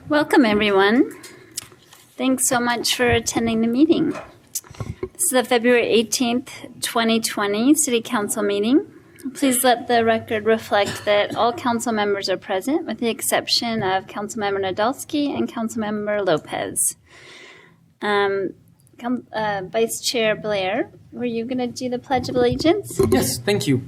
Welcome, everyone. Thanks so much for attending the meeting. This is the February 18th, 2020 City Council meeting. Please let the record reflect that all council members are present, with the exception of Councilmember Nadolski and Councilmember Lopez. Vice Chair Blair, were you going to do the Pledge of Allegiance? Yes, thank you.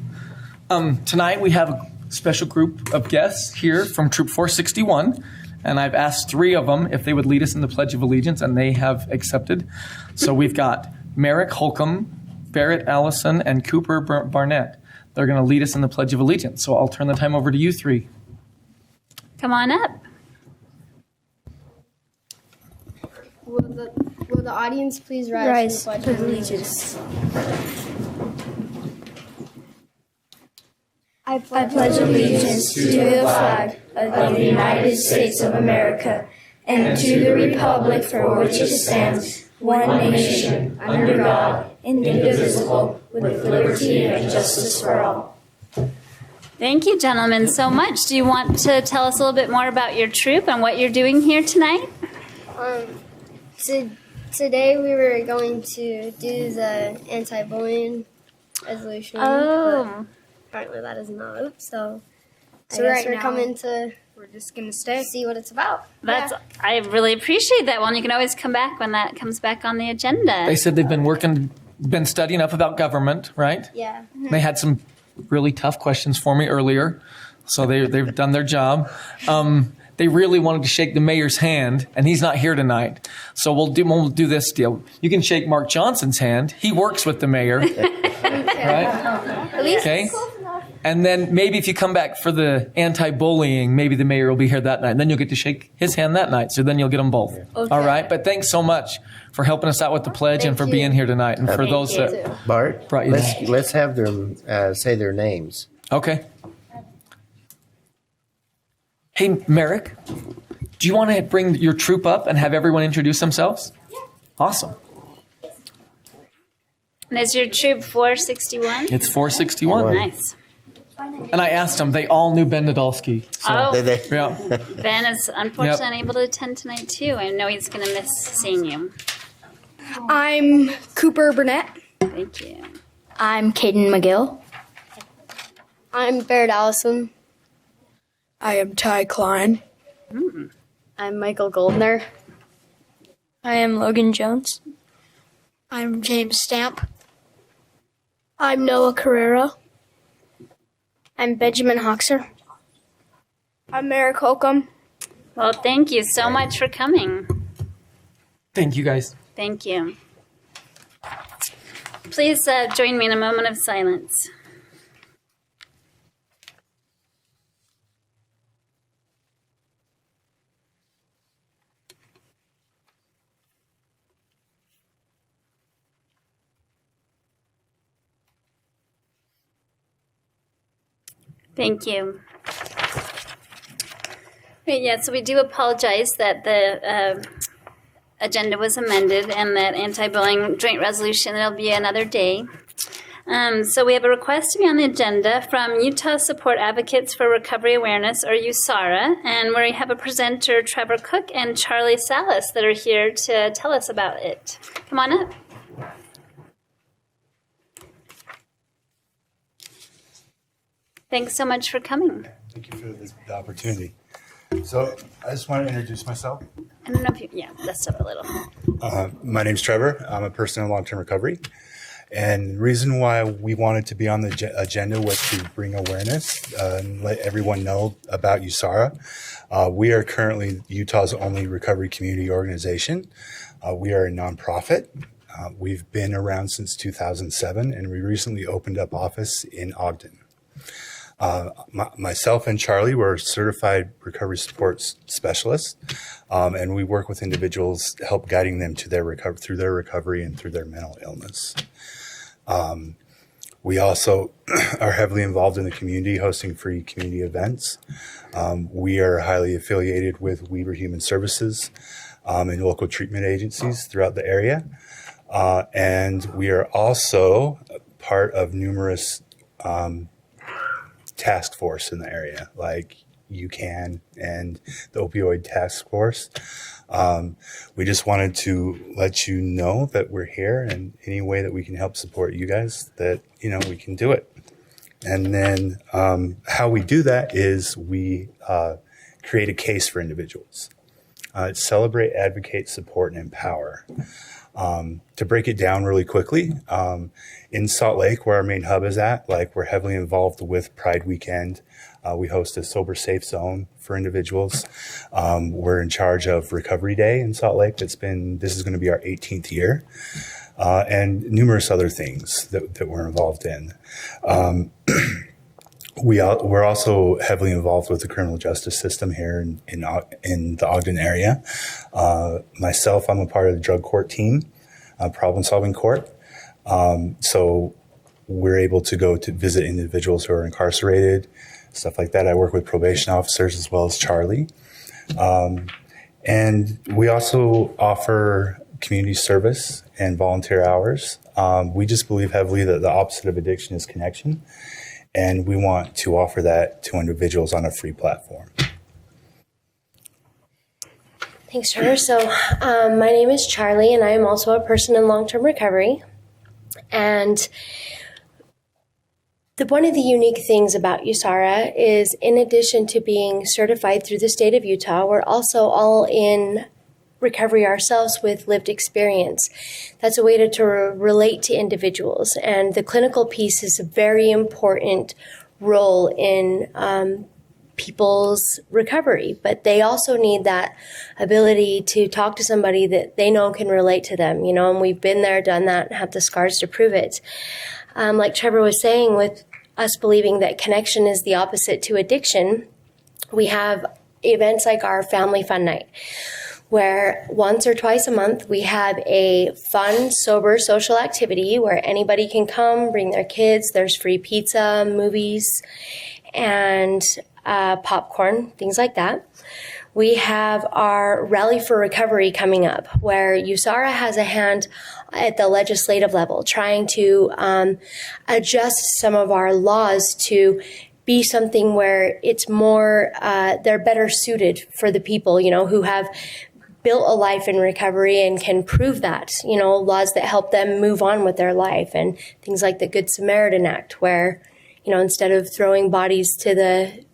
Tonight we have a special group of guests here from Troop 461, and I've asked three of them if they would lead us in the Pledge of Allegiance, and they have accepted. So we've got Merrick Holcomb, Barrett Allison, and Cooper Barnett. They're going to lead us in the Pledge of Allegiance. So I'll turn the time over to you three. Come on up. Will the audience please rise for the Pledge of Allegiance? I pledge allegiance to the flag of the United States of America and to the republic for which it stands, one nation, under God, indivisible, with liberty and justice for all. Thank you, gentlemen, so much. Do you want to tell us a little bit more about your troop and what you're doing here tonight? Today we were going to do the anti-bullying resolution. Oh. Apparently that is not up, so right now we're just going to see what it's about. I really appreciate that one. You can always come back when that comes back on the agenda. They said they've been studying up about government, right? Yeah. They had some really tough questions for me earlier, so they've done their job. They really wanted to shake the mayor's hand, and he's not here tonight. So we'll do this deal. You can shake Mark Johnson's hand. He works with the mayor, right? At least Okay. And then maybe if you come back for the anti-bullying, maybe the mayor will be here that night. And then you'll get to shake his hand that night. So then you'll get them both. Okay. All right? But thanks so much for helping us out with the pledge and for being here tonight. And for those that Bart, brought you let's have them say their names. Okay. Hey, Merrick, do you want to bring your troop up and have everyone introduce themselves? Yeah. Awesome. And is your troop 461? It's 461. Oh, nice. And I asked them, they all knew Ben Nadolski. So, Oh. yeah. Ben is unfortunately unable to attend tonight, too. I know he's going to miss seeing you. I'm Cooper Burnett. Thank you. I'm Caden McGill. I'm Barrett Allison. I am Ty Klein. I'm Michael Goldner. I am Logan Jones. I'm James Stamp. I'm Noah Carrera. I'm Benjamin Hoxer. I'm Merrick Holcomb. Well, thank you so much for coming. Thank you, guys. Thank you. Please join me in a moment of silence. Thank you. Right, yeah, so we do apologize that the agenda was amended and that anti-bullying joint resolution, there'll be another day. So we have a request to be on the agenda from Utah Support Advocates for Recovery Awareness, or USARA, and we have a presenter, Trevor Cook and Charlie Salas, that are here to tell us about it. Come on up. Thanks so much for coming. Thank you for the opportunity. So I just want to introduce myself. I don't know if you, lift up a little. My name's Trevor. I'm a person in long-term recovery. And the reason why we wanted to be on the agenda was to bring awareness and let everyone know about USARA. We are currently Utah's only recovery community organization. We are a nonprofit. We've been around since 2007, and we recently opened up office in Ogden. Myself and Charlie were certified recovery support specialists, and we work with individuals to help guiding them to through their recovery and through their mental illness. We also are heavily involved in the community, hosting free community events. We are highly affiliated with Weber Human Services and local treatment agencies throughout the area. And we are also part of numerous task force in the area, like UCAN and the Opioid Task Force. We just wanted to let you know that we're here, and any way that we can help support you guys, that, we can do it. And then how we do that is we create a case for individuals. It's celebrate, advocate, support, and empower. To break it down really quickly, in Salt Lake, where our main hub is at, we're heavily involved with Pride Weekend. We host a sober safe zone for individuals. We're in charge of Recovery Day in Salt Lake. This is going to be our 18th year, and numerous other things that we're involved in. We're also heavily involved with the criminal justice system here in the Ogden area. Myself, I'm a part of the drug court team, problem solving court. So we're able to go to visit individuals who are incarcerated, stuff like that. I work with probation officers as well as Charlie. And we also offer community service and volunteer hours. We just believe heavily that the opposite of addiction is connection. And we want to offer that to individuals on a free platform. Thanks, Trevor. So my name is Charlie, and I am also a person in long-term recovery. And one of the unique things about USARA is, in addition to being certified through the state of Utah, we're also all in recovery ourselves with lived experience. That's a way to relate to individuals. And the clinical piece is a very important role in people's recovery, but they also need that ability to talk to somebody that they know can relate to them, and we've been there, done that, and have the scars to prove it. Like Trevor was saying, with us believing that connection is the opposite to addiction, we have events like our Family Fun Night, where once or twice a month we have a fun, sober social activity where anybody can come, bring their kids. There's free pizza, movies, and popcorn, things like that. We have our Rally for Recovery coming up, where USARA has a hand at the legislative level trying to adjust some of our laws to be something where it's more, they're better suited for the people, who have built a life in recovery and can prove that, laws that help them move on with their life, and things like the Good Samaritan Act, where, instead of throwing bodies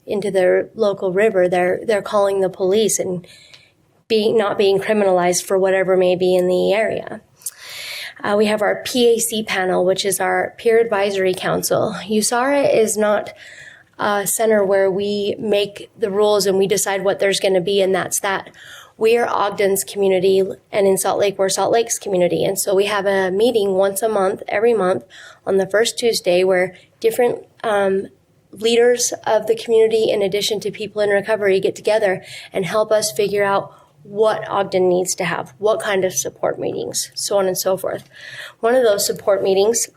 into their local river, they're calling the police and not being criminalized for whatever may be in the area. We have our PAC panel, which is our Peer Advisory Council. USARA is not a center where we make the rules and we decide what there's going to be, and that's that. We are Ogden's community, and in Salt Lake, we're Salt Lake's community. And so we have a meeting once a month, every month, on the first Tuesday, where different leaders of the community, in addition to people in recovery, get together and help us figure out what Ogden needs to have, what kind of support meetings, so on and so forth. One of those support meetings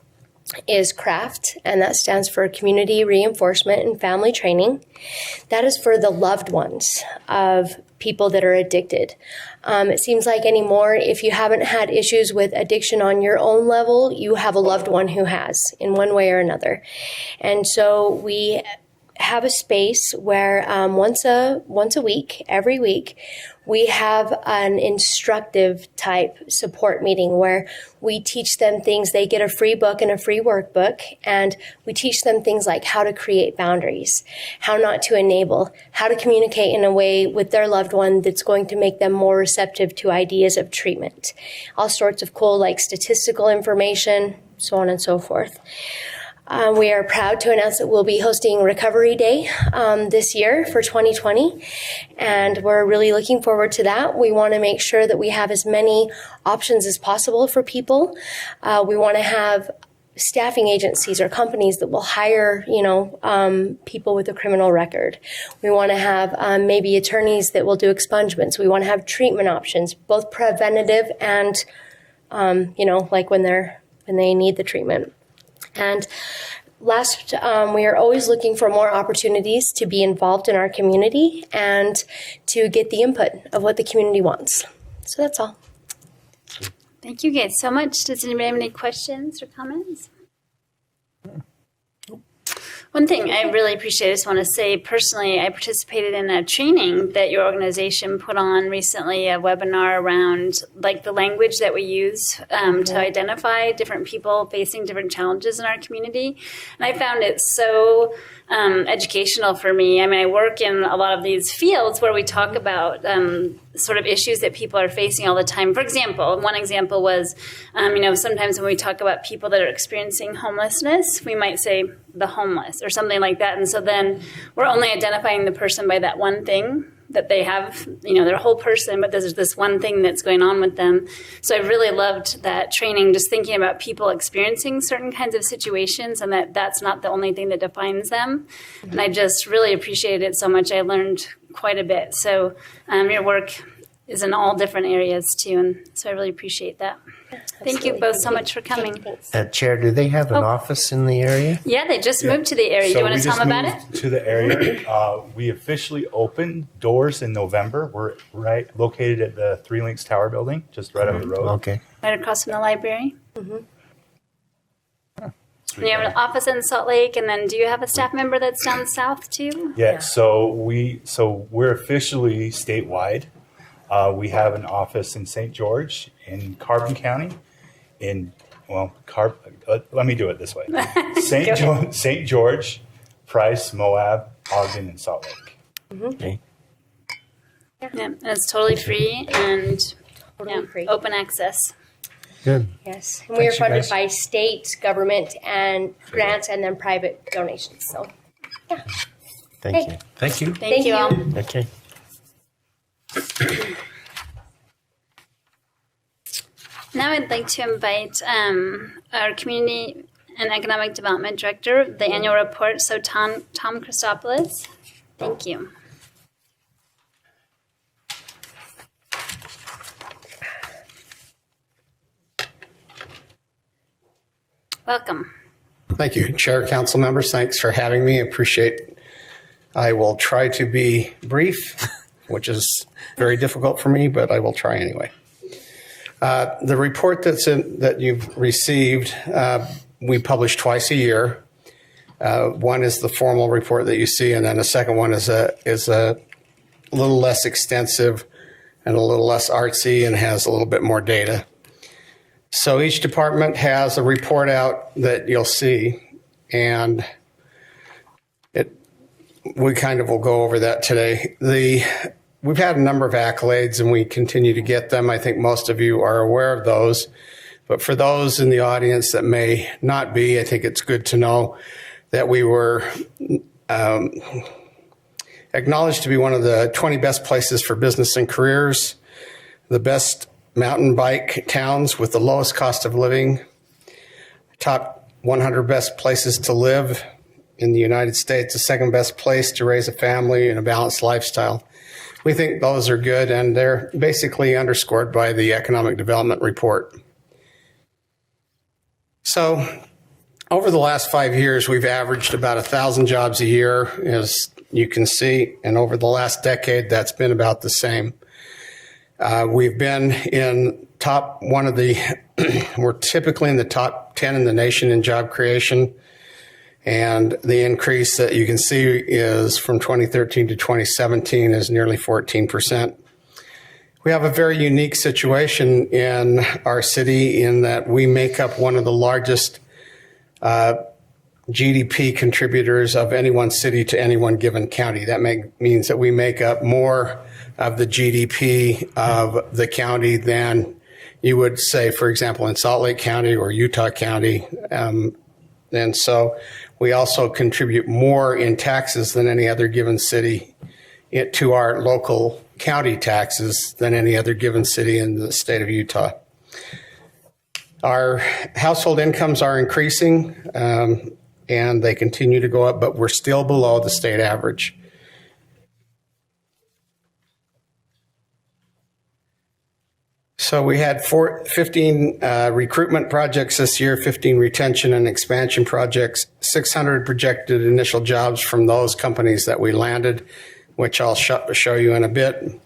is CRAFT, and that stands for Community Reinforcement and Family Training. That is for the loved ones of people that are addicted. It seems like anymore, if you haven't had issues with addiction on your own level, you have a loved one who has, in one way or another. And so we have a space where once a week, every week, we have an instructive type support meeting where we teach them things. They get a free book and a free workbook, and we teach them things like how to create boundaries, how not to enable, how to communicate in a way with their loved one that's going to make them more receptive to ideas of treatment. All sorts of cool, statistical information, so on and so forth. We are proud to announce that we'll be hosting Recovery Day this year for 2020, and we're really looking forward to that. We want to make sure that we have as many options as possible for people. We want to have staffing agencies or companies that will hire, people with a criminal record. We want to have maybe attorneys that will do expungements. We want to have treatment options, both preventative and, when they need the treatment. And last, we are always looking for more opportunities to be involved in our community and to get the input of what the community wants. So that's all. Thank you guys so much. Does anybody have any questions or comments? One thing I really appreciate, I just want to say personally, I participated in a training that your organization put on recently, a webinar around like the language that we use to identify different people facing different challenges in our community. And I found it so educational for me. I mean, I work in a lot of these fields where we talk about sort of issues that people are facing all the time. For example, one example was, sometimes when we talk about people that are experiencing homelessness, we might say the homeless or something like that. And so then we're only identifying the person by that one thing that they have, their whole person, but there's this one thing that's going on with them. So I really loved that training, just thinking about people experiencing certain kinds of situations and that that's not the only thing that defines them. Mm-hmm. And I just really appreciated it so much. I learned quite a bit. So your work is in all different areas too. And so I really appreciate that. Thank you both so much for coming. Chair, do they have an office in the area? Yeah, they just moved to the area. Do you want to tell them about it? To the area. We officially opened doors in November. We're located at the Three Links Tower building, just right up the road. Okay. Right across from the library. Mm-hmm. And you have an office in Salt Lake, and then do you have a staff member that's down south too? Yeah. So we're officially statewide. We have an office in St. George, in Carbon County, let me do it this way. St. George, Price, Moab, Ogden, and Salt Lake. Mm-hmm. Okay. Yeah, and it's totally free and Free. open access. Good. Yes. And we are Thanks, you funded guys. by state, government, and grants, and then private donations. So, yeah. Thank you. Thank you. Thank you all. Okay. Now I'd like to invite our Community and Economic Development Director, the annual report, so Tom Christopoulos. Thank you. Welcome. Thank you, Chair, Council members. Thanks for having me. Appreciate. I will try to be brief, which is very difficult for me, but I will try anyway. The report that you've received, we publish twice a year. One is the formal report that you see, and then the second one is a little less extensive and a little less artsy and has a little bit more data. So each department has a report out that you'll see, and we kind of will go over that today. We've had a number of accolades, and we continue to get them. I think most of you are aware of those. But for those in the audience that may not be, I think it's good to know that we were acknowledged to be one of the 20 best places for business and careers, the best mountain bike towns with the lowest cost of living, top 100 best places to live in the United States, the second best place to raise a family and a balanced lifestyle. We think those are good, and they're basically underscored by the Economic Development Report. So over the last 5 years, we've averaged about 1,000 jobs a year, as you can see, and over the last decade, that's been about the same. We've been in we're typically in the top 10 in the nation in job creation. And the increase that you can see is from 2013 to 2017 is nearly 14%. We have a very unique situation in our city in that we make up one of the largest GDP contributors of any one city to any one given county. That means that we make up more of the GDP of the county than you would say, for example, in Salt Lake County or Utah County. And so we also contribute more in taxes than any other given city to our local county taxes than any other given city in the state of Utah. Our household incomes are increasing, and they continue to go up, but we're still below the state average. So we had 15 recruitment projects this year, 15 retention and expansion projects, 600 projected initial jobs from those companies that we landed, which I'll show you in a bit.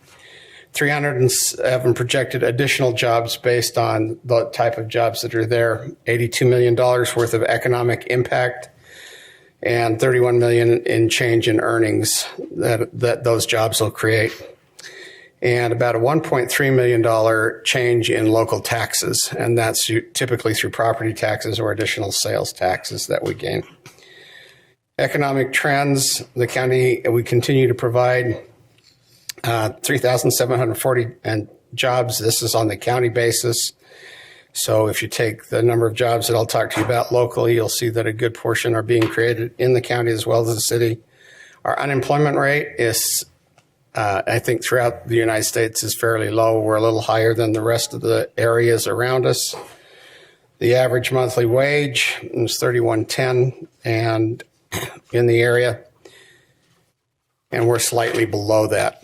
307 projected additional jobs based on the type of jobs that are there, $82 million worth of economic impact, and 31 million in change in earnings that those jobs will create, and about a $1.3 million change in local taxes, and that's typically through property taxes or additional sales taxes that we gain. Economic trends, the county, we continue to provide 3,740 jobs. This is on the county basis. So if you take the number of jobs that I'll talk to you about locally, you'll see that a good portion are being created in the county as well as the city. Our unemployment rate is, I think throughout the United States, is fairly low. We're a little higher than the rest of the areas around us. The average monthly wage is $31.10 and in the area, and we're slightly below that.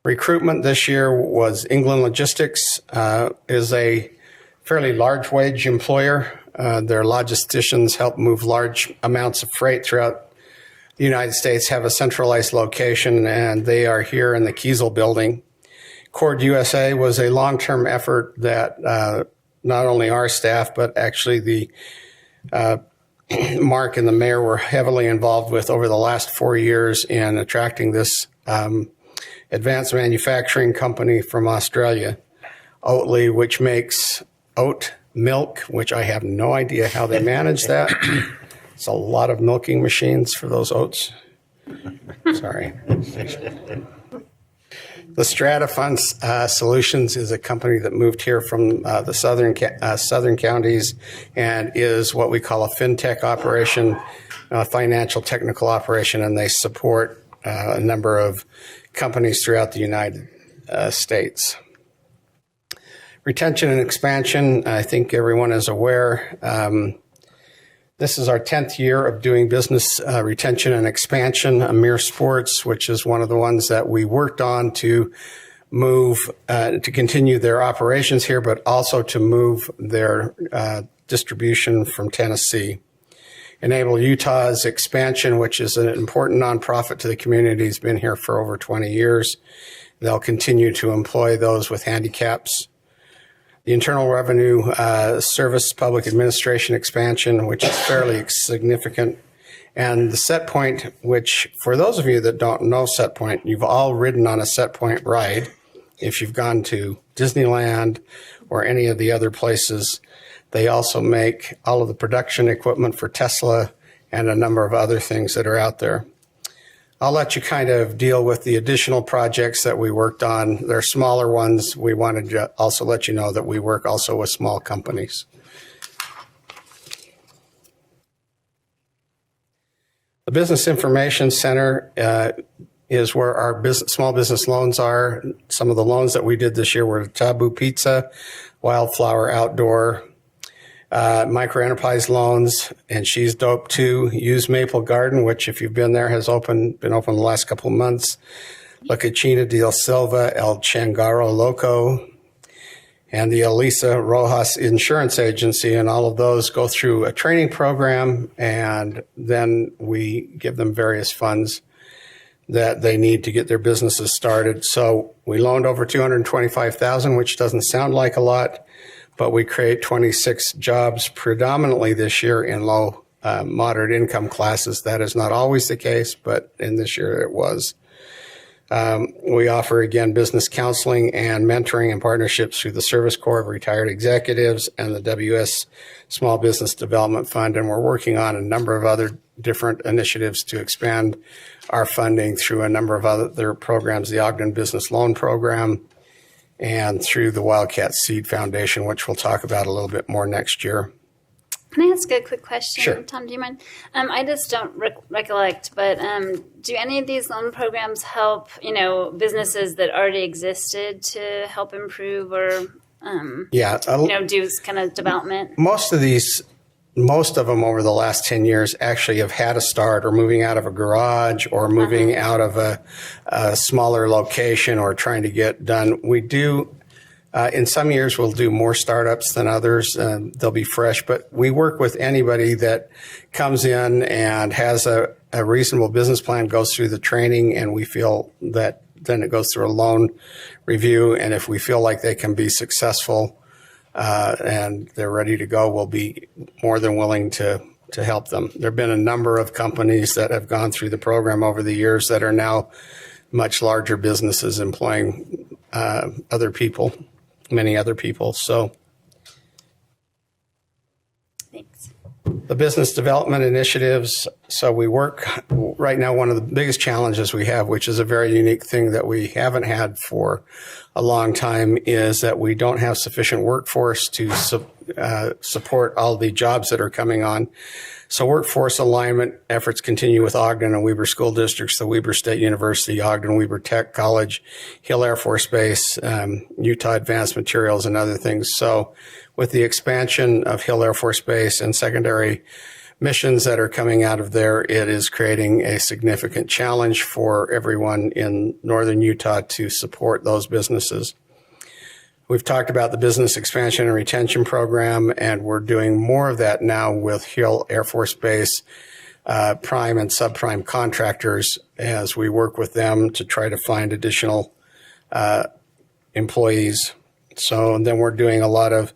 Recruitment this year was England Logistics, is a fairly large wage employer. Their logisticians help move large amounts of freight throughout the United States, have a centralized location, and they are here in the Kiesel building. Cord USA was a long-term effort that not only our staff, but actually the Mark and the mayor were heavily involved with over the last 4 years in attracting this advanced manufacturing company from Australia, Oatly, which makes oat milk, which I have no idea how they manage that. It's a lot of milking machines for those oats. Sorry. The Strata Fund Solutions is a company that moved here from the southern counties and is what we call a fintech operation, financial technical operation, and they support a number of companies throughout the United States. Retention and expansion, I think everyone is aware. This is our 10th year of doing business retention and expansion. Amir Sports, which is one of the ones that we worked on to move, to continue their operations here, but also to move their distribution from Tennessee. Enable Utah's expansion, which is an important nonprofit to the community, has been here for over 20 years. They'll continue to employ those with handicaps. The Internal Revenue Service Public Administration expansion, which is fairly significant. And the Set Point, which for those of you that don't know Set Point, you've all ridden on a Set Point ride. If you've gone to Disneyland or any of the other places, they also make all of the production equipment for Tesla and a number of other things that are out there. I'll let you kind of deal with the additional projects that we worked on. They're smaller ones. We wanted to also let you know that we work also with small companies. The Business Information Center is where our small business loans are. Some of the loans that we did this year were Taboo Pizza, Wildflower Outdoor, micro enterprise loans, and She's Dope Too. Use Maple Garden, which if you've been there has been open the last couple of months. La Cachina del Silva, El Changaro Loco, and the Elisa Rojas Insurance Agency, and all of those go through a training program, and then we give them various funds that they need to get their businesses started. So we loaned over $225,000, which doesn't sound like a lot, but we create 26 jobs predominantly this year in low, moderate income classes. That is not always the case, but in this year it was. We offer, again, business counseling and mentoring and partnerships through the Service Corps of Retired Executives and the WS Small Business Development Fund, and we're working on a number of other different initiatives to expand our funding through a number of other programs, the Ogden Business Loan Program, and through the Wildcat Seed Foundation, which we'll talk about a little bit more next year. Can I ask a quick question? Sure. Tom, do you mind? I just don't recollect, but do any of these loan programs help, businesses that already existed to help improve or, do kind of development? Most of them over the last 10 years actually have had a start or moving out of a garage or moving out of a smaller location or trying to get done. We do, in some years, we'll do more startups than others. They'll be fresh, but we work with anybody that comes in and has a reasonable business plan, goes through the training, and we feel that then it goes through a loan review. And if we feel like they can be successful, and they're ready to go. We'll be more than willing to help them. There have been a number of companies that have gone through the program over the years that are now much larger businesses employing other people, many other people. So Thanks. the business development initiatives. So we work right now. One of the biggest challenges we have, which is a very unique thing that we haven't had for a long time, is that we don't have sufficient workforce to support all the jobs that are coming on. So workforce alignment efforts continue with Ogden and Weber School Districts, the Weber State University, Ogden Weber Tech College, Hill Air Force Base, Utah Advanced Materials, and other things. So with the expansion of Hill Air Force Base and secondary missions that are coming out of there, it is creating a significant challenge for everyone in northern Utah to support those businesses. We've talked about the business expansion and retention program, and we're doing more of that now with Hill Air Force Base, prime and subprime contractors, as we work with them to try to find additional employees. So then we're doing a lot of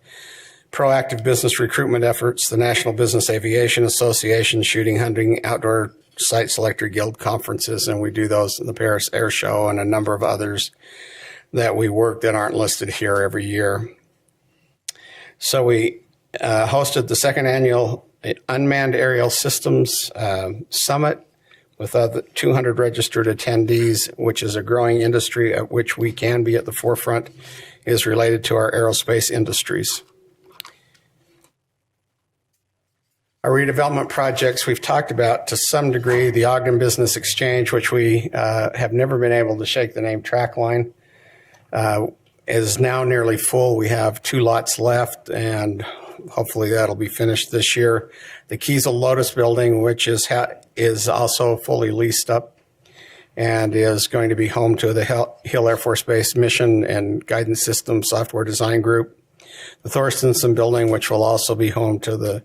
proactive business recruitment efforts, the National Business Aviation Association, shooting, hunting, outdoor site selector guild conferences, and we do those in the Paris Air Show and a number of others that we work that aren't listed here every year. So we hosted the second annual Unmanned Aerial Systems Summit with 200 registered attendees, which is a growing industry at which we can be at the forefront, is related to our aerospace industries. Our redevelopment projects we've talked about to some degree. The Ogden Business Exchange, which we have never been able to shake the name Trackline, is now nearly full. We have 2 lots left, and hopefully that'll be finished this year. The Kiesel Lotus Building, which is also fully leased up and is going to be home to the Hill Air Force Base Mission and Guidance System Software Design Group. The Thorstenson Building, which will also be home to the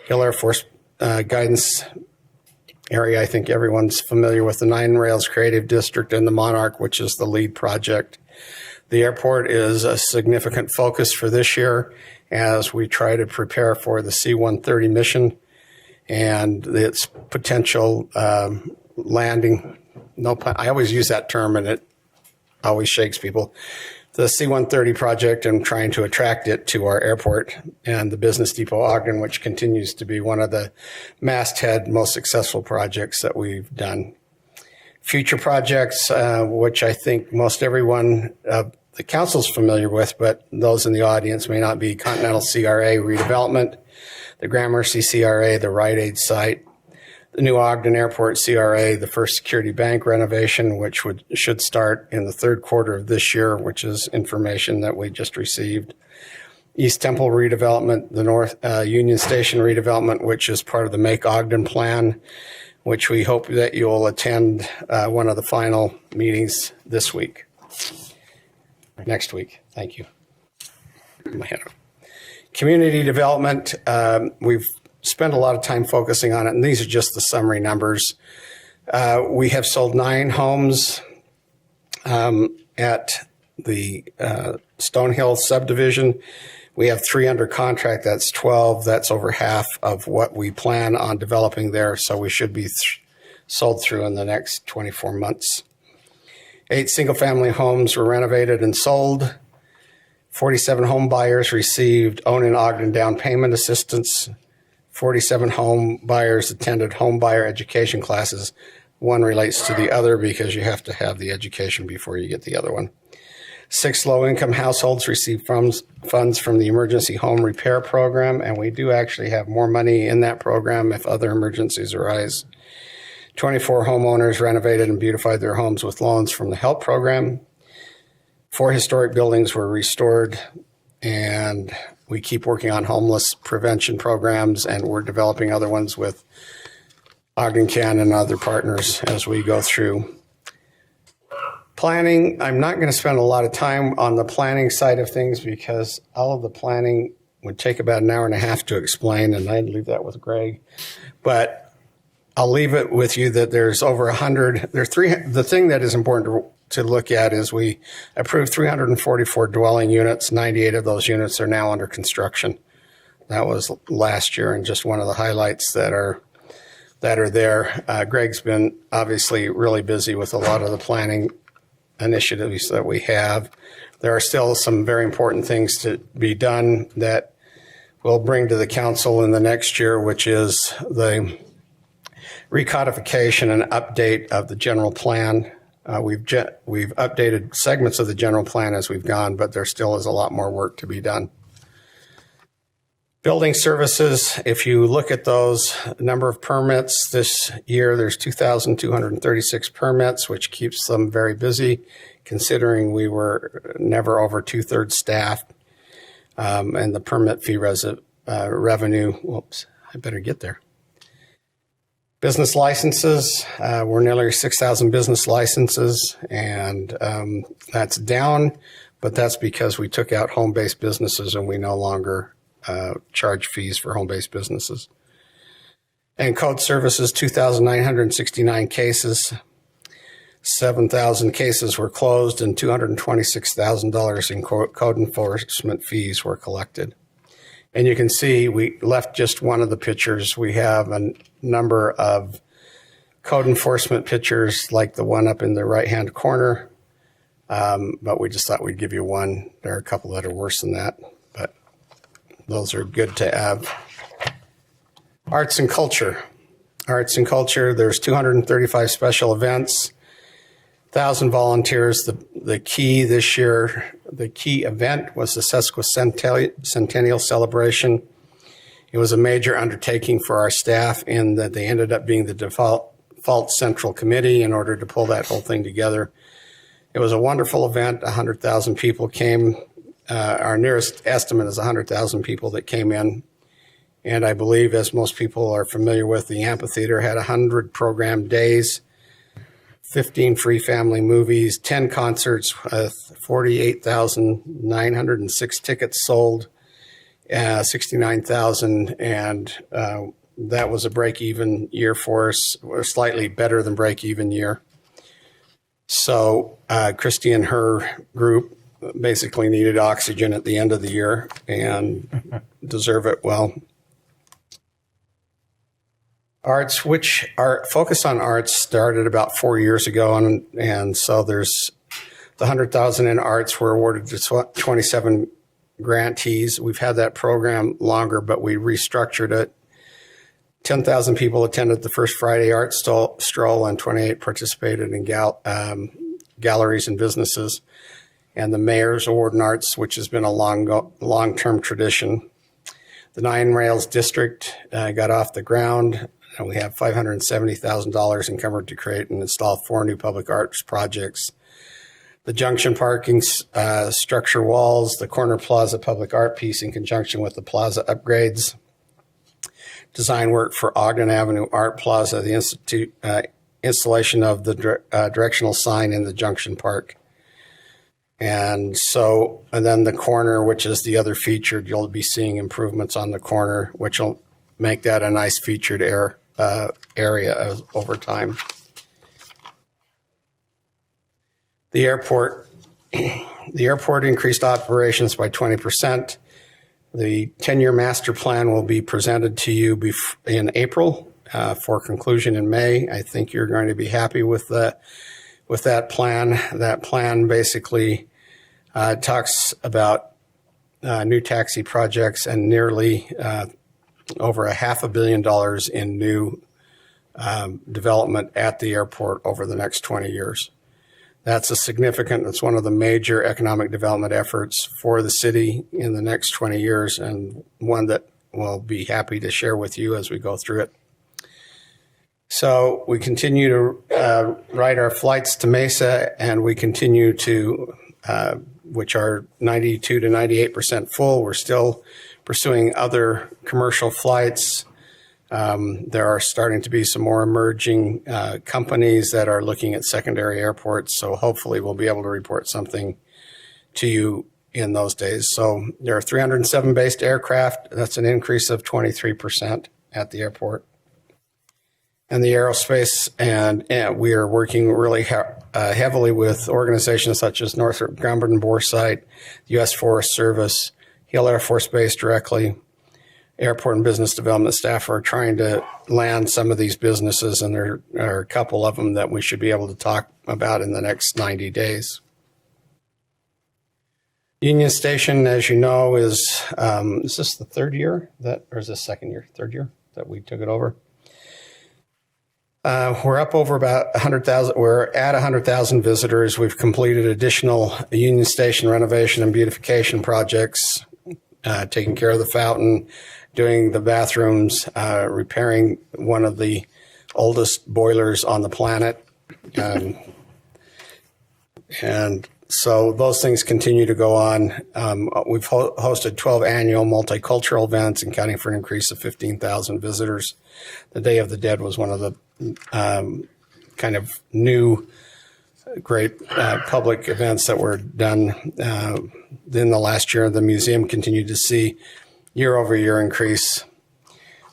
Hill Air Force Guidance area. I think everyone's familiar with the 9 Rails Creative District and the Monarch, which is the lead project. The airport is a significant focus for this year as we try to prepare for the C-130 mission and its potential landing. I always use that term and it always shakes people. The C-130 project and trying to attract it to our airport, and the Business Depot Ogden, which continues to be one of the masthead most successful projects that we've done. Future projects, which I think most everyone the council's familiar with, but those in the audience may not be: Continental CRA redevelopment, the Gramercy CRA, the Rite Aid site, the new Ogden Airport CRA, the First Security Bank renovation, which should start in the 3rd quarter of this year, which is information that we just received. East Temple redevelopment, the North Union Station redevelopment, which is part of the Make Ogden plan, which we hope that you'll attend one of the final meetings this week. Next week. Thank you. Community development, we've spent a lot of time focusing on it, and these are just the summary numbers. We have sold 9 homes at the Stonehill subdivision. We have 3 under contract. That's 12. That's over half of what we plan on developing there, so we should be sold through in the next 24 months. 8 single-family homes were renovated and sold. 47 home buyers received Own in Ogden down payment assistance. 47 home buyers attended home buyer education classes. One relates to the other because you have to have the education before you get the other one. 6 low-income households received funds from the Emergency Home Repair Program, and we do actually have more money in that program if other emergencies arise. 24 homeowners renovated and beautified their homes with loans from the HELP program. 4 historic buildings were restored, and we keep working on homeless prevention programs, and we're developing other ones with Ogden Can and other partners as we go through. Planning, I'm not going to spend a lot of time on the planning side of things because all of the planning would take about an hour and a half to explain, and I'd leave that with Greg. But I'll leave it with you that there's over 100. The thing that is important to to look at is we approved 344 dwelling units. 98 of those units are now under construction. That was last year, and just one of the highlights that are there. Greg's been obviously really busy with a lot of the planning initiatives that we have. There are still some very important things to be done that we'll bring to the council in the next year, which is the recodification and update of the general plan. We've updated segments of the general plan as we've gone, but there still is a lot more work to be done. Building services, if you look at those number of permits this year, there's 2,236 permits, which keeps them very busy, considering we were never over 2/3 staffed. And the permit fee revenue, whoops, I better get there. Business licenses, we're nearly 6,000 business licenses, and that's down, but that's because we took out home-based businesses and we no longer charge fees for home-based businesses. And code services, 2,969 cases, 7,000 cases were closed, and $226,000 in code enforcement fees were collected. And you can see we left just one of the pictures. We have a number of code enforcement pictures like the one up in the right-hand corner, but we just thought we'd give you one. There are a couple that are worse than that, but those are good to have. Arts and culture. Arts and culture, there's 235 special events, 1,000 volunteers. The key this year, the key event was the sesquicentennial celebration. It was a major undertaking for our staff in that they ended up being the default central committee in order to pull that whole thing together. It was a wonderful event. 100,000 people came. Our nearest estimate is 100,000 people that came in. And I believe, as most people are familiar with, the amphitheater had 100 program days, 15 free family movies, 10 concerts, 48,906 tickets sold, 69,000, and that was a break-even year for us, or slightly better than break-even year. So Christy and her group basically needed oxygen at the end of the year and deserve it well. Arts, which our focus on arts started about 4 years ago, and so there's the 100,000 in arts were awarded to 27 grantees. We've had that program longer, but we restructured it. 10,000 people attended the first Friday art stroll, and 28 participated in galleries and businesses. And the Mayor's Award in Arts, which has been a long-term tradition. The Nine Rails District got off the ground, and we have $570,000 encumbered to create and install 4 new public arts projects. The Junction parking structure walls, the Corner Plaza public art piece in conjunction with the plaza upgrades, design work for Ogden Avenue Art Plaza, the installation of the directional sign in the Junction Park. And then the corner, which is the other featured, you'll be seeing improvements on the corner, which will make that a nice featured area over time. The airport increased operations by 20%. The 10-year master plan will be presented to you in April for conclusion in May. I think you're going to be happy with that plan. That plan basically talks about new taxi projects and nearly over $500 million in new development at the airport over the next 20 years. That's it's one of the major economic development efforts for the city in the next 20 years, and one that we'll be happy to share with you as we go through it. So we continue to ride our flights to Mesa, and we continue to, which are 92 to 98% full. We're still pursuing other commercial flights. There are starting to be some more emerging companies that are looking at secondary airports. So hopefully we'll be able to report something to you in those days. So there are 307 based aircraft. That's an increase of 23% at the airport. and the aerospace, and we are working really heavily with organizations such as Northrop Grumman Boresight, U.S. Forest Service, Hill Air Force Base directly. Airport and business development staff are trying to land some of these businesses, and there are a couple of them that we should be able to talk about in the next 90 days. Union Station, as you know, is this the third year or is this second year? Third year that we took it over. We're up over about 100,000. We're at 100,000 visitors. We've completed additional Union Station renovation and beautification projects, taking care of the fountain, doing the bathrooms, repairing one of the oldest boilers on the planet. And so those things continue to go on. We've hosted 12 annual multicultural events, accounting for an increase of 15,000 visitors. The Day of the Dead was one of the kind of new great public events that were done in the last year. The museum continued to see year-over-year increase.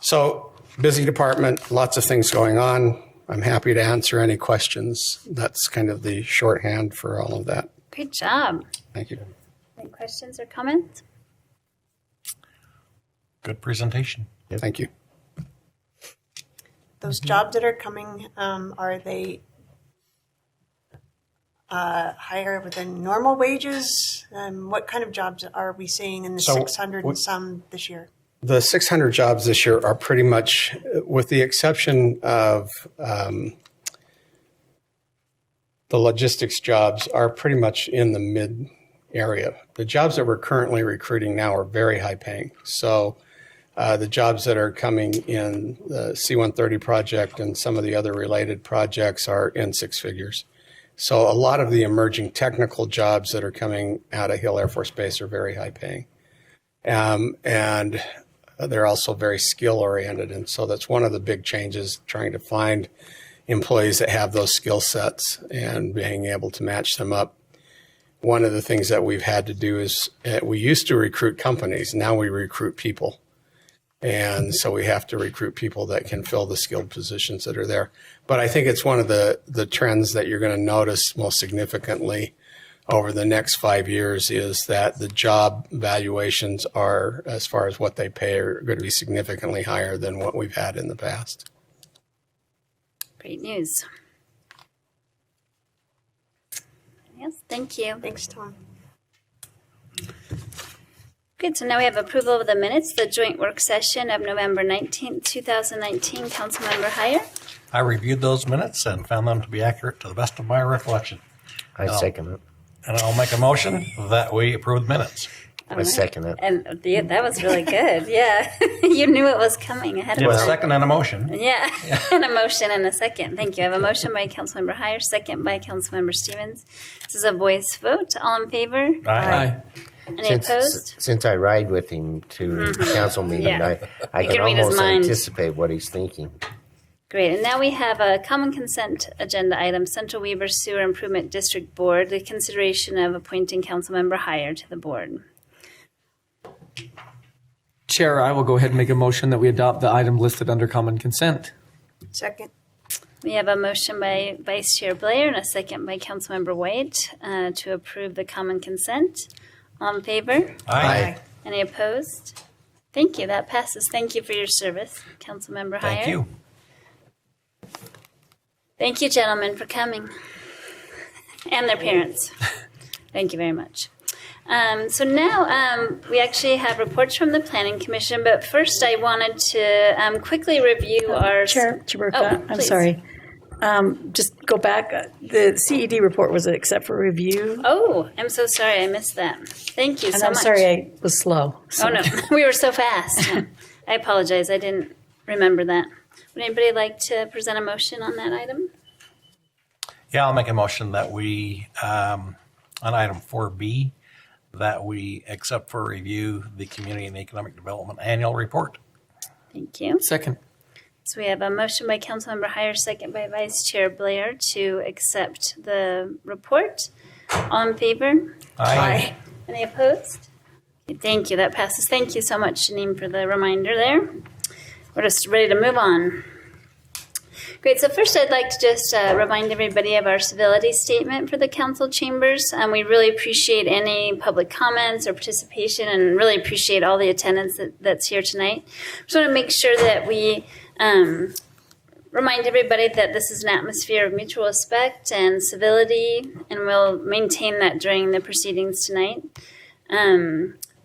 So busy department, lots of things going on. I'm happy to answer any questions. That's kind of the shorthand for all of that. Great job. Thank you. Any questions or comments? Good presentation. Thank you. Those jobs that are coming, are they higher within normal wages? What kind of jobs are we seeing in the 600 and some this year? The 600 jobs this year are pretty much, with the exception of the logistics jobs, are pretty much in the mid area. The jobs that we're currently recruiting now are very high paying. So the jobs that are coming in the C-130 project and some of the other related projects are in six figures. So a lot of the emerging technical jobs that are coming out of Hill Air Force Base are very high paying. And they're also very skill oriented. And so that's one of the big changes, trying to find employees that have those skill sets and being able to match them up. One of the things that we've had to do is we used to recruit companies. Now we recruit people. And so we have to recruit people that can fill the skilled positions that are there. But I think it's one of the trends that you're going to notice most significantly over the next 5 years is that the job valuations are, as far as what they pay, are going to be significantly higher than what we've had in the past. Great news. Yes, thank you. Thanks, Tom. Good, so now we have approval of the minutes, the joint work session of November 19th, 2019. Councilmember Heyer. I reviewed those minutes and found them to be accurate to the best of my recollection. I second it. And I'll make a motion that we approve minutes. All I second it. And that was really good. Yeah, you knew it was coming ahead of A time. second and a motion. Yeah, and a motion and a second. Thank you. I have a motion by Councilmember Heyer, second by Councilmember Stevens. This is a voice vote. All in favor? Aye. Any opposed? Since I ride with him to council meeting, Yeah. I You can can read his almost mind. anticipate what he's thinking. Great. And now we have a common consent agenda item, Central Weaver Sewer Improvement District Board, the consideration of appointing Councilmember Heyer to the board. Chair, I will go ahead and make a motion that we adopt the item listed under common consent. Second. We have a motion by Vice Chair Blair and a second by Councilmember White to approve the common consent. All in favor? Aye. Any opposed? Thank you. That passes. Thank you for your service, Councilmember Heyer. Thank you. Thank you, gentlemen, for coming. And their parents. Thank you very much. So now we actually have reports from the Planning Commission, but first I wanted to quickly review our... Chair Chaburka, Oh, I'm please. sorry. Just go back. The CED report was except for review. Oh, I'm so sorry. I missed that. Thank you And so I'm much. sorry I was slow. Oh, no. We were so fast. I apologize. I didn't remember that. Would anybody like to present a motion on that item? Yeah, I'll make a motion that we, on item 4B, that we accept for review the Community and Economic Development Annual Report. Thank you. Second. So we have a motion by Councilmember Heyer, second by Vice Chair Blair to accept the report. All in favor? Aye. Any opposed? Okay, thank you. That passes. Thank you so much, Janine, for the reminder there. We're just ready to move on. Great. So first, I'd like to just remind everybody of our civility statement for the council chambers. We really appreciate any public comments or participation, and really appreciate all the attendance that's here tonight. Just want to make sure that we remind everybody that this is an atmosphere of mutual respect and civility, and we'll maintain that during the proceedings tonight.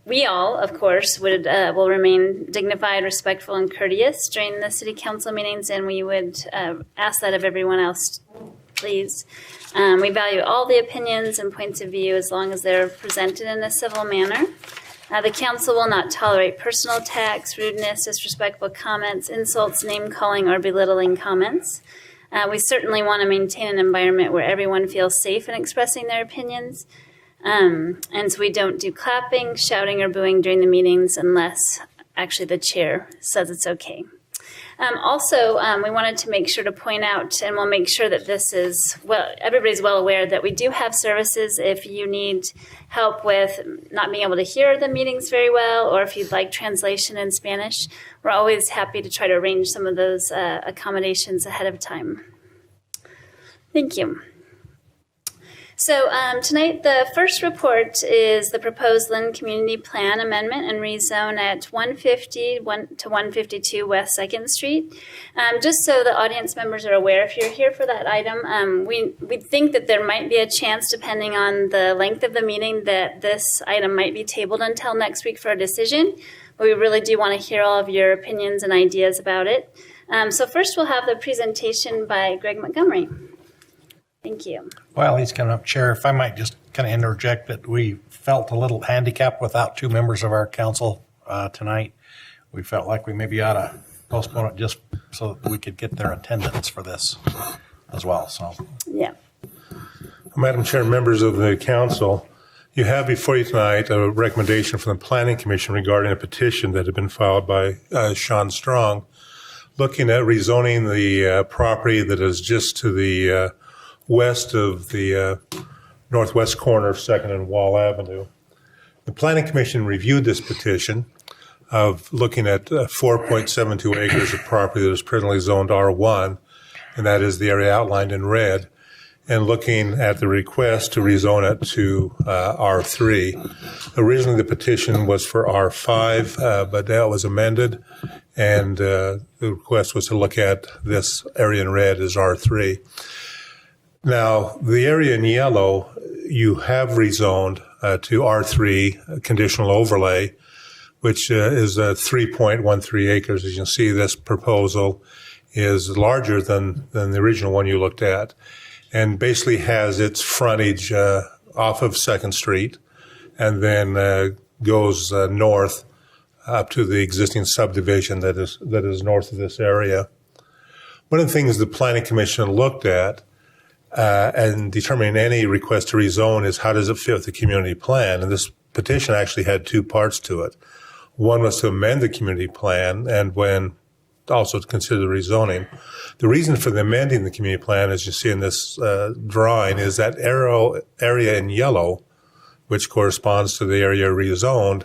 We all, of course, will remain dignified, respectful, and courteous during the city council meetings, and we would ask that of everyone else, please. We value all the opinions and points of view as long as they're presented in a civil manner. The council will not tolerate personal attacks, rudeness, disrespectful comments, insults, name-calling, or belittling comments. We certainly want to maintain an environment where everyone feels safe in expressing their opinions. And so we don't do clapping, shouting, or booing during the meetings unless actually the chair says it's okay. Also, we wanted to make sure to point out, and we'll make sure that this is, well, everybody's well aware that we do have services if you need help with not being able to hear the meetings very well, or if you'd like translation in Spanish. We're always happy to try to arrange some of those accommodations ahead of time. Thank you. So tonight, the first report is the proposed Lynn Community Plan Amendment and rezone at 150 to 152 West 2nd Street. Just so the audience members are aware, if you're here for that item, we think that there might be a chance, depending on the length of the meeting, that this item might be tabled until next week for a decision. But we really do want to hear all of your opinions and ideas about it. So first, we'll have the presentation by Greg Montgomery. Thank you. Well, he's coming up, Chair. If I might just kind of interject that we felt a little handicapped without two members of our council tonight. We felt like we maybe ought to postpone it just so that we could get their attendance for this as well. So, yeah. Madam Chair, members of the council, you have before you tonight a recommendation from the Planning Commission regarding a petition that had been filed by Sean Strong, looking at rezoning the property that is just to the west of the northwest corner of 2nd and Wall Avenue. The Planning Commission reviewed this petition of looking at 4.72 acres of property that is presently zoned R1, and that is the area outlined in red, and looking at the request to rezone it to R3. Originally, the petition was for R5, but that was amended, and the request was to look at this area in red as R3. Now, the area in yellow, you have rezoned to R3, conditional overlay, which is 3.13 acres. As you can see, this proposal is larger than the original one you looked at, and basically has its frontage off of 2nd Street, and then goes north up to the existing subdivision that is north of this area. One of the things the Planning Commission looked at and determining any request to rezone is how does it fit with the community plan. And this petition actually had two parts to it. One was to amend the community plan, and when also to consider the rezoning. The reason for the amending the community plan, as you see in this drawing, is that area in yellow, which corresponds to the area rezoned,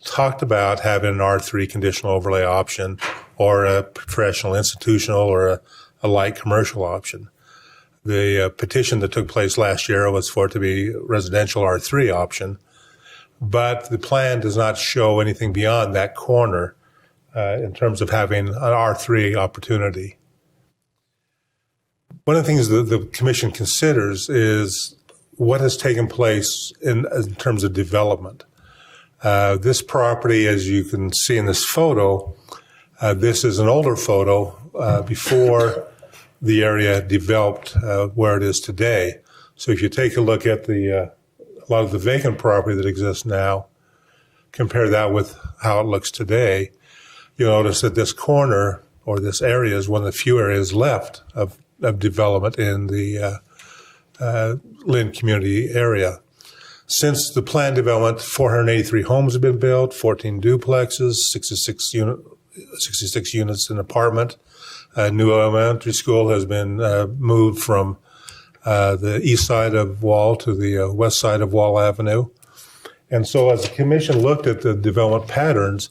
talked about having an R3 conditional overlay option or a professional institutional or a light commercial option. The petition that took place last year was for it to be residential R3 option, but the plan does not show anything beyond that corner in terms of having an R3 opportunity. One of the things that the Commission considers is what has taken place in terms of development. This property, as you can see in this photo, this is an older photo before the area developed where it is today. So if you take a look at a lot of the vacant property that exists now, compare that with how it looks today, you'll notice that this corner or this area is one of the few areas left of development in the Lynn community area. Since the planned development, 483 homes have been built, 14 duplexes, 66 units in apartment. A new elementary school has been moved from the east side of Wall to the west side of Wall Avenue. And so as the Commission looked at the development patterns,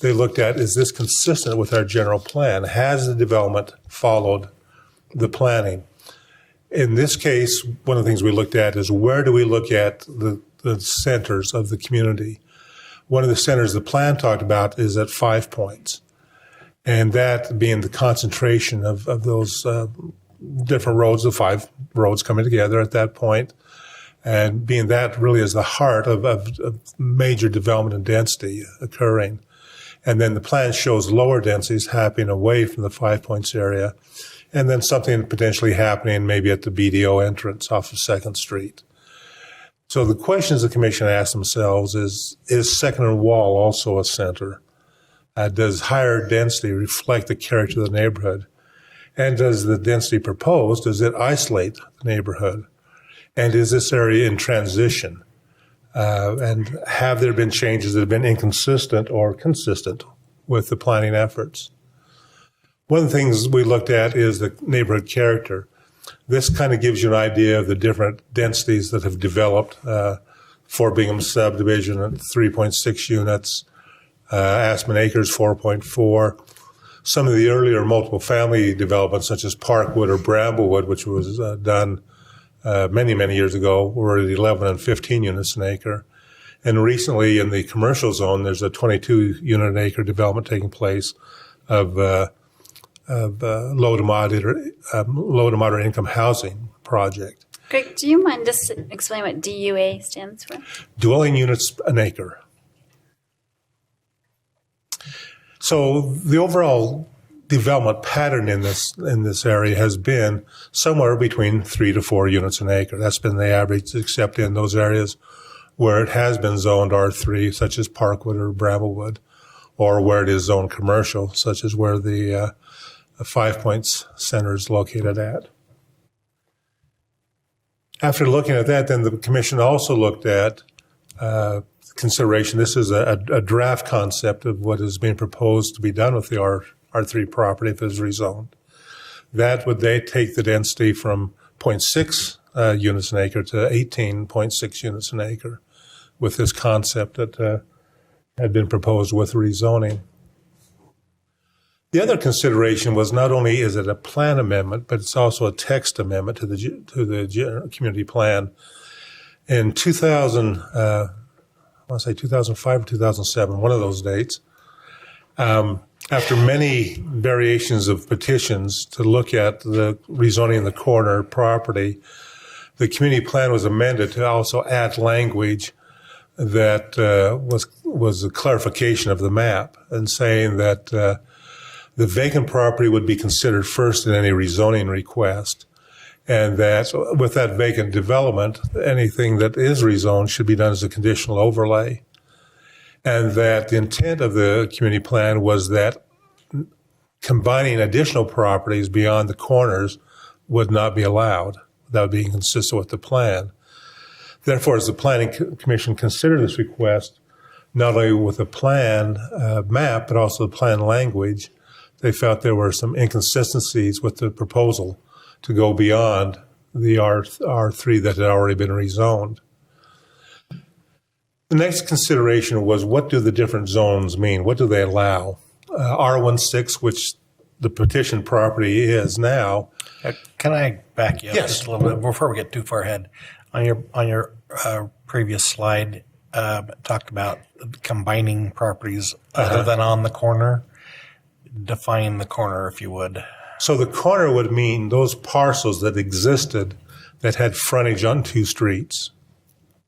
they looked at, is this consistent with our general plan? Has the development followed the planning. In this case, one of the things we looked at is where do we look at the centers of the community? One of the centers the plan talked about is at 5 Points, and that being the concentration of those different roads, the 5 roads coming together at that point, and being that really is the heart of major development and density occurring. And then the plan shows lower densities happening away from the 5 Points area, and then something potentially happening maybe at the BDO entrance off of 2nd Street. So the questions the commission asked themselves is 2nd and Wall also a center? Does higher density reflect the character of the neighborhood? And does the density proposed, does it isolate the neighborhood? And is this area in transition? And have there been changes that have been inconsistent or consistent with the planning efforts? One of the things we looked at is the neighborhood character. This kind of gives you an idea of the different densities that have developed. Fort Bingham subdivision at 3.6 units, Aspen Acres 4.4. Some of the earlier multiple family developments, such as Parkwood or Bramblewood, which was done many, many years ago, were at 11 and 15 units an acre. And recently in the commercial zone, there's a 22 unit an acre development taking place of low to moderate income housing project. Greg, do you mind just explain what DUA stands for? Dwelling units an acre. So the overall development pattern in this area has been somewhere between 3 to 4 units an acre. That's been the average, except in those areas where it has been zoned R3, such as Parkwood or Bramblewood, or where it is zoned commercial, such as where the 5 Points Center is located at. After looking at that, then the commission also looked at consideration. This is a draft concept of what is being proposed to be done with the R3 property if it is rezoned. That would they take the density from 0.6 units an acre to 18.6 units an acre with this concept that had been proposed with rezoning. The other consideration was not only is it a plan amendment, but it's also a text amendment to the community plan. In 2000, I want to say 2005 or 2007, one of those dates, after many variations of petitions to look at the rezoning the corner property, the community plan was amended to also add language that was a clarification of the map and saying that the vacant property would be considered first in any rezoning request, and that with that vacant development, anything that is rezoned should be done as a conditional overlay. And that the intent of the community plan was that combining additional properties beyond the corners would not be allowed without being consistent with the plan. Therefore, as the Planning Commission considered this request, not only with the plan map, but also the plan language, they felt there were some inconsistencies with the proposal to go beyond the R3 that had already been rezoned. The next consideration was, what do the different zones mean? What do they allow? R16, which the petition property is now. Can I back you up Yes. just a little bit before we get too far ahead? On your previous slide, talked about combining properties other than on the corner. Define the corner, if you would. So the corner would mean those parcels that existed that had frontage on 2 streets.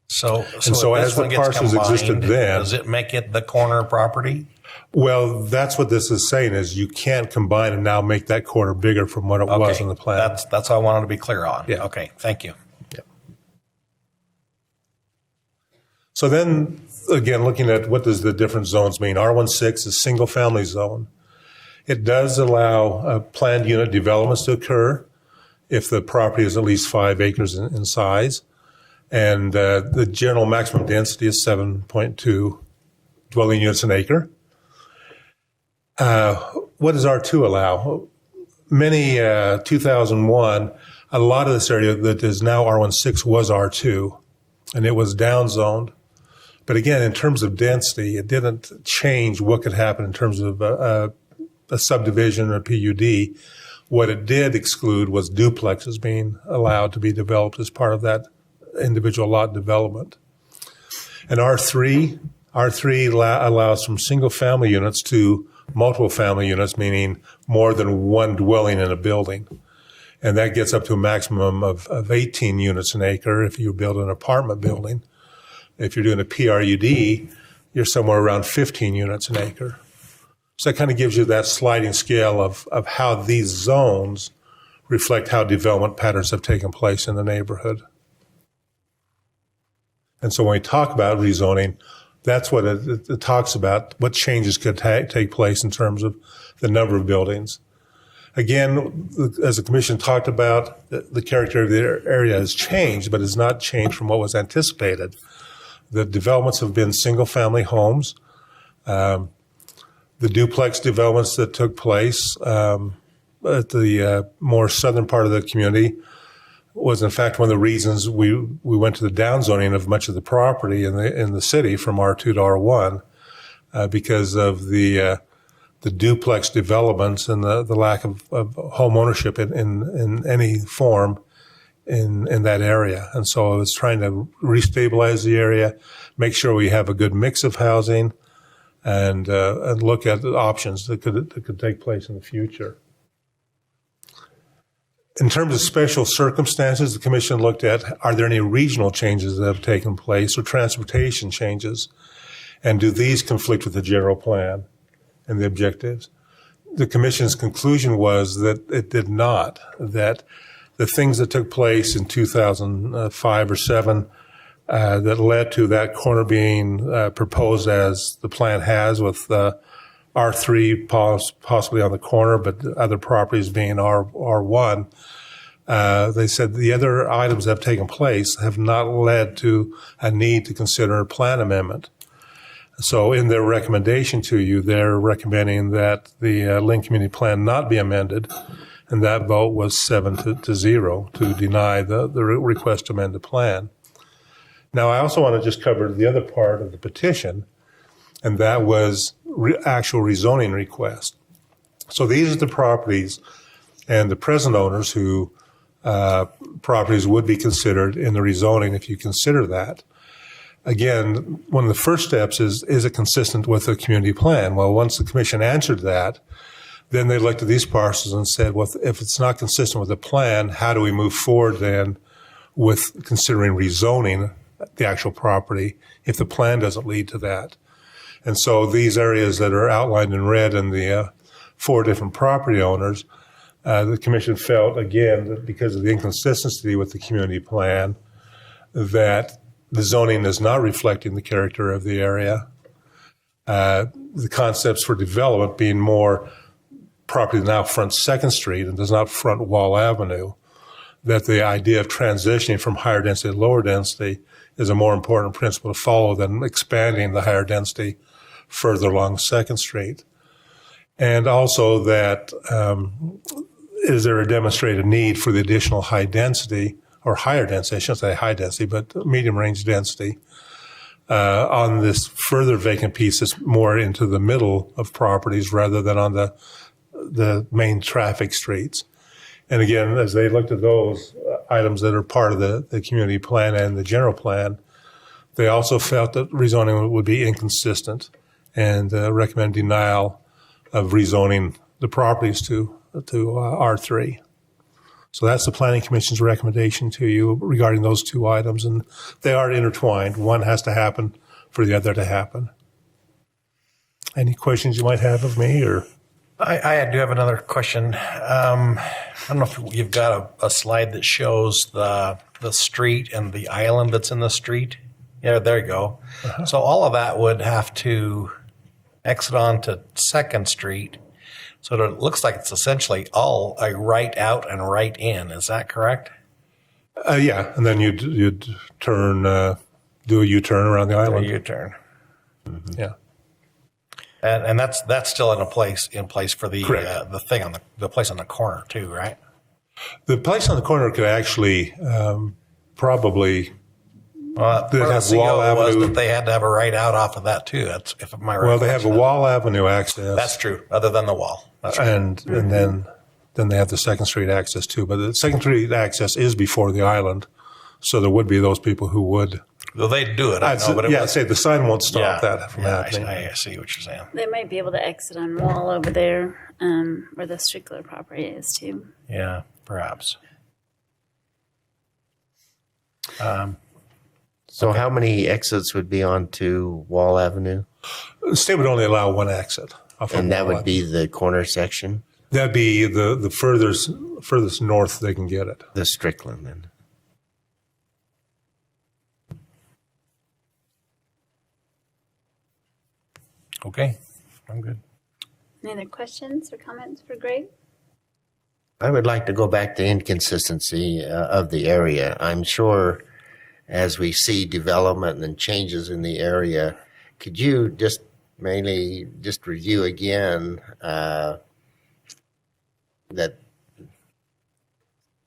So as if this the one gets parcels existed then, does it make it the corner property? Well, that's what this is saying, is you can't combine and now make that corner bigger from what it was in the plan. That's what I wanted to be clear on. Yeah. Okay, thank you. Yeah. So then, again, looking at what does the different zones mean. R16 is single-family zone. It does allow planned unit developments to occur if the property is at least 5 acres in size. And the general maximum density is 7.2 dwelling units an acre. What does R2 allow? Many, 2001, a lot of this area that is now R16 was R2, and it was downzoned. But again, in terms of density, it didn't change what could happen in terms of a subdivision or PUD What it did exclude was duplexes being allowed to be developed as part of that individual lot development. And R3 allows from single-family units to multiple family units, meaning more than one dwelling in a building. And that gets up to a maximum of 18 units an acre if you build an apartment building. If you're doing a PRUD, you're somewhere around 15 units an acre. So that kind of gives you that sliding scale of how these zones reflect how development patterns have taken place in the neighborhood. And so when we talk about rezoning, that's what it talks about, what changes could take place in terms of the number of buildings. Again, as the commission talked about, the character of the area has changed, but has not changed from what was anticipated. The developments have been single-family homes. The duplex developments that took place at the more southern part of the community was, in fact, one of the reasons we went to the downzoning of much of the property in the city from R2 to R1 because of the duplex developments and the lack of home ownership in any form in that area. And so I was trying to restabilize the area, make sure we have a good mix of housing, and look at the options that could take place in the future. In terms of special circumstances, the commission looked at, are there any regional changes that have taken place or transportation changes? And do these conflict with the general plan and the objectives? The commission's conclusion was that it did not, that the things that took place in 2005 or 7 that led to that corner being proposed as the plan has with R3 possibly on the corner, but other properties being R1. They said the other items that have taken place have not led to a need to consider a plan amendment. So in their recommendation to you, they're recommending that the Lynn Community Plan not be amended, and that vote was 7-0 to deny the request to amend the plan. Now, I also want to just cover the other part of the petition, and that was actual rezoning request. So these are the properties and the present owners who properties would be considered in the rezoning if you consider that. Again, one of the first steps is it consistent with the community plan? Well, once the commission answered that, then they looked at these parcels and said, well, if it's not consistent with the plan, how do we move forward then with considering rezoning the actual property if the plan doesn't lead to that? And so these areas that are outlined in red in the 4 different property owners, the commission felt, again, that because of the inconsistency with the community plan, that the zoning is not reflecting the character of the area. The concepts for development being more property now fronts 2nd Street and does not front Wall Avenue, that the idea of transitioning from higher density to lower density is a more important principle to follow than expanding the higher density further along 2nd Street. And also that is there a demonstrated need for the additional high density or higher density, I shouldn't say high density, but medium range density on this further vacant piece that's more into the middle of properties rather than on the main traffic streets. And again, as they looked at those items that are part of the community plan and the general plan, they also felt that rezoning would be inconsistent and recommend denial of rezoning the properties to R3. So that's the Planning Commission's recommendation to you regarding those 2 items, and they are intertwined. One has to happen for the other to happen. Any questions you might have of me, or? I do have another question. I don't know if you've got a slide that shows the street and the island that's in the street. Yeah, there you go. Uh-huh. So all of that would have to exit onto 2nd Street. So it looks like it's essentially all a right out and right in. Is that correct? Yeah, and then you'd turn, do a U-turn around the island. A U-turn. Mm-hmm. Yeah. And that's still in place for the thing on the place on the corner too, right? The place on the corner could actually probably. Part of the CO was that they had to have a right out off of that too. That's if my well, they have a Wall Avenue access. That's true. Other than the wall, and then then they have the Second Street access too. But the Second Street access is before the island, so there would be those people who would. Well, they'd do it, I know, but I'd say the sign won't stop that from yeah, happening. I see what you're saying. They might be able to exit on Wall over there, where the Strickler property is too. Yeah, perhaps. So how many exits would be onto Wall Avenue? The state would only allow one exit. And that would be the corner section? That'd be the furthest north they can get it. The Strickland then. Okay, I'm good. Any other questions or comments for Greg? I would like to go back to inconsistency of the area. I'm sure as we see development and changes in the area, could you just review again that,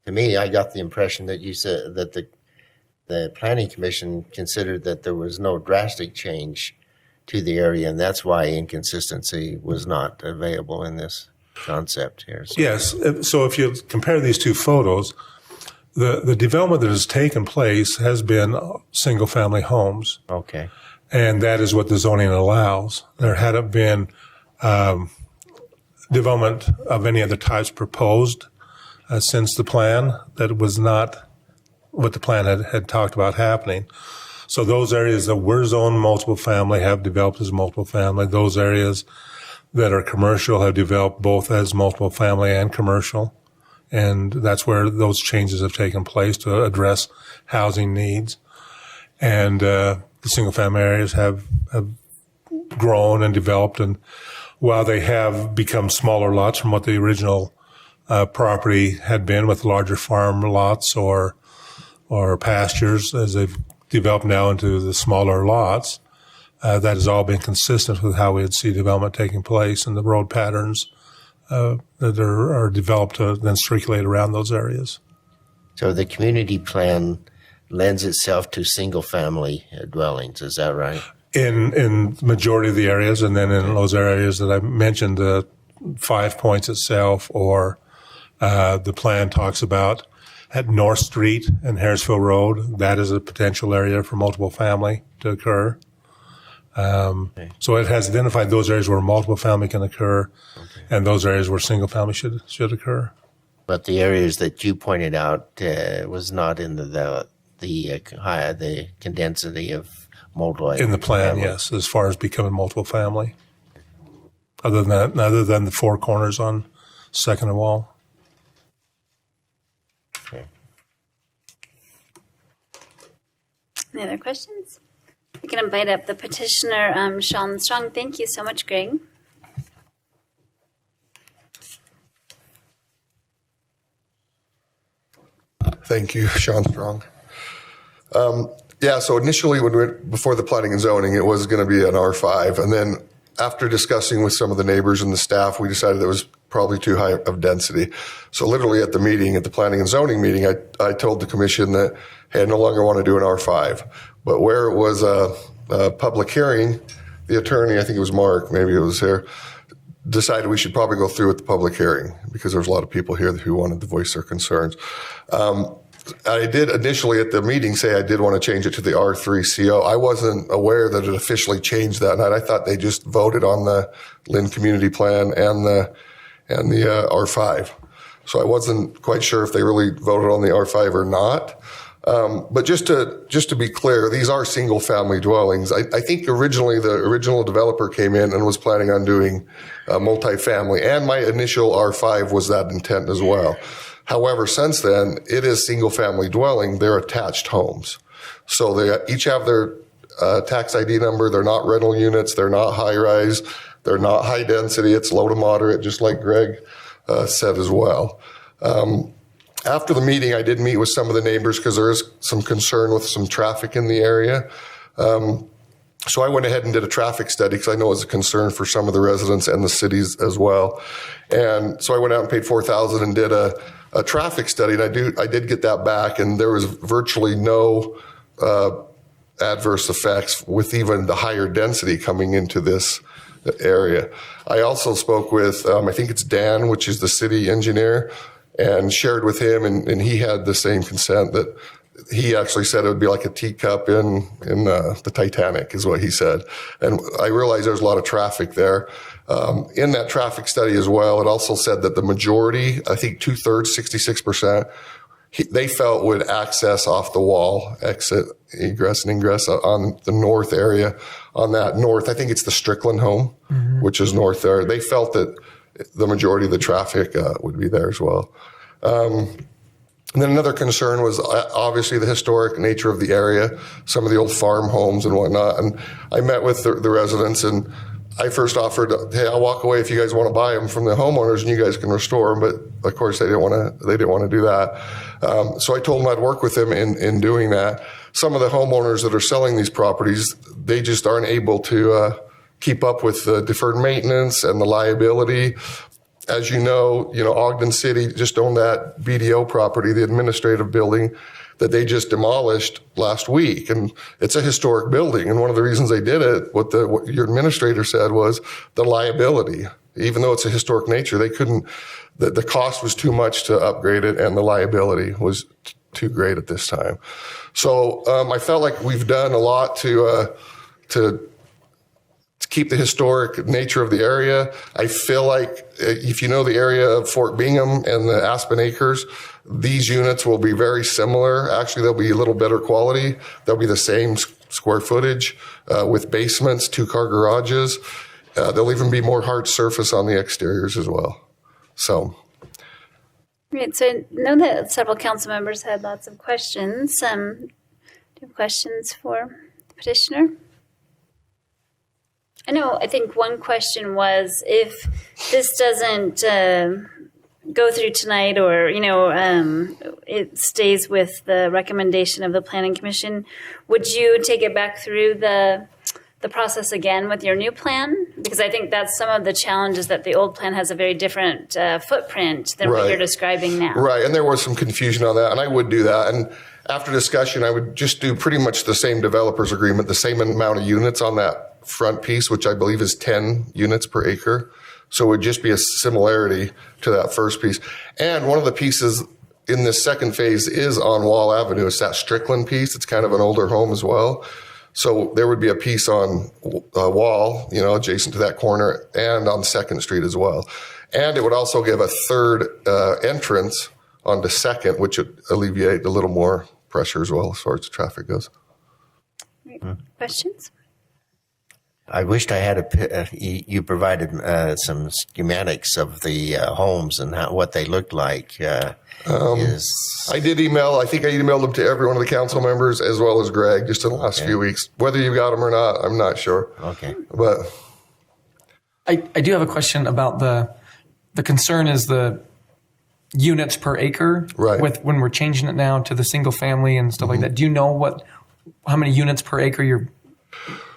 to me, I got the impression that you said that the Planning Commission considered that there was no drastic change to the area, and that's why inconsistency was not available in this concept here. So. Yes. So if you compare these two photos, the development that has taken place has been single-family homes. Okay. And that is what the zoning allows. There hadn't been development of any other types proposed since the plan. That was not what the plan had talked about happening. So those areas that were zoned multiple family have developed as multiple family. Those areas that are commercial have developed both as multiple family and commercial. And that's where those changes have taken place to address housing needs. And the single family areas have grown and developed. And while they have become smaller lots from what the original property had been with larger farm lots or pastures, as they've developed now into the smaller lots, that has all been consistent with how we would see development taking place and the road patterns that are developed to then circulate around those areas. So the community plan lends itself to single-family dwellings, is that right? In majority of the areas, and then in those areas that I mentioned, the 5 Points itself, or the plan talks about at North Street and Harrisville Road, that is a potential area for multiple family to occur. So it has identified those areas where multiple family can occur, and those areas where single family should occur. But the areas that you pointed out was not in the condensity of multiple in the plan, family. Yes, as far as becoming multiple family. Other than the four corners on Second and Wall. Okay. Any other questions? We can invite up the petitioner, Sean Strong. Thank you so much, Greg. Thank you, Sean Strong. So initially before the planning and zoning, it was going to be an R5. And then after discussing with some of the neighbors and the staff, we decided it was probably too high of density. So literally at the planning and zoning meeting, I told the commission that, hey, I no longer want to do an R5. But where it was a public hearing, the attorney, I think it was Mark, maybe it was here, decided we should probably go through with the public hearing because there's a lot of people here who wanted to voice their concerns. I did initially at the meeting say I did want to change it to the R3CO. I wasn't aware that it officially changed that night. I thought they just voted on the Lynn Community Plan and the R5. So I wasn't quite sure if they really voted on the R5 or not. But just to be clear, these are single family dwellings. I think originally the original developer came in and was planning on doing multifamily, and my initial R5 was that intent as well. However, since then, it is single family dwelling. They're attached homes. So they each have their tax ID number. They're not rental units. They're not high rise. They're not high density. It's low to moderate, just like Greg said as well. After the meeting, I did meet with some of the neighbors because there is some concern with some traffic in the area. So I went ahead and did a traffic study because I know it's a concern for some of the residents and the cities as well. And so I went out and paid $4,000 and did a traffic study, and I did get that back, and there was virtually no adverse effects with even the higher density coming into this area. I also spoke with, I think it's Dan, which is the city engineer, and shared with him, and he had the same consent that he actually said it would be like a teacup in the Titanic, is what he said. And I realized there's a lot of traffic there. In that traffic study as well, it also said that the majority, I think 2/3, 66%, they felt would access off the wall, exit, egress and ingress on the north area. On that north, I think it's the Strickland home, which is north there. They felt that the majority of the traffic would be there as well. And then another concern was obviously the historic nature of the area, some of the old farm homes and whatnot. And I met with the residents, and I first offered, hey, I'll walk away if you guys want to buy them from the homeowners and you guys can restore them. But of course they didn't want to do that. So I told them I'd work with them in doing that. Some of the homeowners that are selling these properties, they just aren't able to keep up with the deferred maintenance and the liability. As you know, Ogden City just owned that BDO property, the administrative building that they just demolished last week. And it's a historic building. And one of the reasons they did it, what your administrator said, was the liability. Even though it's a historic nature, they couldn't, the cost was too much to upgrade it, and the liability was too great at this time. So I felt like we've done a lot to keep the historic nature of the area. I feel like if you know the area of Fort Bingham and the Aspen Acres, these units will be very similar. Actually, they'll be a little better quality. They'll be the same square footage with basements, 2-car garages. There'll even be more hard surface on the exteriors as well. So. Great. So I know that several council members had lots of questions. Do you have questions for the petitioner? I think one question was, if this doesn't go through tonight, or, it stays with the recommendation of the Planning Commission, would you take it back through the process again with your new plan? Because I think that's some of the challenges, that the old plan has a very different footprint than what you're describing now. Right, and there was some confusion on that, and I would do that. And after discussion, I would just do pretty much the same developer's agreement, the same amount of units on that front piece, which I believe is 10 units per acre. So it would just be a similarity to that first piece. And one of the pieces in this second phase is on Wall Avenue. It's that Strickland piece. It's kind of an older home as well. So there would be a piece on Wall, adjacent to that corner, and on 2nd Street as well. And it would also give a third entrance onto 2nd, which would alleviate a little more pressure as well as far as the traffic goes. Questions? I wished I had you provided some schematics of the homes and what they looked like. I did email. I think I emailed them to every one of the council members as well as Greg just in the last few weeks. Whether you got them or not, I'm not sure. Okay. But I do have a question about the concern is the units per acre. Right. With when we're changing it now to the single family and stuff like that. Do you know how many units per acre you're?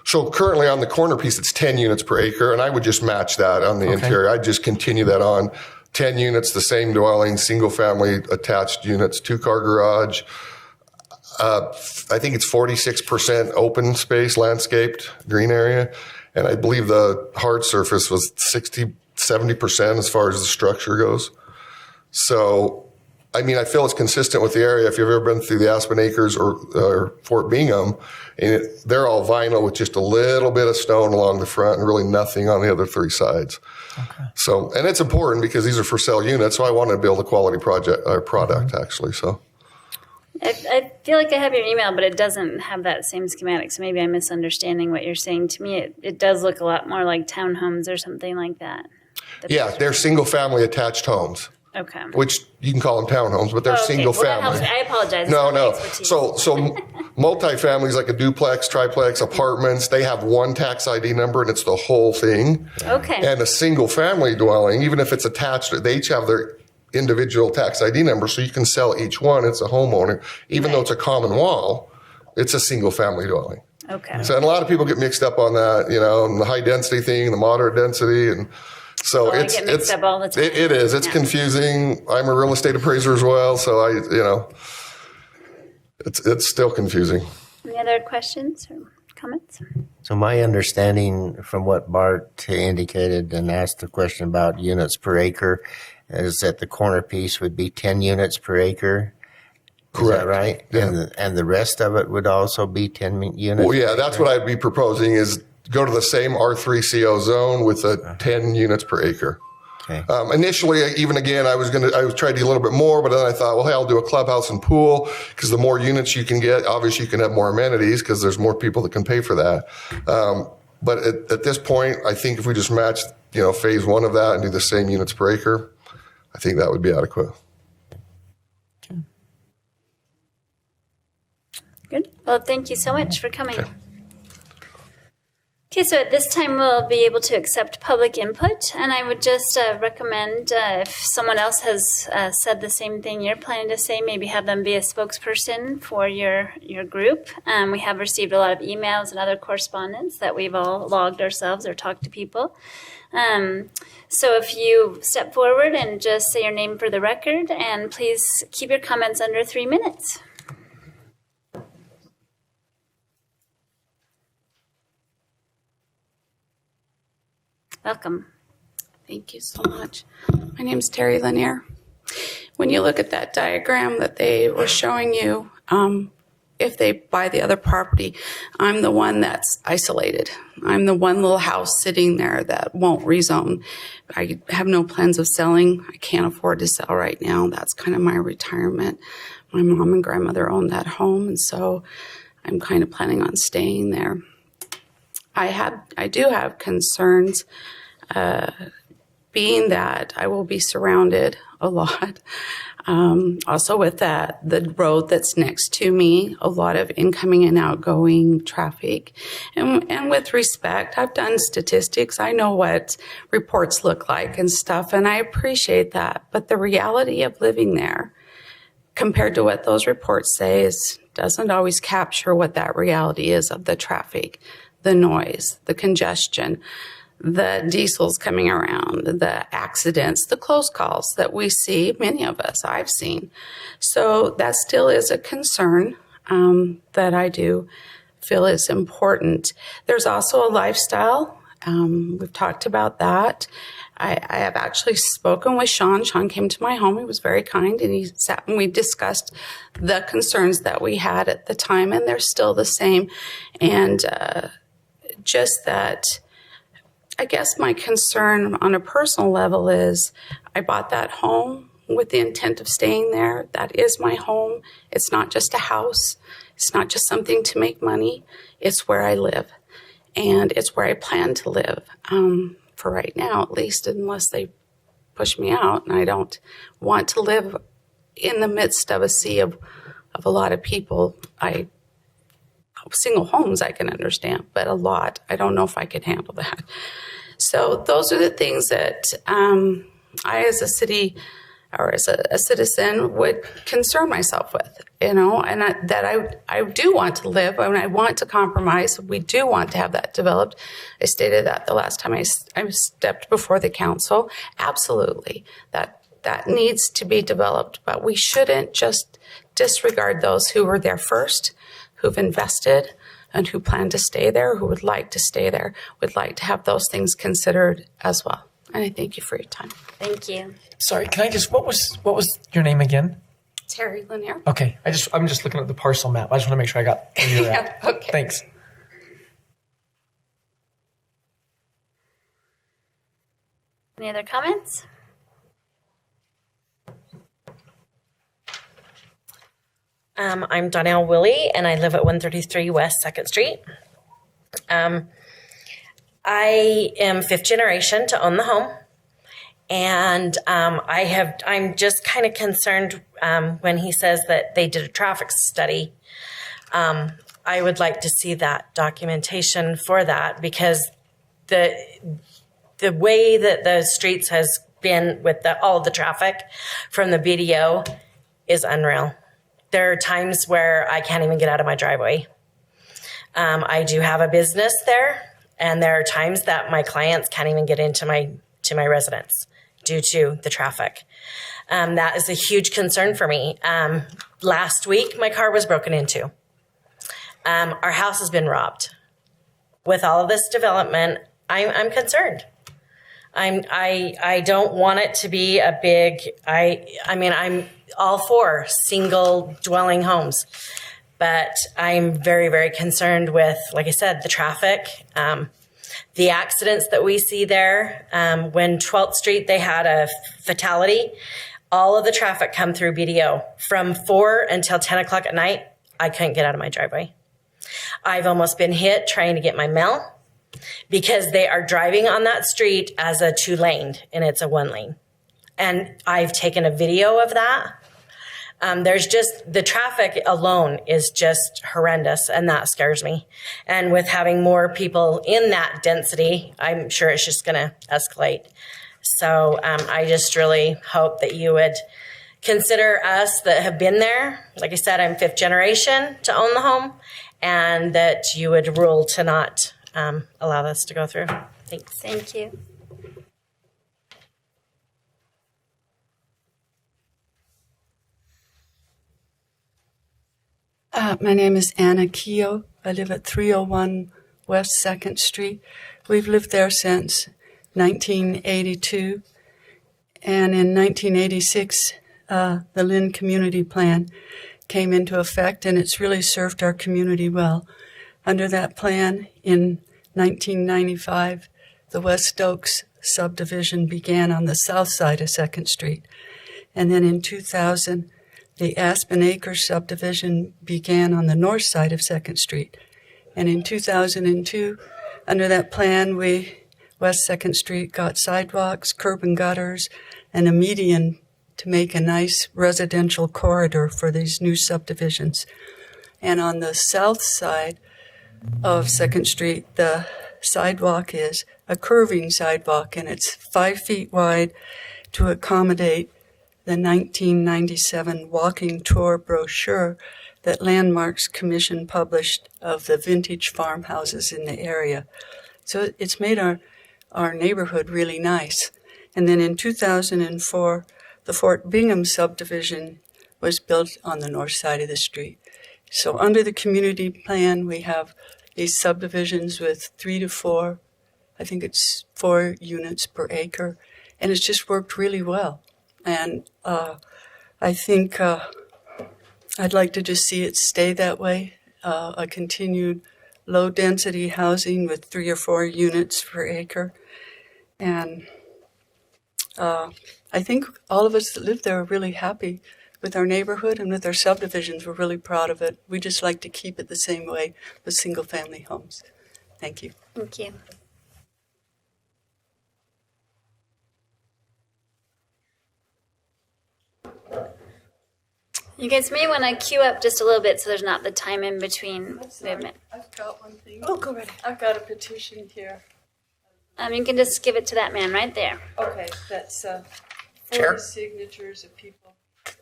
So currently on the corner piece, it's 10 units per acre, and I would just match that on the interior. I'd just continue that on. 10 units, the same dwelling, single family attached units, 2-car garage. I think it's 46% open space, landscaped, green area. And I believe the hard surface was 70% as far as the structure goes. So, I feel it's consistent with the area. If you've ever been through the Aspen Acres or Fort Bingham, they're all vinyl with just a little bit of stone along the front and really nothing on the other 3 sides. Okay. So, and it's important because these are for sale units, so I wanted to build a quality product actually. So, I feel like I have your email, but it doesn't have that same schematic. So maybe I'm misunderstanding what you're saying. To me, it does look a lot more like townhomes or something like that. They're single family attached homes. Okay. Which you can call them townhomes, but they're single family. I apologize. No. So multi-families like a duplex, triplex, apartments, they have one tax ID number and it's the whole thing. Okay. And a single family dwelling, even if it's attached, they each have their individual tax ID number, so you can sell each one. It's a homeowner. Even though it's a common wall, it's a single family dwelling. Okay. So, and a lot of people get mixed up on that, and the high density thing, the moderate density, and so I get mixed up all the time. It is. It's confusing. I'm a real estate appraiser as well, so it's still confusing. Any other questions or comments? So my understanding from what Bart indicated and asked the question about units per acre is that the corner piece would be 10 units per acre. Is that right? Yeah. And the rest of it would also be 10 units? Well, yeah, that's what I'd be proposing is go to the same R3 CO zone with the 10 units per acre. Okay. Initially, even again, I was trying to do a little bit more, but then I thought, well, hey, I'll do a clubhouse and pool because the more units you can get, obviously you can have more amenities because there's more people that can pay for that. But at this point, I think if we just match, phase one of that and do the same units per acre, I think that would be adequate. Good. Well, thank you so much for coming. Okay, so at this time we'll be able to accept public input, and I would just recommend if someone else has said the same thing you're planning to say, maybe have them be a spokesperson for your group. We have received a lot of emails and other correspondence that we've all logged ourselves or talked to people. So if you step forward and just say your name for the record, and please keep your comments under 3 minutes. Welcome. Thank you so much. My name is Terry Lanier. When you look at that diagram that they were showing you, if they buy the other property, I'm the one that's isolated. I'm the one little house sitting there that won't rezone. I have no plans of selling. I can't afford to sell right now. That's kind of my retirement. My mom and grandmother owned that home, and so I'm kind of planning on staying there. I do have concerns, being that I will be surrounded a lot. Also with that, the road that's next to me, a lot of incoming and outgoing traffic. And with respect, I've done statistics. I know what reports look like and stuff, and I appreciate that. But the reality of living there, compared to what those reports say, doesn't always capture what that reality is of the traffic, the noise, the congestion, the diesels coming around, the accidents, the close calls that we see, many of us I've seen. So that still is a concern that I do feel is important. There's also a lifestyle. We've talked about that. I have actually spoken with Sean. Sean came to my home. He was very kind, and he sat and we discussed the concerns that we had at the time, and they're still the same. And just that, I guess my concern on a personal level is I bought that home with the intent of staying there. That is my home. It's not just a house. It's not just something to make money. It's where I live, and it's where I plan to live. For right now, at least, unless they push me out. And I don't want to live in the midst of a sea of a lot of people. Single homes I can understand, but a lot, I don't know if I could handle that. So those are the things that I, as a city or as a citizen, would concern myself with, and I do want to live, and I want to compromise. We do want to have that developed. I stated that the last time I stepped before the council. Absolutely, that needs to be developed, but we shouldn't just disregard those who were there first, who've invested, and who plan to stay there, who would like to stay there, would like to have those things considered as well. And I thank you for your time. Thank you. Sorry, can I just, what was your name again? Terry Lanier. Okay, I'm just looking at the parcel map. I just want to make sure I got where you're at. Okay. Thanks. Any other comments? I'm Donnell Willie, and I live at 133 West 2nd Street. I am fifth generation to own the home, and I'm just kind of concerned when he says that they did a traffic study. I would like to see that documentation for that, because the way that the streets has been with all of the traffic from the BDO is unreal. There are times where I can't even get out of my driveway. I do have a business there, and there are times that my clients can't even get into my residence due to the traffic. That is a huge concern for me. Last week, my car was broken into. Our house has been robbed. with all of this development, I'm concerned. I don't want it to be a big, I mean, I'm all for single dwelling homes, but I'm very, very concerned with, like I said, the traffic, the accidents that we see there. When 12th Street, they had a fatality. All of the traffic come through BDO from 4 until 10 o'clock at night. I couldn't get out of my driveway. I've almost been hit trying to get my mail because they are driving on that street as a 2-lane and it's a 1-lane. And I've taken a video of that. There's just, the traffic alone is just horrendous, and that scares me. And with having more people in that density, I'm sure it's just going to escalate. So I just really hope that you would consider us that have been there. Like I said, I'm 5th generation to own the home, and that you would rule to not allow this to go through. Thanks. Thank you. My name is Anna Keogh. I live at 301 West 2nd Street. We've lived there since 1982. And in 1986, the Lynn Community Plan came into effect, and it's really served our community well. Under that plan, in 1995, the West Oaks subdivision began on the south side of 2nd Street. And then in 2000, the Aspen Acres subdivision began on the north side of 2nd Street. And in 2002, under that plan, West 2nd Street got sidewalks, curb and gutters, and a median to make a nice residential corridor for these new subdivisions. And on the south side of 2nd Street, the sidewalk is a curving sidewalk, and it's 5 feet wide to accommodate the 1997 walking tour brochure that Landmarks Commission published of the vintage farmhouses in the area. So it's made our neighborhood really nice. And then in 2004, the Fort Bingham subdivision was built on the north side of the street. So under the community plan, we have these subdivisions with 3 to 4, I think it's 4 units per acre, and it's just worked really well. And I think I'd like to just see it stay that way, a continued low-density housing with 3 or 4 units per acre. And I think all of us that live there are really happy with our neighborhood and with our subdivisions. We're really proud of it. We just like to keep it the same way with single-family homes. Thank you. Thank you. You guys may want to queue up just a little bit so there's not the time in between movement. I've got one thing. Oh, go right ahead. I've got a petition here. You can just give it to that man right there. Okay, that's 40 Chair? signatures of people.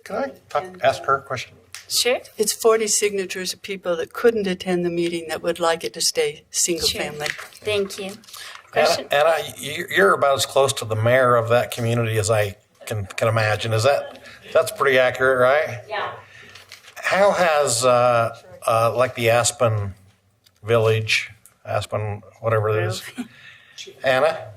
Can I ask her a question? Sure. It's 40 signatures of people that couldn't attend the meeting that would like it to stay single family. Thank you. Question? Anna, you're about as close to the mayor of that community as I can imagine. That's pretty accurate, right? Yeah. How has like the Aspen Village, Aspen, whatever it is, Anna,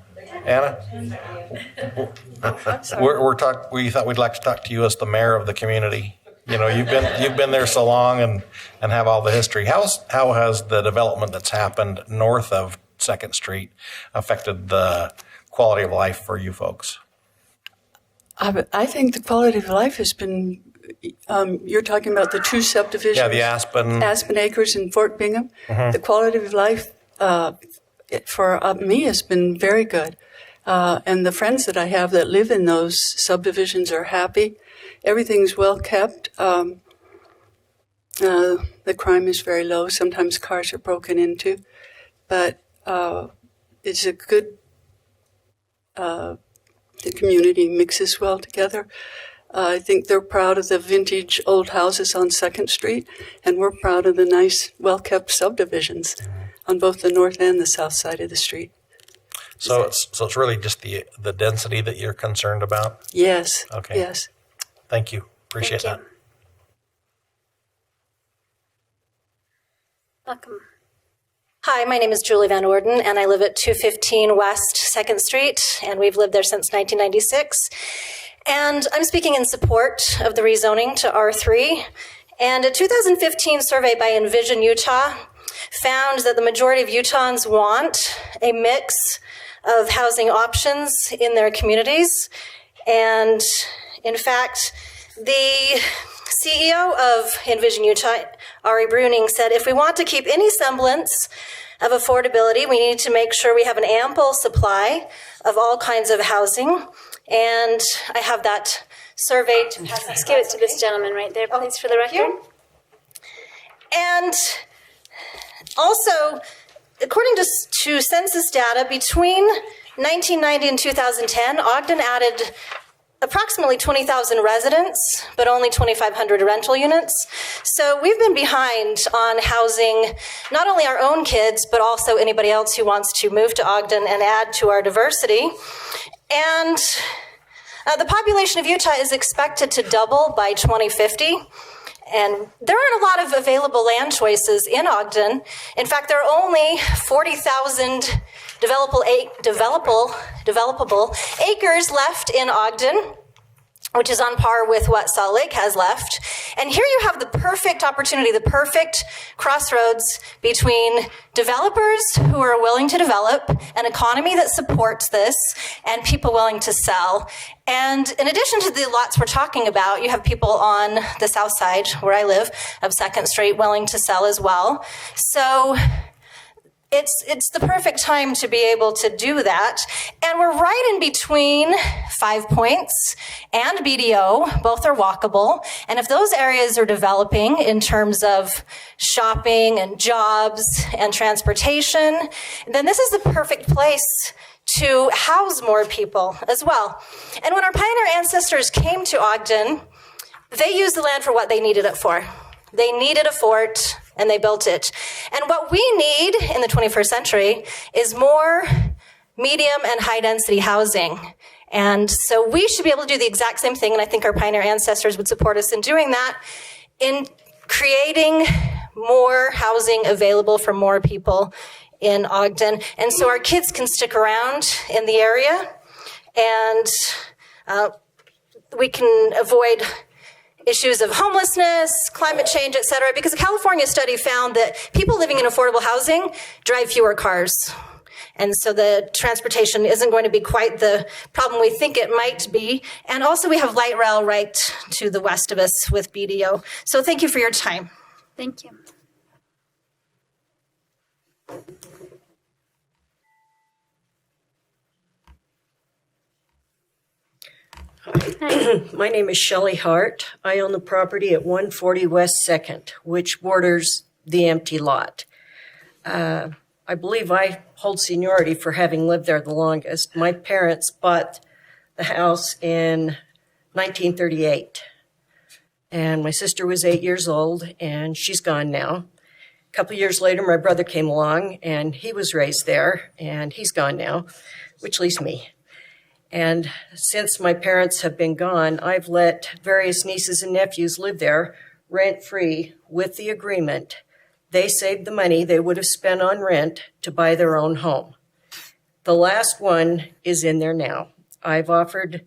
we thought we'd like to talk to you as the mayor of the community. You know, you've been there so long and have all the history. How has the development that's happened north of 2nd Street affected the quality of life for you folks? I think the quality of life has been, you're talking about the 2 subdivisions? Yeah, the Aspen Acres and Fort Bingham. Mm-hmm. The quality of life for me has been very good. And the friends that I have that live in those subdivisions are happy. Everything's well kept. The crime is very low. Sometimes cars are broken into. But it's a good... the community mixes well together. I think they're proud of the vintage old houses on 2nd Street, and we're proud of the nice, well-kept subdivisions on both the north and the south side of the street. So it's really just the density that you're concerned about? Yes. Okay. Yes. Thank you. Appreciate that. Welcome. Hi, my name is Julie Van Orden, and I live at 215 West 2nd Street, and we've lived there since 1996. And I'm speaking in support of the rezoning to R3. And a 2015 survey by Envision Utah found that the majority of Utahns want a mix of housing options in their communities. And in fact, the CEO of Envision Utah, Ari Bruning, said, if we want to keep any semblance of affordability, we need to make sure we have an ample supply of all kinds of housing. And I have that survey to pass. Let's give it to this gentleman right there, please, for the record. And also, according to census data, between 1990 and 2010, Ogden added approximately 20,000 residents, but only 2,500 rental units. So we've been behind on housing not only our own kids, but also anybody else who wants to move to Ogden and add to our diversity. And the population of Utah is expected to double by 2050. And there aren't a lot of available land choices in Ogden. In fact, there are only 40,000 developable acres left in Ogden, which is on par with what Salt Lake has left. And here you have the perfect opportunity, the perfect crossroads between developers who are willing to develop, an economy that supports this, and people willing to sell. And in addition to the lots we're talking about, you have people on the south side, where I live, of 2nd Street, willing to sell as well. So it's the perfect time to be able to do that. And we're right in between 5 Points and BDO. Both are walkable. And if those areas are developing in terms of shopping and jobs and transportation, then this is the perfect place to house more people as well. And when our pioneer ancestors came to Ogden, they used the land for what they needed it for. They needed a fort, and they built it. And what we need in the 21st century is more medium and high density housing. And so we should be able to do the exact same thing, and I think our pioneer ancestors would support us in doing that, in creating more housing available for more people in Ogden. And so our kids can stick around in the area, and we can avoid issues of homelessness, climate change, et cetera, because a California study found that people living in affordable housing drive fewer cars. And so the transportation isn't going to be quite the problem we think it might be. And also we have light rail right to the west of us with BDO. So thank you for your time. Thank you. Hi. My name is Shelley Hart. I own the property at 140 West 2nd, which borders the empty lot. I believe I hold seniority for having lived there the longest. My parents bought the house in 1938, and my sister was 8 years old, and she's gone now. A couple years later, my brother came along, and he was raised there, and he's gone now, which leaves me. And since my parents have been gone, I've let various nieces and nephews live there rent-free with the agreement they saved the money they would have spent on rent to buy their own home. The last one is in there now. I've offered,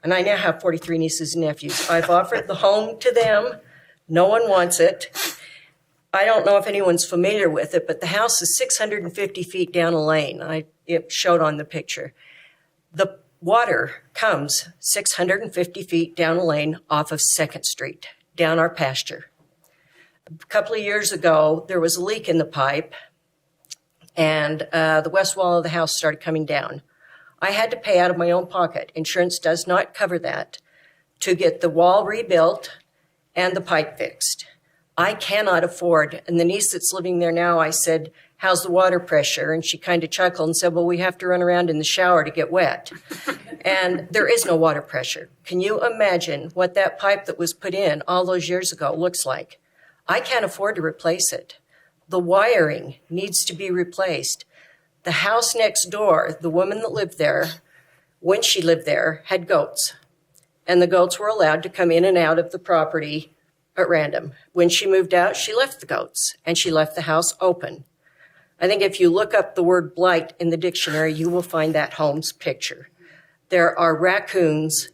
and I now have 43 nieces and nephews, I've offered the home to them. No one wants it. I don't know if anyone's familiar with it, but the house is 650 feet down a lane. It showed on the picture. The water comes 650 feet down a lane off of 2nd Street, down our pasture. A couple of years ago, there was a leak in the pipe, and the west wall of the house started coming down. I had to pay out of my own pocket. Insurance does not cover that, to get the wall rebuilt and the pipe fixed. I cannot afford, and the niece that's living there now, I said, how's the water pressure? And she kind of chuckled and said, well, we have to run around in the shower to get wet. And there is no water pressure. Can you imagine what that pipe that was put in all those years ago looks like? I can't afford to replace it. The wiring needs to be replaced. The house next door, the woman that lived there, when she lived there, had goats. And the goats were allowed to come in and out of the property at random. When she moved out, she left the goats and she left the house open. I think if you look up the word blight in the dictionary, you will find that home's picture. There are raccoons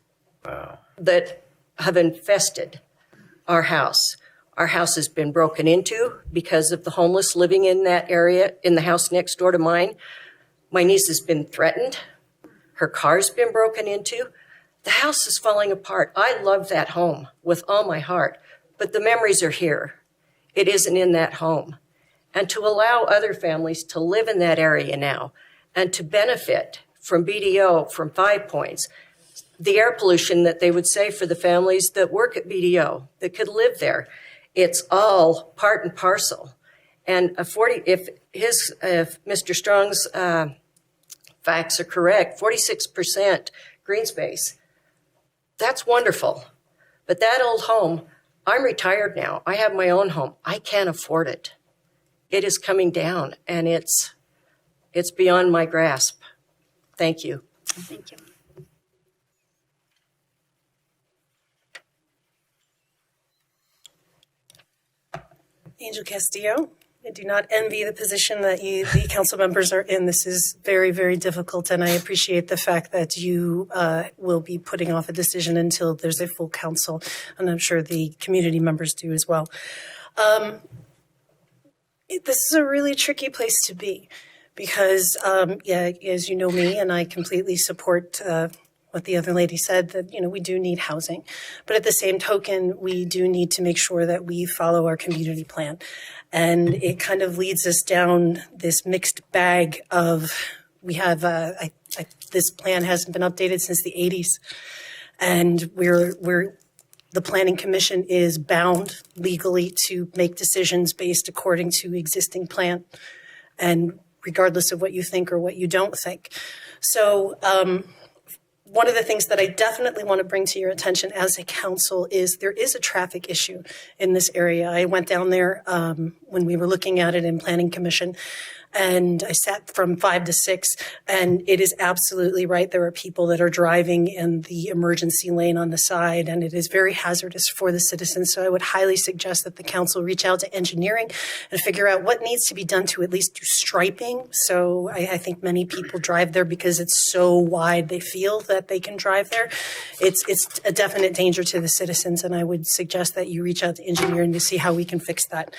that have infested our house. Our house has been broken into because of the homeless living in that area, in the house next door to mine. My niece has been threatened. Her car's been broken into. The house is falling apart. I love that home with all my heart, but the memories are here. It isn't in that home. And to allow other families to live in that area now and to benefit from BDO, from 5 Points, the air pollution that they would say for the families that work at BDO, that could live there, it's all part and parcel. And if Mr. Strong's facts are correct, 46% green space, that's wonderful. But that old home, I'm retired now. I have my own home. I can't afford it. It is coming down, and it's beyond my grasp. Thank you. Thank you. Angel Castillo. I do not envy the position that the council members are in. This is very, very difficult, and I appreciate the fact that you will be putting off a decision until there's a full council, and I'm sure the community members do as well. This is a really tricky place to be because, as you know me, and I completely support what the other lady said, that, we do need housing. But at the same token, we do need to make sure that we follow our community plan. And it kind of leads us down this mixed bag of, we have, this plan hasn't been updated since the 80s. And the Planning Commission is bound legally to make decisions based according to existing plan, and regardless of what you think or what you don't think. So one of the things that I definitely want to bring to your attention as a council is there is a traffic issue in this area. I went down there when we were looking at it in Planning Commission, and I sat from 5 to 6, and it is absolutely right. There are people that are driving in the emergency lane on the side, and it is very hazardous for the citizens. So I would highly suggest that the council reach out to engineering and figure out what needs to be done to at least do striping. So I think many people drive there because it's so wide they feel that they can drive there. It's a definite danger to the citizens, and I would suggest that you reach out to engineering to see how we can fix that.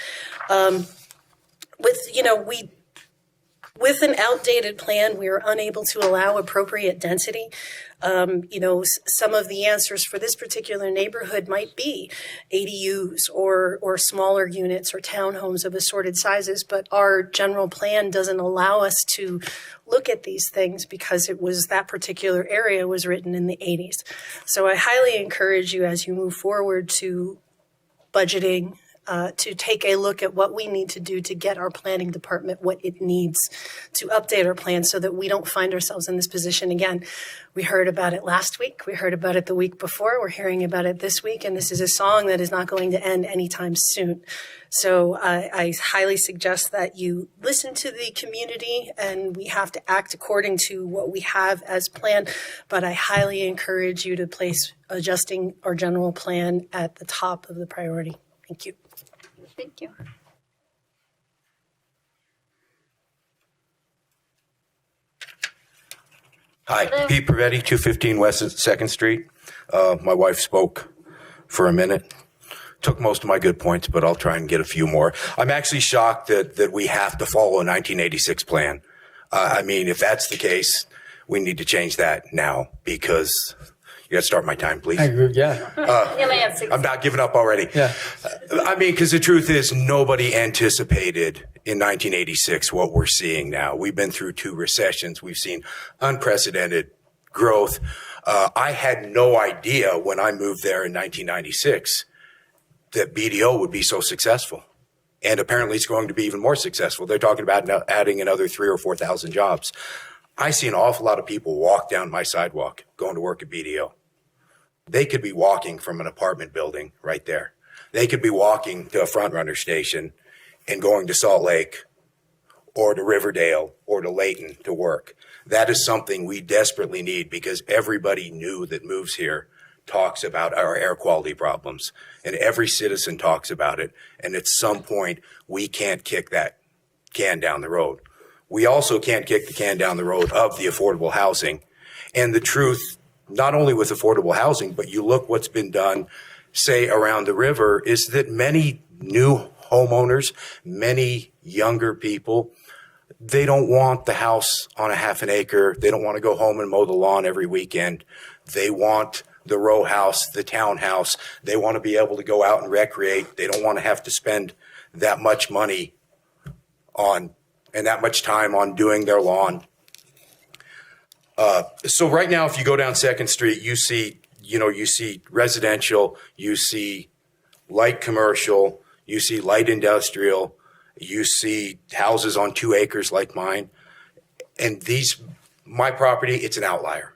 With an outdated plan, we are unable to allow appropriate density. Some of the answers for this particular neighborhood might be ADUs or smaller units or townhomes of assorted sizes, but our general plan doesn't allow us to look at these things because that particular area was written in the 80s. So I highly encourage you as you move forward to budgeting, to take a look at what we need to do to get our planning department what it needs to update our plan so that we don't find ourselves in this position again. We heard about it last week. We heard about it the week before. We're hearing about it this week. And this is a song that is not going to end anytime soon. So I highly suggest that you listen to the community, and we have to act according to what we have as planned. But I highly encourage you to place adjusting our general plan at the top of the priority. Thank you. Thank you. Hi, Pete Pavetti, 215 West 2nd Street. My wife spoke for a minute, took most of my good points, but I'll try and get a few more. I'm actually shocked that we have to follow a 1986 plan. If that's the case, we need to change that now, because you got to start my time, please. I agree, yeah. I'm not giving up already. Yeah. Because the truth is, nobody anticipated in 1986 what we're seeing now. We've been through 2 recessions. We've seen unprecedented growth. I had no idea when I moved there in 1996 that BDO would be so successful. And apparently it's going to be even more successful. They're talking about now adding another 3,000 or 4,000 jobs. I see an awful lot of people walk down my sidewalk going to work at BDO. They could be walking from an apartment building right there. They could be walking to a front runner station and going to Salt Lake or to Riverdale or to Layton to work. That is something we desperately need, because everybody new that moves here talks about our air quality problems, and every citizen talks about it. And at some point, we can't kick that can down the road. We also can't kick the can down the road of the affordable housing. And the truth, not only with affordable housing, but you look what's been done, say, around the river, is that many new homeowners, many younger people, they don't want the house on a half an acre. They don't want to go home and mow the lawn every weekend. They want the row house, the townhouse. They want to be able to go out and recreate. They don't want to have to spend that much money on and that much time on doing their lawn. So right now, if you go down 2nd Street, you see residential, you see light commercial, you see light industrial, you see houses on 2 acres like mine. And my property, it's an outlier.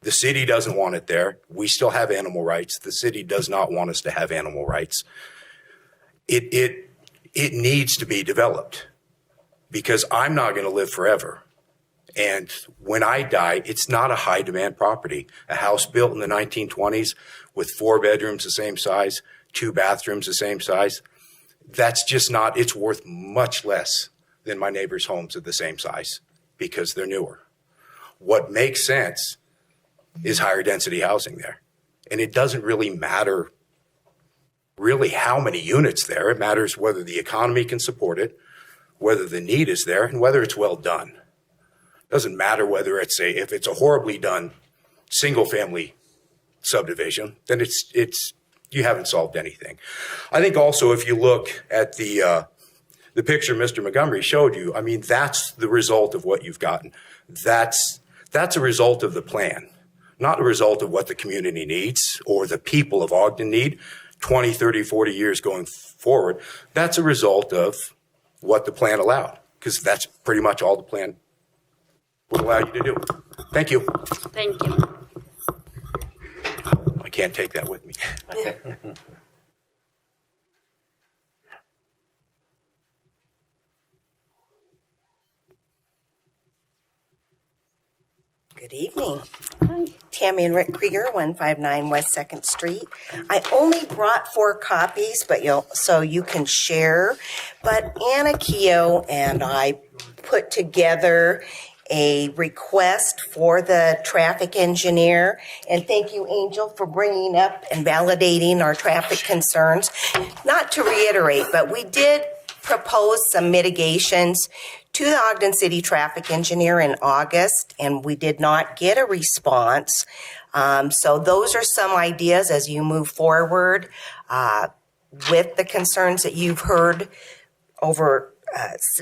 The city doesn't want it there. We still have animal rights. The city does not want us to have animal rights. It needs to be developed because I'm not going to live forever. And when I die, it's not a high demand property. A house built in the 1920s with 4 bedrooms the same size, 2 bathrooms the same size, that's just not, it's worth much less than my neighbors' homes of the same size because they're newer. What makes sense is higher density housing there. And it doesn't really matter really how many units there. It matters whether the economy can support it, whether the need is there, and whether it's well done. Doesn't matter whether if it's a horribly done single family subdivision, then you haven't solved anything. I think also if you look at the picture Mr. Montgomery showed you, I mean, that's the result of what you've gotten. That's a result of the plan, not a result of what the community needs or the people of Ogden need 20, 30, 40 years going forward. That's a result of what the plan allowed, because that's pretty much all the plan would allow you to do. Thank you. Thank you. I can't take that with me. Good evening. Tammy and Rick Krieger, 159 West 2nd Street. I only brought 4 copies, so you can share. But Anna Keogh and I put together a request for the traffic engineer. And thank you, Angel, for bringing up and validating our traffic concerns. Not to reiterate, but we did propose some mitigations to the Ogden City traffic engineer in August, and we did not get a response. So those are some ideas as you move forward with the concerns that you've heard over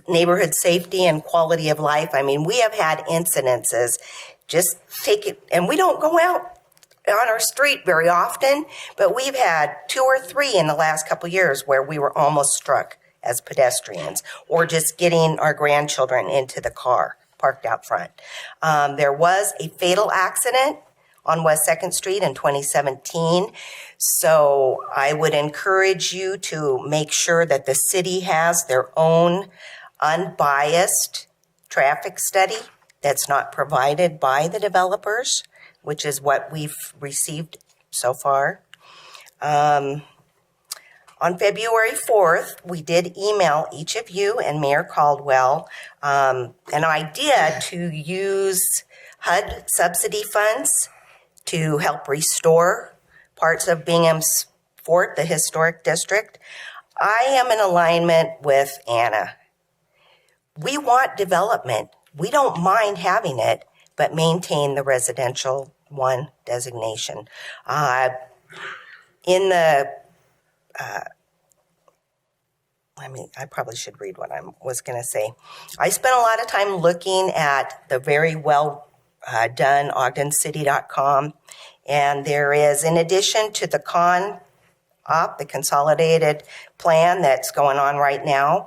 neighborhood safety and quality of life. I mean, we have had incidences. Just take it, and we don't go out on our street very often, but we've had 2 or 3 in the last couple of years where we were almost struck as pedestrians, or just getting our grandchildren into the car parked out front. There was a fatal accident on West 2nd Street in 2017. So I would encourage you to make sure that the city has their own unbiased traffic study that's not provided by the developers, which is what we've received so far. On February 4th, we did email each of you and Mayor Caldwell an idea to use HUD subsidy funds to help restore parts of Bingham's Fort, the historic district. I am in alignment with Anna. We want development. We don't mind having it, but maintain the residential 1 designation. I probably should read what I was going to say. I spent a lot of time looking at the very well done ogdencity.com, and there is, in addition to the CON-OP, the consolidated plan that's going on right now,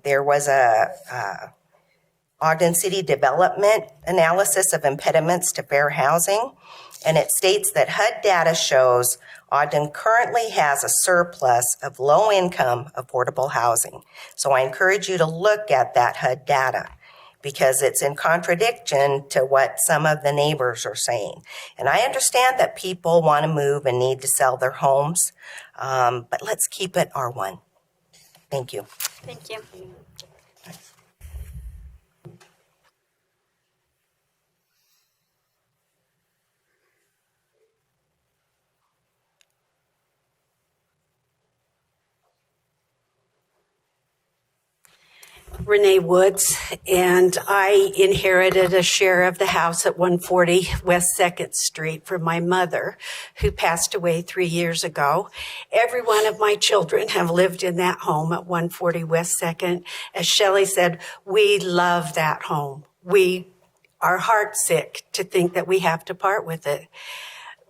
there was a Ogden City development analysis of impediments to fair housing, and it states that HUD data shows Ogden currently has a surplus of low-income affordable housing. So I encourage you to look at that HUD data because it's in contradiction to what some of the neighbors are saying. And I understand that people want to move and need to sell their homes, but let's keep it R1. Thank you. Thank you. Renee Woods, and I inherited a share of the house at 140 West 2nd Street from my mother, who passed away 3 years ago. Every one of my children have lived in that home at 140 West 2nd. As Shelley said, we love that home. We are heartsick to think that we have to part with it,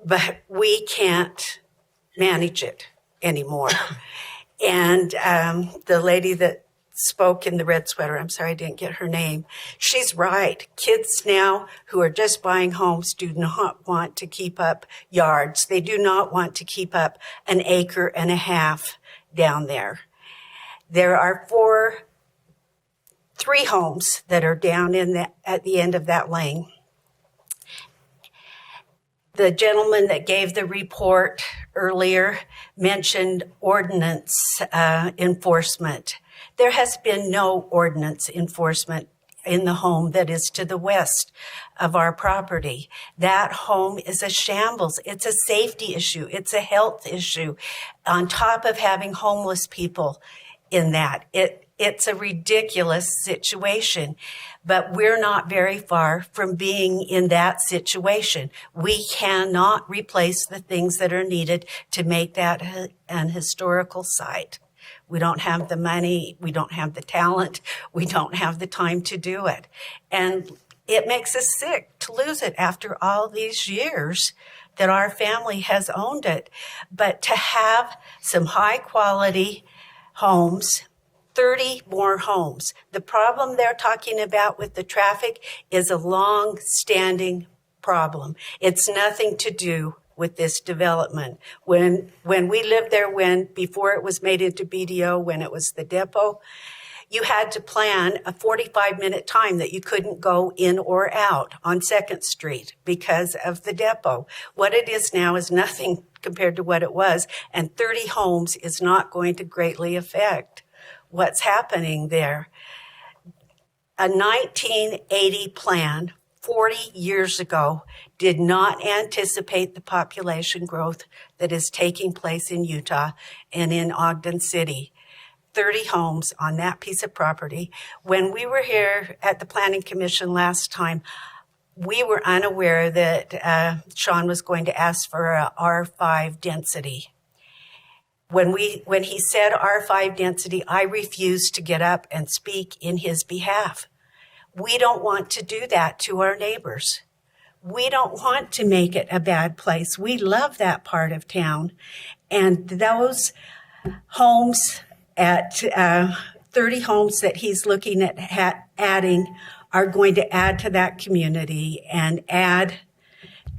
but we can't manage it anymore. And the lady that spoke in the red sweater, I'm sorry I didn't get her name, she's right. Kids now who are just buying homes do not want to keep up yards. They do not want to keep up an acre and a half down there. There are three homes that are down at the end of that lane. The gentleman that gave the report earlier mentioned ordinance enforcement. There has been no ordinance enforcement in the home that is to the west of our property. That home is a shambles. It's a safety issue. It's a health issue. On top of having homeless people in that, it's a ridiculous situation, but we're not very far from being in that situation. We cannot replace the things that are needed to make that an historical site. We don't have the money, we don't have the talent, we don't have the time to do it. And it makes us sick to lose it after all these years that our family has owned it. But to have some high quality homes, 30 more homes. The problem they're talking about with the traffic is a long-standing problem. It's nothing to do with this development. When we lived there, before it was made into BDO, when it was the depot, you had to plan a 45-minute time that you couldn't go in or out on 2nd Street because of the depot. What it is now is nothing compared to what it was, and 30 homes is not going to greatly affect what's happening there. A 1980 plan 40 years ago did not anticipate the population growth that is taking place in Utah and in Ogden City. 30 homes on that piece of property. When we were here at the Planning Commission last time, we were unaware that Sean was going to ask for a R5 density. When he said R5 density, I refused to get up and speak in his behalf. We don't want to do that to our neighbors. We don't want to make it a bad place. We love that part of town. And those homes at 30 homes that he's looking at adding are going to add to that community and add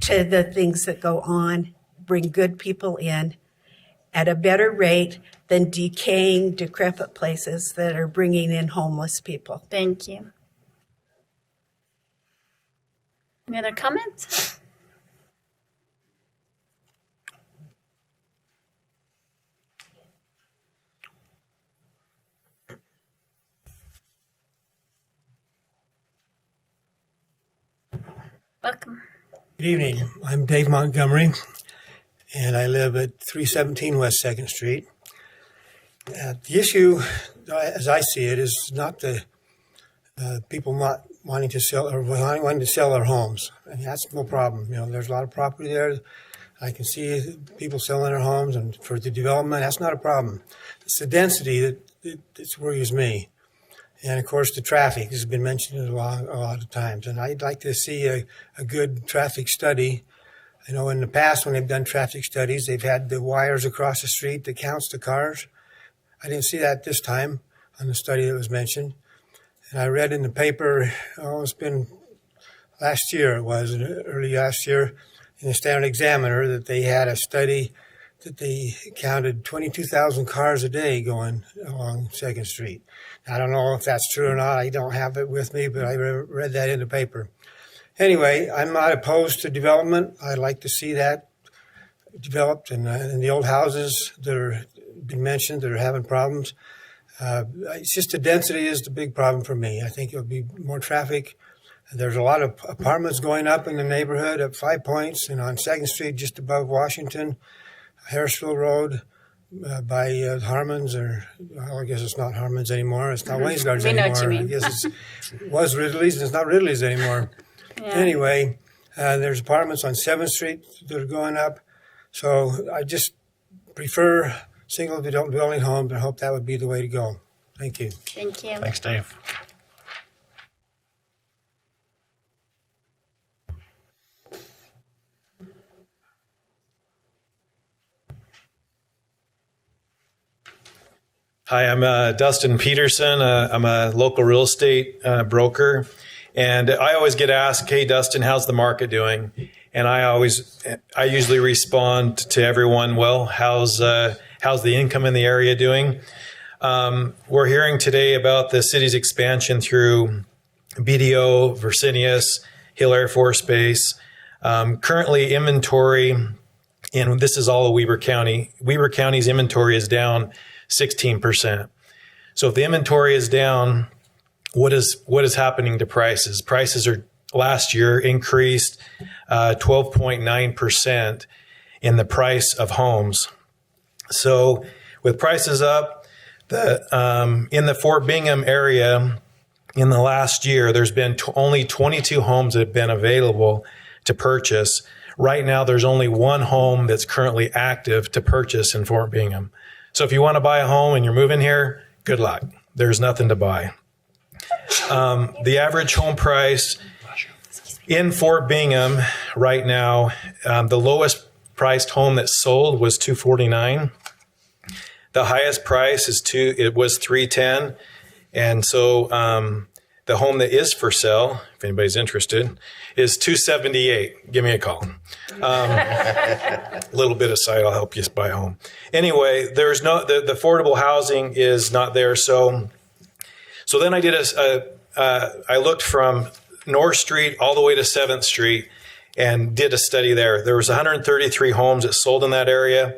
to the things that go on, bring good people in at a better rate than decaying, decrepit places that are bringing in homeless people. Thank you. Any other comments? Welcome. Good evening. I'm Dave Montgomery, and I live at 317 West 2nd Street. The issue, as I see it, is not the people not wanting to sell or wanting to sell their homes. I mean, that's no problem. You know, there's a lot of property there. I can see people selling their homes, and for the development, that's not a problem. It's the density that worries me. And of course, the traffic has been mentioned a lot of times. And I'd like to see a good traffic study. I know in the past when they've done traffic studies, they've had the wires across the street that counts the cars. I didn't see that this time on the study that was mentioned. And I read in the paper, it's been last year, early last year, in the Standard Examiner, that they had a study that they counted 22,000 cars a day going along 2nd Street. I don't know if that's true or not. I don't have it with me, but I read that in the paper. Anyway, I'm not opposed to development. I'd like to see that developed in the old houses that are been mentioned that are having problems. It's just the density is the big problem for me. I think it'll be more traffic. There's a lot of apartments going up in the neighborhood at 5 Points and on 2nd Street just above Washington, Harrisville Road. by Harmon's, or well, I guess it's not Harmon's anymore. It's not Wayne's Gardens We know anymore. what you mean. I guess it was Ridley's, and it's not Ridley's anymore. Yeah. Anyway, there's apartments on 7th Street that are going up. So I just prefer single dwelling homes, and hope that would be the way to go. Thank you. Thank you. Thanks, Dave. Hi, I'm Dustin Peterson. I'm a local real estate broker. And I always get asked, hey, Dustin, how's the market doing? And I usually respond to everyone, well, how's the income in the area doing? We're hearing today about the city's expansion through BDO, Versinius, Hill Air Force Base. Currently, inventory, and this is all of Weber County. Weber County's inventory is down 16%. So if the inventory is down, what is happening to prices? Prices are last year increased 12.9% in the price of homes. So with prices up, in the Fort Bingham area in the last year, there's been only 22 homes that have been available to purchase. Right now, there's only one home that's currently active to purchase in Fort Bingham. So if you want to buy a home and you're moving here, good luck. There's nothing to buy. The average home price in Fort Bingham right now, the lowest priced home that sold was $249. The highest price was $310. And so the home that is for sale, if anybody's interested, is $278. Give me a call. A little bit aside, I'll help you buy a home. Anyway, there's the affordable housing is not there. So then I did I looked from North Street all the way to 7th Street and did a study there. There was 133 homes that sold in that area,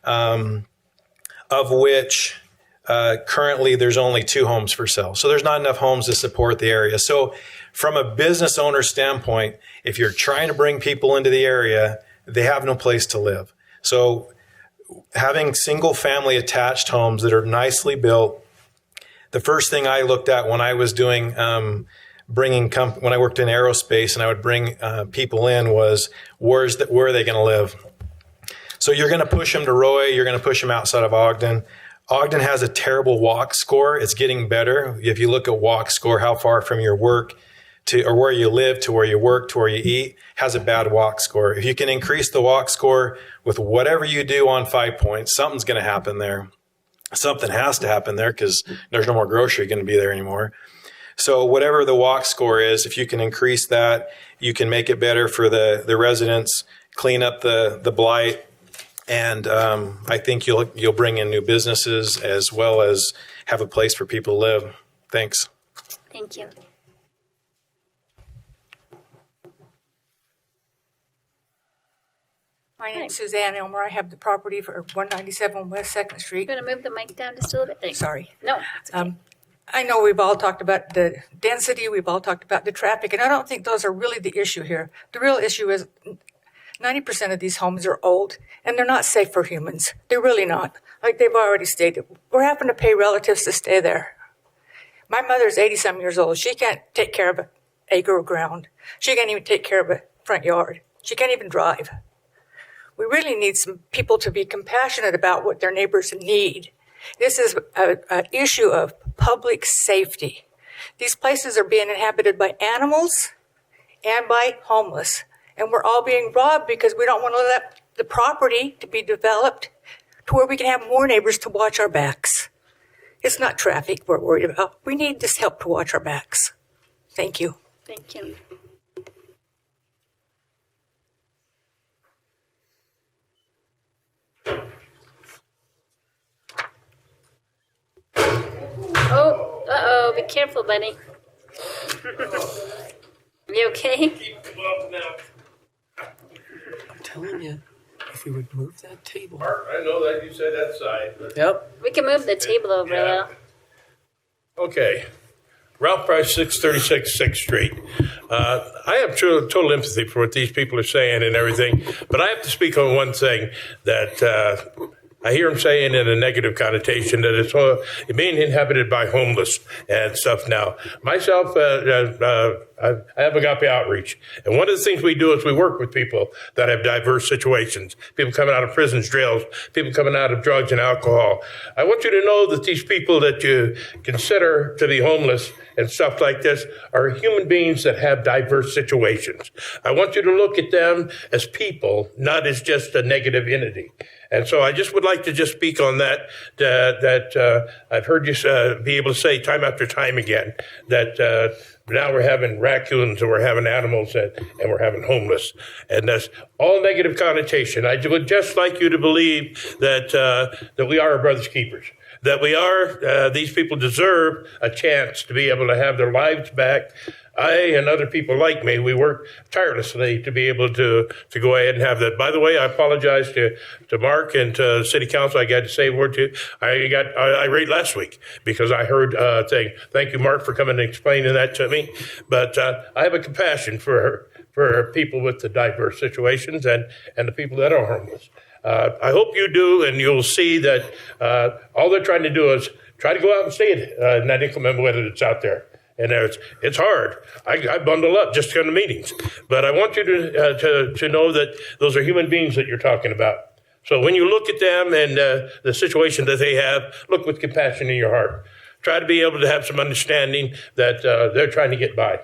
of which currently there's only 2 homes for sale. So there's not enough homes to support the area. So from a business owner standpoint, if you're trying to bring people into the area, they have no place to live. So having single family attached homes that are nicely built, the first thing I looked at when I was doing when I worked in aerospace and I would bring people in was where are they going to live? So you're going to push them to Roy, you're going to push them outside of Ogden. Ogden has a terrible walk score. It's getting better. If you look at walk score, how far from your work or where you live to where you work to where you eat has a bad walk score. If you can increase the walk score with whatever you do on 5 points, something's going to happen there. Something has to happen there because there's no more grocery going to be there anymore. So whatever the walk score is, if you can increase that, you can make it better for the residents, clean up the blight, and I think you'll bring in new businesses as well as have a place for people to live. Thanks. Thank you. My name's Suzanne Elmer. I have the property for 197 West 2nd Street. You're going to move the mic down just a little bit. Thanks. Sorry. No. It's okay. I know we've all talked about the density, we've all talked about the traffic, and I don't think those are really the issue here. The real issue is 90% of these homes are old, and they're not safe for humans. They're really not. Like they've already stated, we're having to pay relatives to stay there. My mother's 80-some years old. She can't take care of an acre of ground. She can't even take care of a front yard. She can't even drive. We really need some people to be compassionate about what their neighbors need. This is an issue of public safety. These places are being inhabited by animals and by homeless. And we're all being robbed because we don't want to let the property to be developed to where we can have more neighbors to watch our backs. It's not traffic we're worried about. We need this help to watch our backs. Thank you. Thank you. Oh, uh-oh, be careful, buddy. You okay? I'm telling you, if we would move that table. Mark, I know that you said that side. But Yep. We can move the table over a little. okay. Ralph Price, 636 6th Street. I have total empathy for what these people are saying and everything, but I have to speak on one thing that I hear them saying in a negative connotation that it's being inhabited by homeless and stuff now. Myself, I have Agape Outreach. And one of the things we do is we work with people that have diverse situations, people coming out of prisons, jails, people coming out of drugs and alcohol. I want you to know that these people that you consider to be homeless and stuff like this are human beings that have diverse situations. I want you to look at them as people, not as just a negative entity. And so I just would like to just speak on that, I've heard you be able to say time after time again that now we're having raccoons and we're having animals and we're having homeless. And that's all negative connotation. I would just like you to believe that we are our brother's keepers. That we are, these people deserve a chance to be able to have their lives back. I and other people like me, we work tirelessly to be able to go ahead and have that. By the way, I apologize to Mark and to City Council. I got to say a word to you. I got irate last week because I heard saying, thank you, Mark, for coming and explaining that to me. But I have a compassion for people with the diverse situations and the people that are homeless. I hope you do, and you'll see that all they're trying to do is try to go out and stay in that inclement weather that's out there. And it's hard. I bundle up just to come to meetings. But I want you to know that those are human beings that you're talking about. So when you look at them and the situation that they have, look with compassion in your heart. Try to be able to have some understanding that they're trying to get by.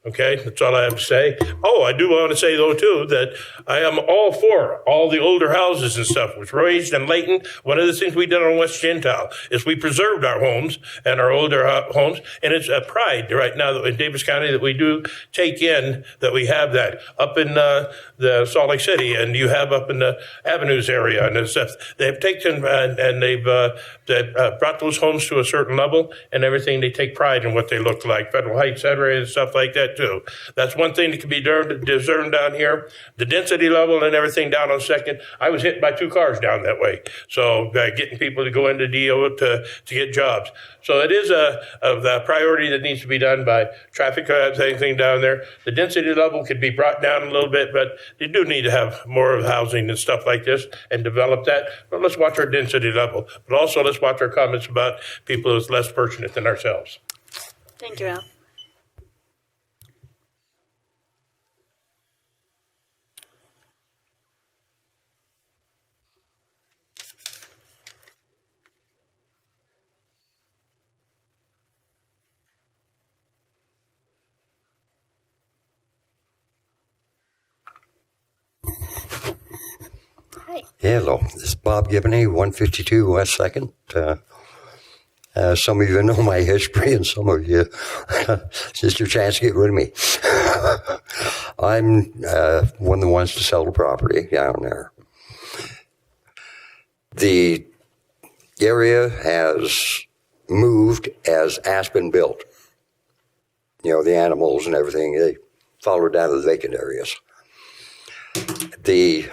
Okay, that's all I have to say. Oh, I do want to say, though, too, that I am all for all the older houses and stuff. Was raised in Layton. One of the things we did on West Gentile is we preserved our homes and our older homes. And it's a pride right now that in Davis County that we do take in that we have that up in the Salt Lake City, and you have up in the Avenues area and stuff. They've taken and they've brought those homes to a certain level and everything. They take pride in what they look like. Federal Heights area and stuff like that too. That's one thing that can be discerned down here. The density level and everything down on Second. I was hit by 2 cars down that way. So getting people to go into DO to get jobs. So it is the priority that needs to be done by traffic, anything down there. The density level could be brought down a little bit, but you do need to have more of housing and stuff like this and develop that. But let's watch our density level. But also let's watch our comments about people who's less fortunate than ourselves. Thank you, Ralph. Hello, this is Bob Gibney, 152 West 2nd. Some of you know my history, and some of you, it's just your chance to get rid of me. I'm one of the ones to sell the property down there. The area has moved as Aspen built. You know, the animals and everything, they followed down to the vacant areas. The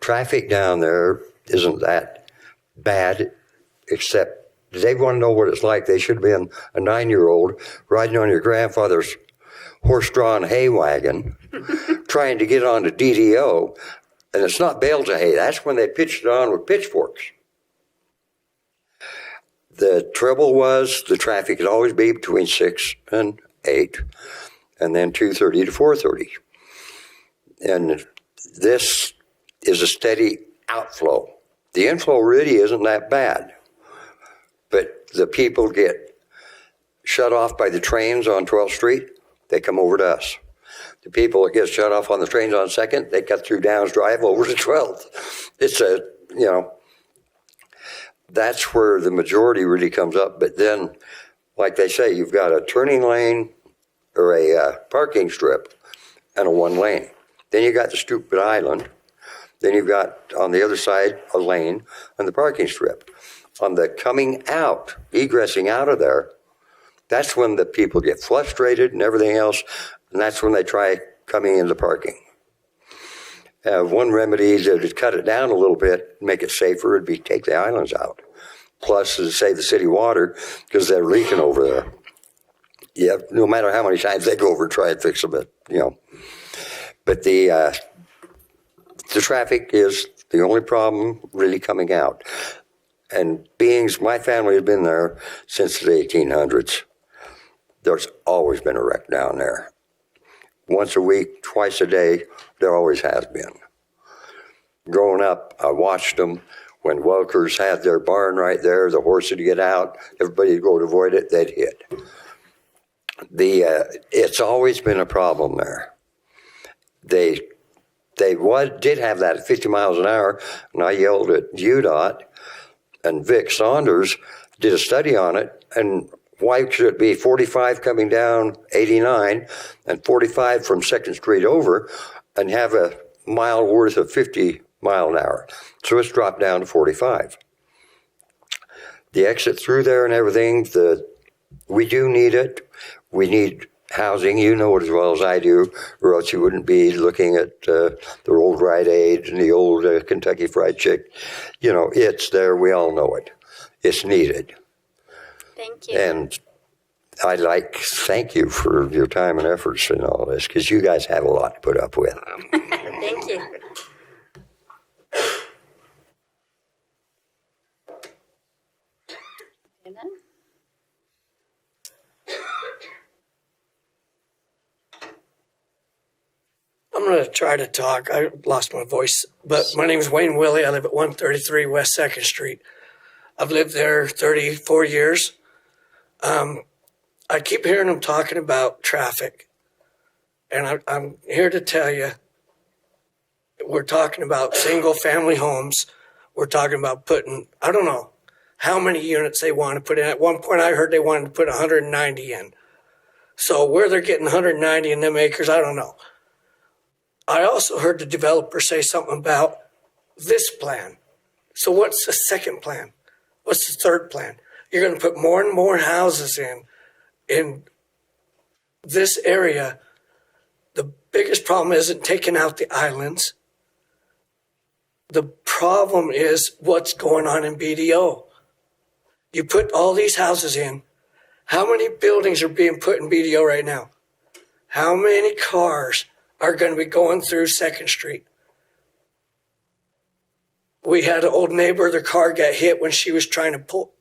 traffic down there isn't that bad, except they want to know what it's like. They should have been a 9-year-old riding on your grandfather's horse-drawn hay wagon, trying to get onto DDO, and it's not bales of hay. That's when they pitched it on with pitchforks. The trouble was the traffic could always be between 6 and 8, and then 2:30 to 4:30. And this is a steady outflow. The inflow really isn't that bad, but the people get shut off by the trains on 12th Street, they come over to us. The people that get shut off on the trains on 2nd, they cut through Downs Drive over to 12th. It's that's where the majority really comes up. But then, like they say, you've got a turning lane or a parking strip and a 1 lane. Then you got the stupid island. Then you've got on the other side a lane and the parking strip. On the coming out, egressing out of there, that's when the people get frustrated and everything else, and that's when they try coming into parking. One remedy is to cut it down a little bit, make it safer, would be take the islands out. Plus, to save the city water, because they're leaking over there. Yeah, no matter how many times they go over and try and fix them, But the traffic is the only problem really coming out. And my family has been there since the 1800s. There's always been a wreck down there. Once a week, twice a day, there always has been. Growing up, I watched them. When Welkers had their barn right there, the horse would get out, everybody would go to avoid it, they'd hit. It's always been a problem there. They did have that at 50 miles an hour, and I yelled at UDOT, and Vic Saunders did a study on it, and why should it be 45 coming down 89 and 45 from 2nd Street over and have a mile worth of 50 mile an hour? So it's dropped down to 45. The exit through there and everything, we do need it. We need housing. You know it as well as I do, or else you wouldn't be looking at the old Rite Aid and the old Kentucky Fried Chicken. You know, it's there. We all know it. It's needed. Thank you. And thank you for your time and efforts in all this, because you guys have a lot to put up with. Thank you. I'm going to try to talk. I lost my voice, but my name is Wayne Willie. I live at 133 West 2nd Street. I've lived there 34 years. I keep hearing them talking about traffic, and I'm here to tell you, we're talking about single-family homes. We're talking about putting, I don't know how many units they want to put in. At one point, I heard they wanted to put 190 in. So where they're getting 190 in them acres, I don't know. I also heard the developer say something about this plan. So what's the second plan? What's the third plan? You're going to put more and more houses in this area. The biggest problem isn't taking out the islands. The problem is what's going on in BDO. You put all these houses in. How many buildings are being put in BDO right now? How many cars are going to be going through 2nd Street? We had an old neighbor, their car got hit when she was trying to pull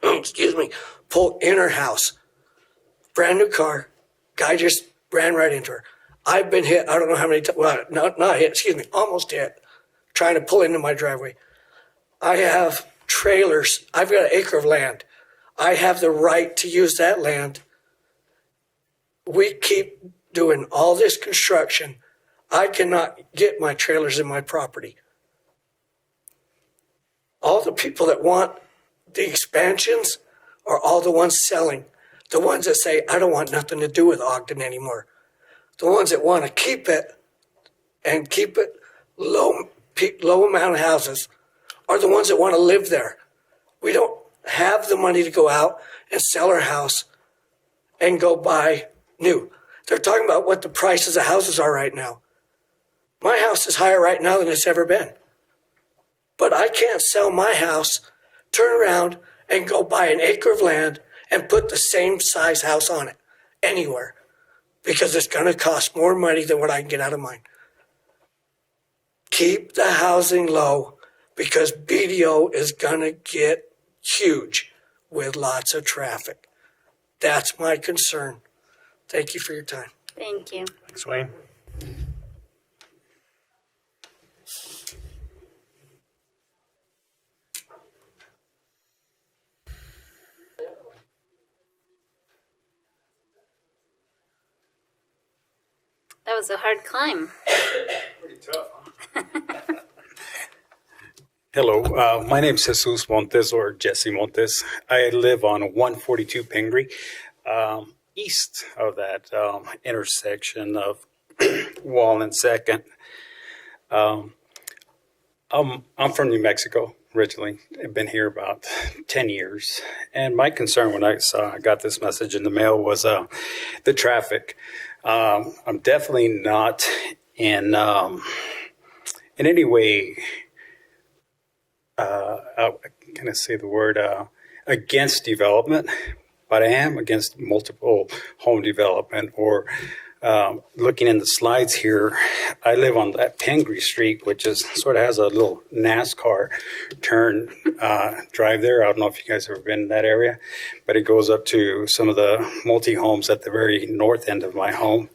in her house. Brand new car. Guy just ran right into her. I've been hit, I don't know how many times, well, not hit, almost hit, trying to pull into my driveway. I have trailers. I've got an acre of land. I have the right to use that land. We keep doing all this construction. I cannot get my trailers in my property. All the people that want the expansions are all the ones selling. The ones that say, I don't want nothing to do with Ogden anymore. The ones that want to keep it and keep it low amount of houses are the ones that want to live there. We don't have the money to go out and sell our house and go buy new. They're talking about what the prices of houses are right now. My house is higher right now than it's ever been. But I can't sell my house, turn around, and go buy an acre of land and put the same size house on it anywhere, because it's going to cost more money than what I can get out of mine. Keep the housing low, because BDO is going to get huge with lots of traffic. That's my concern. Thank you for your time. Thank you. Thanks, Wayne. That was a hard climb. Pretty tough. Hello, my name is Jesus Montes, or Jesse Montes. I live on 142 Pingree, east of that intersection of Wall and 2nd. I'm from New Mexico originally. I've been here about 10 years. And my concern when I got this message in the mail was the traffic. I'm definitely not in any way, how can I say the word, against development, but I am against multiple home development or Looking in the slides here, I live on that Pingree Street, which is sort of has a little NASCAR turn drive there. I don't know if you guys have ever been in that area, but it goes up to some of the multi-homes at the very north end of my home.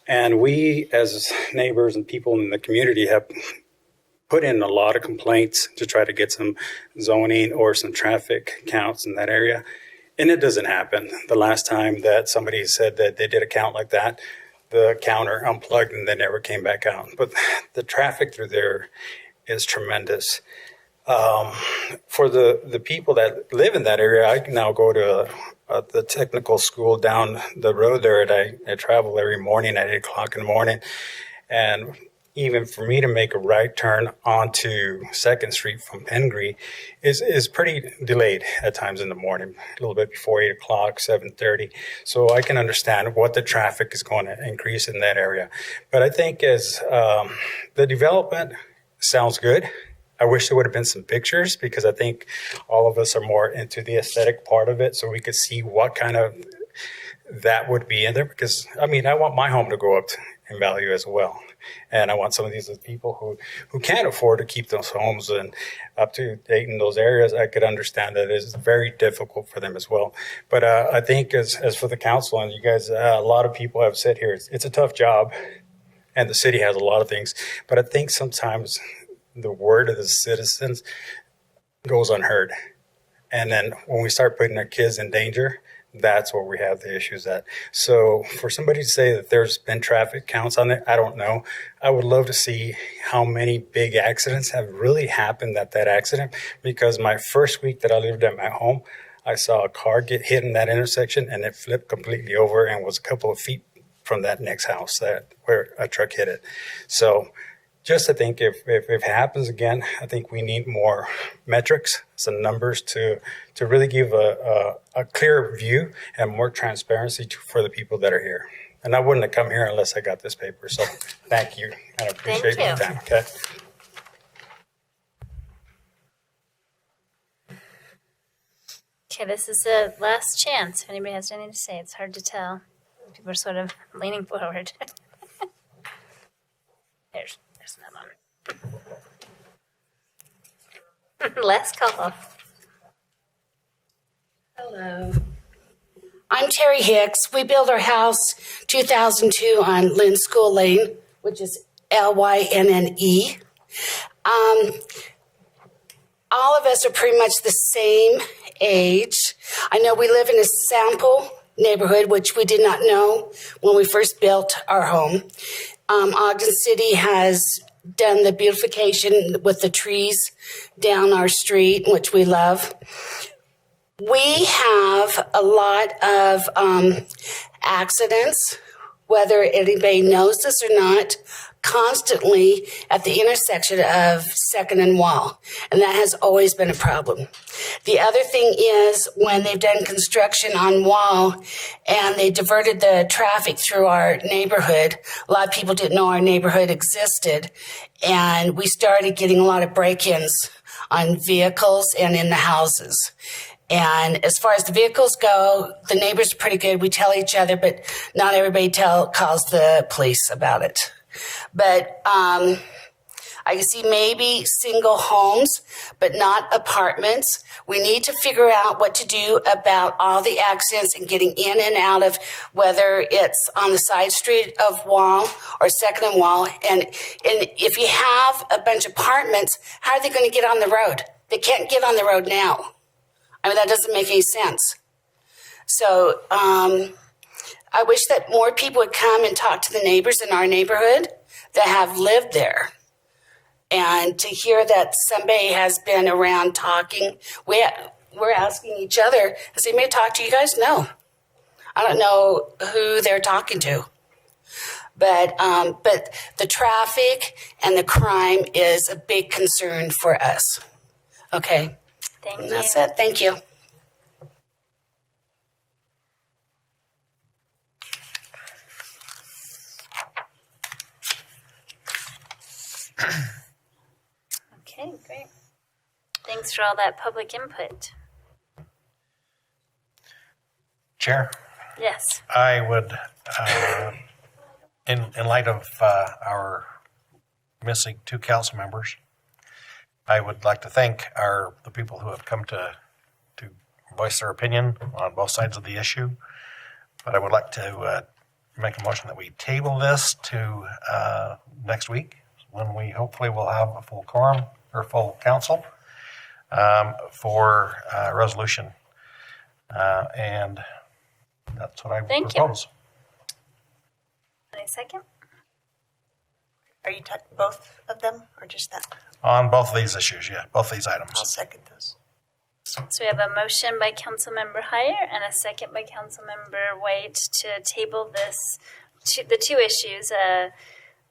And we, as neighbors and people in the community, have put in a lot of complaints to try to get some zoning or some traffic counts in that area. And it doesn't happen. The last time that somebody said that they did a count like that, the counter unplugged and they never came back out. But the traffic through there is tremendous. For the people that live in that area, I can now go to the technical school down the road there, and I travel every morning at 8 o'clock in the morning. And even for me to make a right turn onto 2nd Street from Pingree is pretty delayed at times in the morning, a little bit before 8 o'clock, 7:30. So I can understand what the traffic is going to increase in that area. But I think as the development sounds good. I wish there would have been some pictures, because I think all of us are more into the aesthetic part of it, so we could see what kind of that would be in there. Because, I mean, I want my home to go up in value as well. And I want some of these people who can't afford to keep those homes and up to date in those areas. I could understand that it is very difficult for them as well. But I think as for the council, and you guys, a lot of people have said here, it's a tough job, and the city has a lot of things. But I think sometimes the word of the citizens goes unheard. And then when we start putting our kids in danger, that's where we have the issues at. So for somebody to say that there's been traffic counts on it, I don't know. I would love to see how many big accidents have really happened at that accident, because my first week that I lived at my home, I saw a car get hit in that intersection and it flipped completely over and was a couple of feet from that next house where a truck hit it. So just I think if it happens again, I think we need more metrics, some numbers to really give a clear view and more transparency for the people that are here. And I wouldn't have come here unless I got this paper. So thank you. I appreciate your time. Okay. Okay, this is the last chance. If anybody has anything to say, it's hard to tell. People are sort of leaning forward. There's another one. Last call. Hello. I'm Terry Hicks. We built our house 2002 on Lynn School Lane, which is Lynne. All of us are pretty much the same age. I know we live in a sample neighborhood, which we did not know when we first built our home. Ogden City has done the beautification with the trees down our street, which we love. We have a lot of accidents, whether anybody knows this or not, constantly at the intersection of 2nd and Wall, and that has always been a problem. The other thing is when they've done construction on Wall and they diverted the traffic through our neighborhood, a lot of people didn't know our neighborhood existed, and we started getting a lot of break-ins on vehicles and in the houses. And as far as the vehicles go, the neighbors are pretty good. We tell each other, but not everybody calls the police about it. But I can see maybe single homes, but not apartments. We need to figure out what to do about all the accidents and getting in and out of, whether it's on the side street of Wall or 2nd and Wall. And if you have a bunch of apartments, how are they going to get on the road? They can't get on the road now. I mean, that doesn't make any sense. So I wish that more people would come and talk to the neighbors in our neighborhood that have lived there. And to hear that somebody has been around talking, we're asking each other, has anybody talked to you guys? No. I don't know who they're talking to. But the traffic and the crime is a big concern for us. Okay. Thank you. That's it. Thank you. Okay, great. Thanks for all that public input. Chair, Yes. I would in light of our missing 2 council members, I would like to thank the people who have come to voice their opinion on both sides of the issue. But I would like to make a motion that we table this to next week, when we hopefully will have a full quorum or full council for resolution. And that's what I would propose. Any second? Are you talking both of them or just that? On both of these issues, yeah, both these items. I'll second those. So we have a motion by Councilmember Heyer and a second by Councilmember White to table the 2 issues,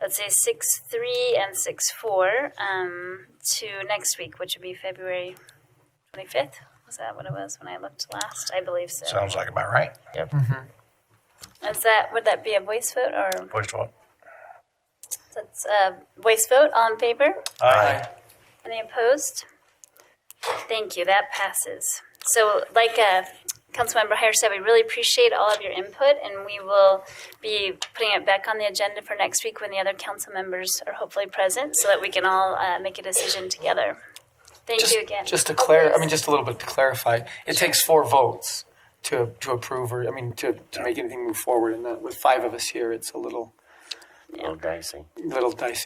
let's say 6.3 and 6.4, to next week, which would be February 25th. Was that what it was when I looked last? I believe so. Sounds like about right. Yep. Would that be a voice vote or? Voice vote. So it's a voice vote. All in favor? Aye. Any opposed? Thank you. That passes. So like Councilmember Heyer said, we really appreciate all of your input, and we will be putting it back on the agenda for next week when the other council members are hopefully present, so that we can all make a decision together. Thank you again. Just a little bit to clarify, it takes 4 votes to approve or, to make anything move forward. And that, with 5 of us here, it's a little dicey.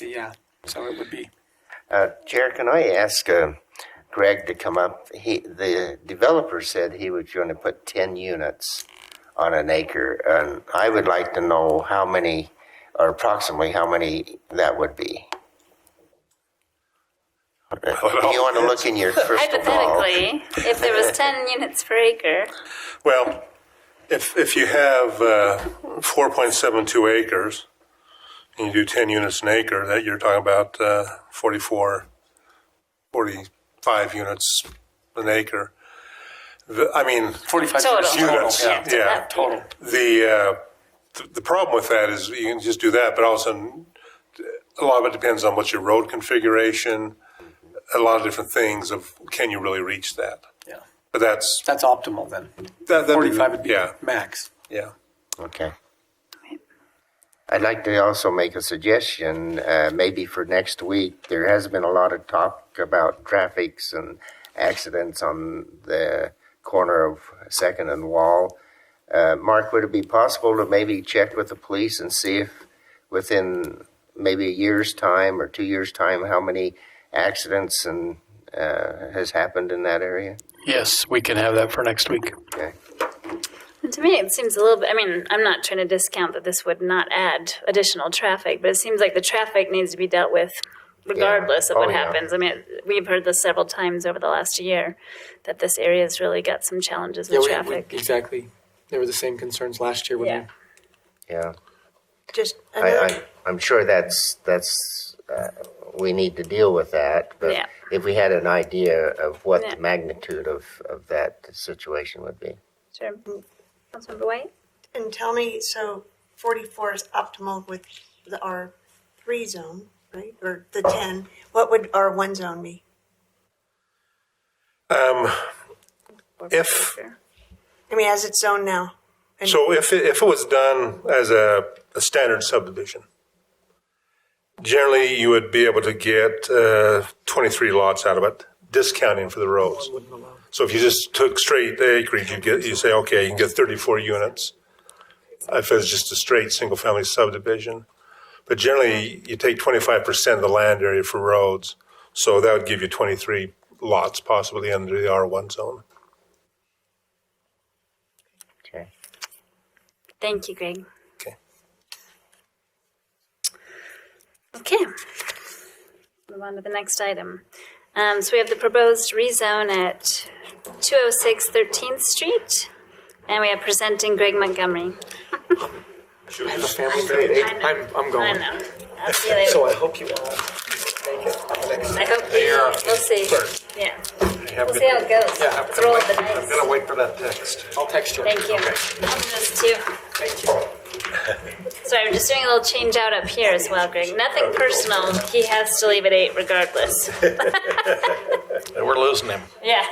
Yeah. So it would be. Chair, can I ask Greg to come up? The developer said he was going to put 10 units on an acre, and I would like to know how many, or approximately how many that would be. You want to look in your crystal ball? Hypothetically, if there was 10 units per acre. Well, if you have 4.72 acres and you do 10 units an acre, that you're talking about 45 units an acre. 45 units. Yeah, total. The problem with that is you can just do that, but all of a sudden, a lot of it depends on what's your road configuration, a lot of different things of can you really reach that. Yeah. But that's optimal then. 45 would be max. Yeah. Okay. I'd like to also make a suggestion, maybe for next week. There has been a lot of talk about traffics and accidents on the corner of 2nd and Wall. Mark, would it be possible to maybe check with the police and see if within maybe a year's time or 2 years' time, how many accidents and has happened in that area? Yes, we can have that for next week. Okay. And to me, it seems a little bit, I'm not trying to discount that this would not add additional traffic, but it seems like the traffic needs to be dealt with regardless of what happens. We've heard this several times over the last year that this area has really got some challenges with traffic. Exactly. There were the same concerns last year. Yeah. Just I'm sure that's we need to deal with that. But if we had an idea of what the magnitude of that situation would be. Sure. Councilmember White? And tell me, so 44 is optimal with the R3 zone, right? Or the 10. What would R1 zone be? As it's zoned now. So if it was done as a standard subdivision, generally you would be able to get 23 lots out of it, discounting for the roads. So if you just took straight acreage, you say, okay, you can get 34 units. If it's just a straight single-family subdivision. But generally, you take 25% of the land area for roads, so that would give you 23 lots possibly under the R1 zone. Okay. Thank you, Greg. Okay. Move on to the next item. So we have the proposed rezone at 206 13th Street, and we have presenting Greg Montgomery. Should we have a family day? I'm going. I know. I'll see you later. So I hope you all make it. I hope you. We'll see. Yeah. We'll see how it goes. Yeah, Let's roll the dice. I'm going to wait for that text. I'll text you. Thank you. Okay. I'll do this too. Thank you. Sorry, I'm just doing a little change out up here as well, Greg. Nothing personal. He has to leave at 8 regardless. We're losing him. Yeah.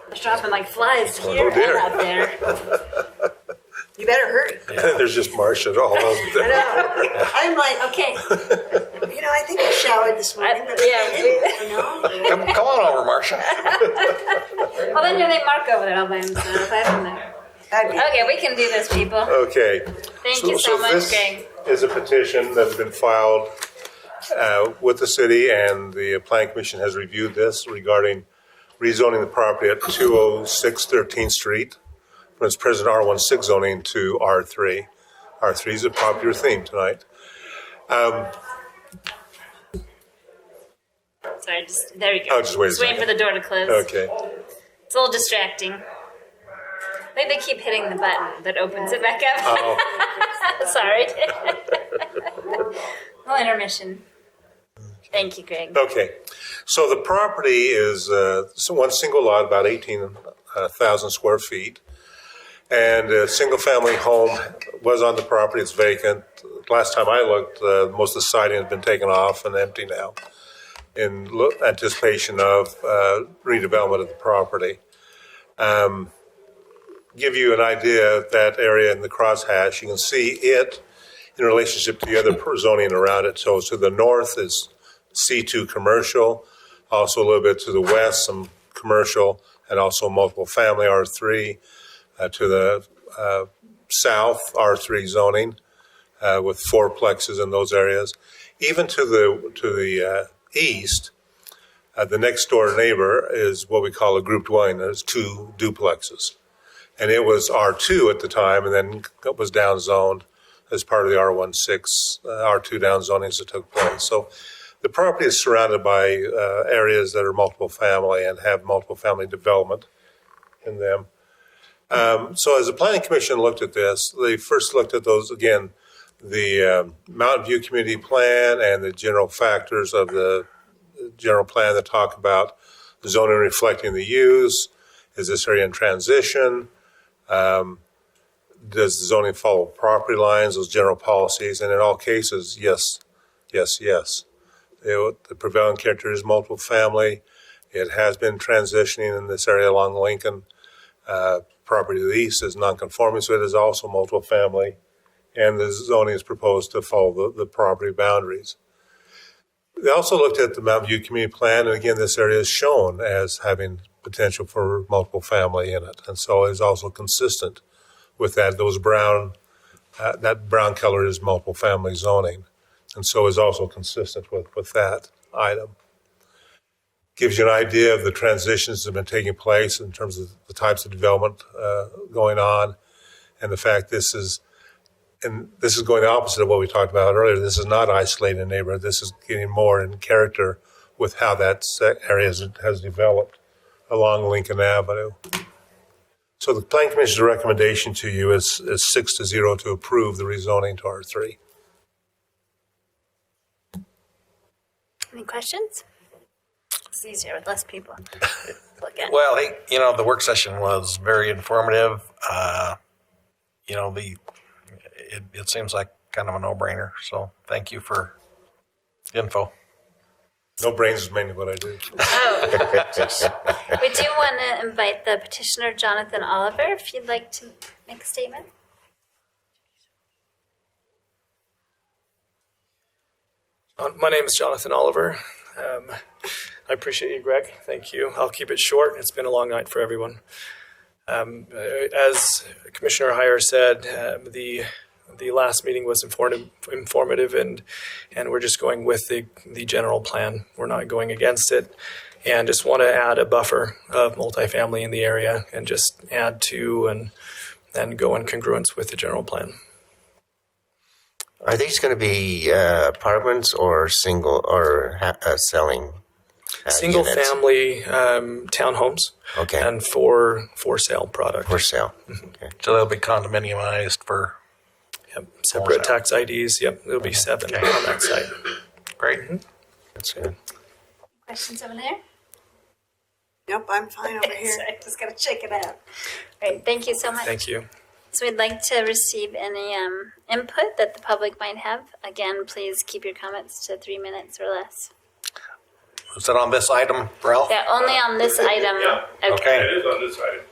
They're dropping like flies here and out there. You better hurry. There's just Marcia all over there. I know. I'm like, Okay. I think I showered this morning, but Come on over, Marcia. Well, then you're like Mark over there all by himself. I don't know. Okay, we can do this, people. Okay. Thank you so much, this Greg. is a petition that's been filed with the city, and the Planning Commission has reviewed this regarding rezoning the property at 206 13th Street from its present R16 zoning to R3. R3 is a popular theme tonight. Sorry, there you go. Oh, just wait a waiting second. for the door to close. Okay. It's a little distracting. I think they keep hitting the button that opens it back up. Oh. Sorry. Well, intermission. Thank you, Greg. Okay. So the property is one single lot, about 18,000 square feet. And a single-family home was on the property. It's vacant. Last time I looked, most of the siding has been taken off and empty now in anticipation of redevelopment of the property. Give you an idea of that area in the crosshatch. You can see it in relationship to the other zoning around it. So to the north is C2 commercial, also a little bit to the west, some commercial, and also multiple family R3. To the south, R3 zoning with fourplexes in those areas. Even to the east, the next door neighbor is what we call a group dwelling. There's two duplexes. And it was R2 at the time, and then it was downzoned as part of the R16, R2 downzonings that took place. So the property is surrounded by areas that are multiple family and have multiple family development in them. So as the Planning Commission looked at this, they first looked at those, again, the Mountain View Community Plan and the general factors of the general plan that talk about the zoning reflecting the use. Is this area in transition? Does the zoning follow property lines, those general policies? And in all cases, yes, yes, yes. The prevailing character is multiple family. It has been transitioning in this area along Lincoln. Property to the east is non-conforming, so it is also multiple family. And the zoning is proposed to follow the property boundaries. They also looked at the Mountain View Community Plan, and again, this area is shown as having potential for multiple family in it, and so is also consistent with that. Those brown, that brown color is multiple family zoning, and so is also consistent with that item. Gives you an idea of the transitions that have been taking place in terms of the types of development going on, and the fact this is going the opposite of what we talked about earlier. This is not isolated in neighborhood. This is getting more in character with how that area has developed along Lincoln Avenue. So the Planning Commission's recommendation to you is 6-0 to approve the rezoning to R3. Any questions? It's easier with less people. Look at. Well, the work session was very informative. It seems like kind of a no-brainer. So thank you for the info. No brains is mainly what I do. Oh. We do want to invite the petitioner, Jonathan Oliver, if you'd like to make a statement. My name is Jonathan Oliver. I appreciate you, Greg. Thank you. I'll keep it short. It's been a long night for everyone. As Commissioner Heyer said, the last meeting was informative, and we're just going with the general plan. We're not going against it, and just want to add a buffer of multifamily in the area, and just add to and go in congruence with the general plan. Are these going to be apartments or single or selling? Single units? Family townhomes. Okay. And for sale product. For sale. Mm-hmm. Okay. So they'll be condominiumized for. Yep. Separate tax IDs. Yep. There'll be 7 on that site. Great. Mm-hmm. That's good. Questions over there? Nope, I'm fine over here. Sorry, just gotta check it out. Great, thank you so much. Thank you. So we'd like to receive any input that the public might have. Again, please keep your comments to 3 minutes or less. Is that on this item, Ralph? Yeah, only on this item. Okay. It is on this item.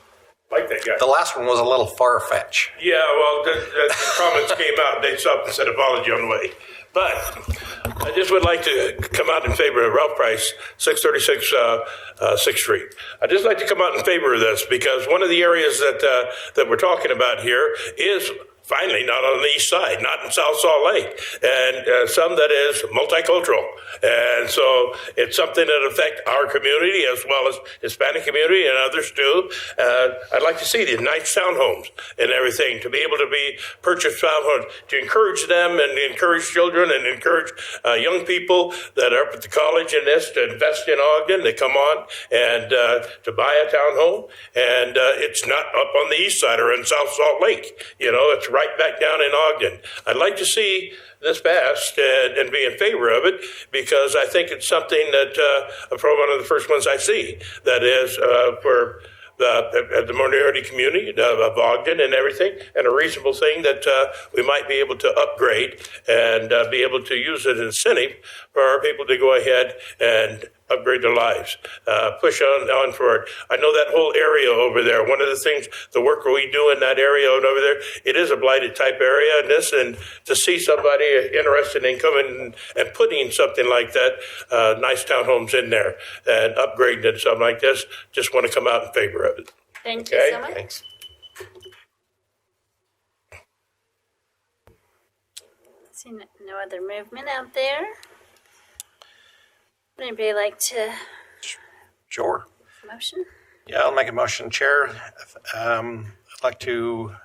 Like that guy. The last one was a little far-fetched. Yeah, well, the comments came out. They stopped and said apology on the way. But I just would like to come out in favor of Ralph Price, 636 6th Street. I'd just like to come out in favor of this because one of the areas that we're talking about here is finally not on the east side, not in South Salt Lake, and some that is multicultural. And so it's something that affects our community as well as Hispanic community and others too. I'd like to see the nice townhomes and everything to be able to be purchased townhomes to encourage them and encourage children and encourage young people that are up at the college in this to invest in Ogden. They come on and to buy a townhome, and it's not up on the east side or in South Salt Lake. You know, it's right back down in Ogden. I'd like to see this passed and be in favor of it because I think it's something that probably one of the first ones I see that is for the minority community of Ogden and everything, and a reasonable thing that we might be able to upgrade and be able to use as an incentive for our people to go ahead and upgrade their lives, push on for it. I know that whole area over there, one of the things, the work we do in that area and over there, it is a blighted type area in this, and to see somebody interested in coming and putting something like that, nice townhomes in there and upgrading it, something like this, just want to come out in favor of it. Thank you so much. Thanks. See no other movement out there. Would anybody like to Sure. motion? Yeah, I'll make a motion, Chair. I'd like to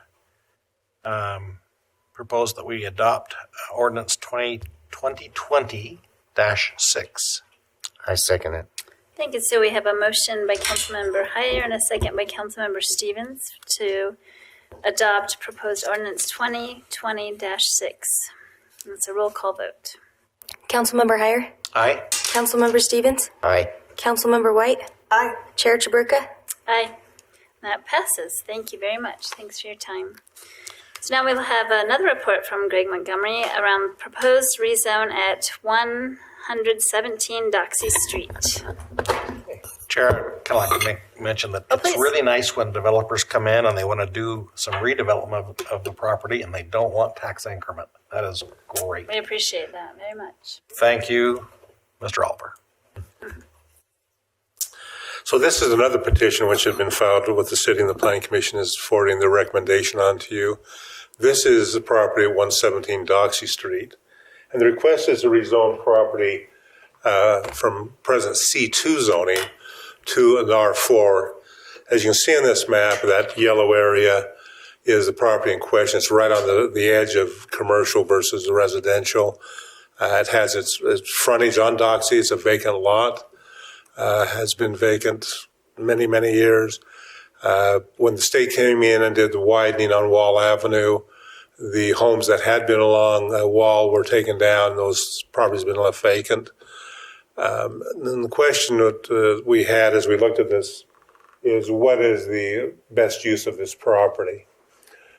propose that we adopt ordinance 2020-6. I second it. Thank you. So we have a motion by Councilmember Heyer and a second by Councilmember Stevens to adopt proposed ordinance 2020-6. It's a roll call vote. Councilmember Heyer? Aye. Councilmember Stevens? Aye. Councilmember White? Aye. Chair Chaburka? Aye. That passes. Thank you very much. Thanks for your time. So now we'll have another report from Greg Montgomery around proposed rezone at 117 Doxey Street. Chair, I'd kind of like to mention that it's really nice when developers come in and they want to do some redevelopment of the property and they don't want tax increment. That is great. We appreciate that very much. Thank you, Mr. Oliver. So this is another petition which has been filed with the city, and the planning commission is forwarding the recommendation on to you. This is the property at 117 Doxey Street, and the request is to rezone property from present C2 zoning to an R4. As you can see on this map, that yellow area is the property in question. It's right on the edge of commercial versus the residential. It has its frontage on Doxey. It's a vacant lot. Has been vacant many, many years. When the state came in and did the widening on Wall Avenue, the homes that had been along Wall were taken down. Those properties have been left vacant. And the question that we had as we looked at this is what is the best use of this property?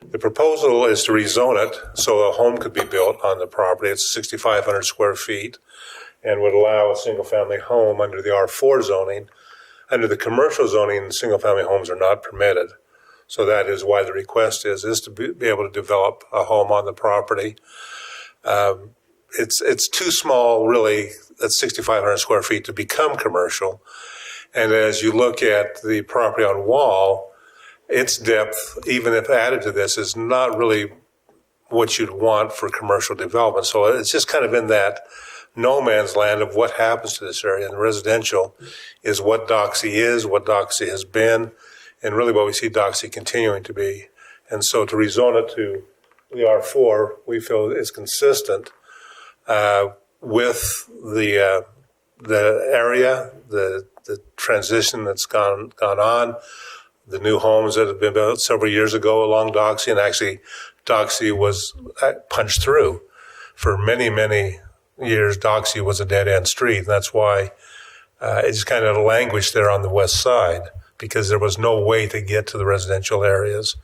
The proposal is to rezone it so a home could be built on the property. It's 6,500 square feet and would allow a single-family home under the R4 zoning. Under the commercial zoning, single-family homes are not permitted. So that is why the request is to be able to develop a home on the property. It's too small, really, at 6,500 square feet to become commercial. And as you look at the property on Wall, its depth, even if added to this, is not really what you'd want for commercial development. So it's just kind of in that no man's land of what happens to this area. And the residential is what Doxey is, what Doxey has been, and really what we see Doxey continuing to be. And so to rezone it to the R4, we feel is consistent with the area, the transition that's gone on, the new homes that have been built several years ago along Doxey, and actually Doxey was punched through. For many, many years, Doxey was a dead-end street, and that's why it just kind of languished there on the west side, because there was no way to get to the residential areas.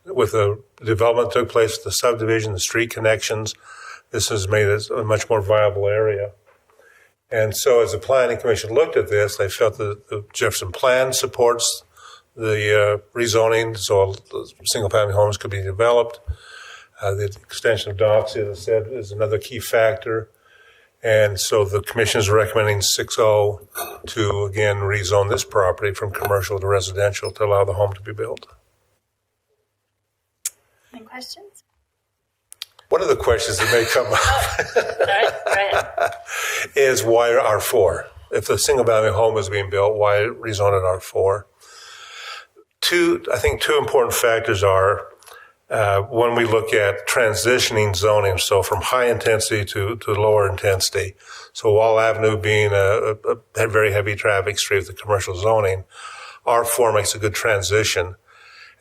With the development that took place, the subdivision, the street connections, this has made it a much more viable area. And so as the Planning Commission looked at this, they felt that the Jefferson Plan supports the rezoning, so single-family homes could be developed. The extension of docks, as I said, is another key factor. And so the commission is recommending 6-0 to, again, rezone this property from commercial to residential to allow the home to be built. Any questions? One of the questions that may come up All right, go ahead. is why R4? If the single-family home is being built, why rezone it R4? I think two important factors are when we look at transitioning zoning, so from high intensity to lower intensity. So Wall Avenue being a very heavy traffic street with the commercial zoning, R4 makes a good transition.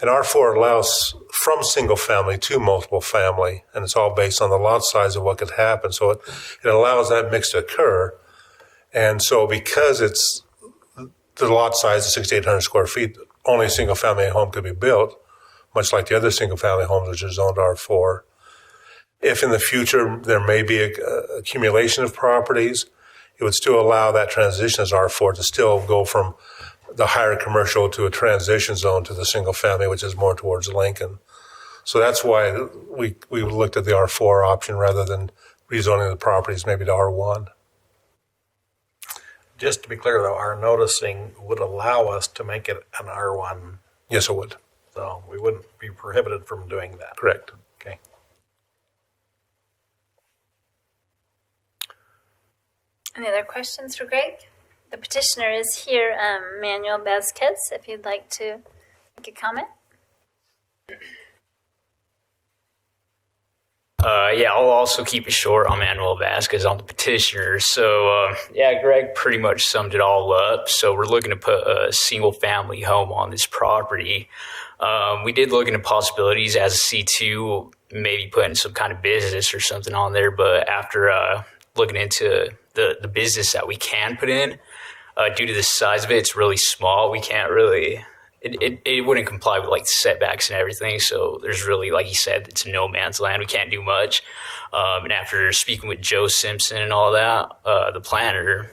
And R4 allows from single family to multiple family, and it's all based on the lot size of what could happen. So it allows that mix to occur. And so because it's the lot size is 6,800 square feet, only a single family home could be built, much like the other single family homes which are zoned R4. If in the future there may be a accumulation of properties, it would still allow that transition as R4 to still go from the higher commercial to a transition zone to the single family, which is more towards Lincoln. So that's why we looked at the R4 option rather than rezoning the properties maybe to R1. Just to be clear, though, our noticing would allow us to make it an R1. Yes, it would. So we wouldn't be prohibited from doing that. Correct. Okay. Any other questions for Greg? The petitioner is here, Manuel Vasquez, if you'd like to make a comment. Yeah, I'll also keep it short. I'm Manuel Vasquez. I'm the petitioner. So, Greg pretty much summed it all up. So we're looking to put a single-family home on this property. We did look into possibilities as a C2, maybe putting some kind of business or something on there. But after looking into the business that we can put in, due to the size of it, it's really small. We can't really... It wouldn't comply with like the setbacks and everything. So there's really, like he said, it's no man's land. We can't do much. And after speaking with Joe Simpson and all that, the planner,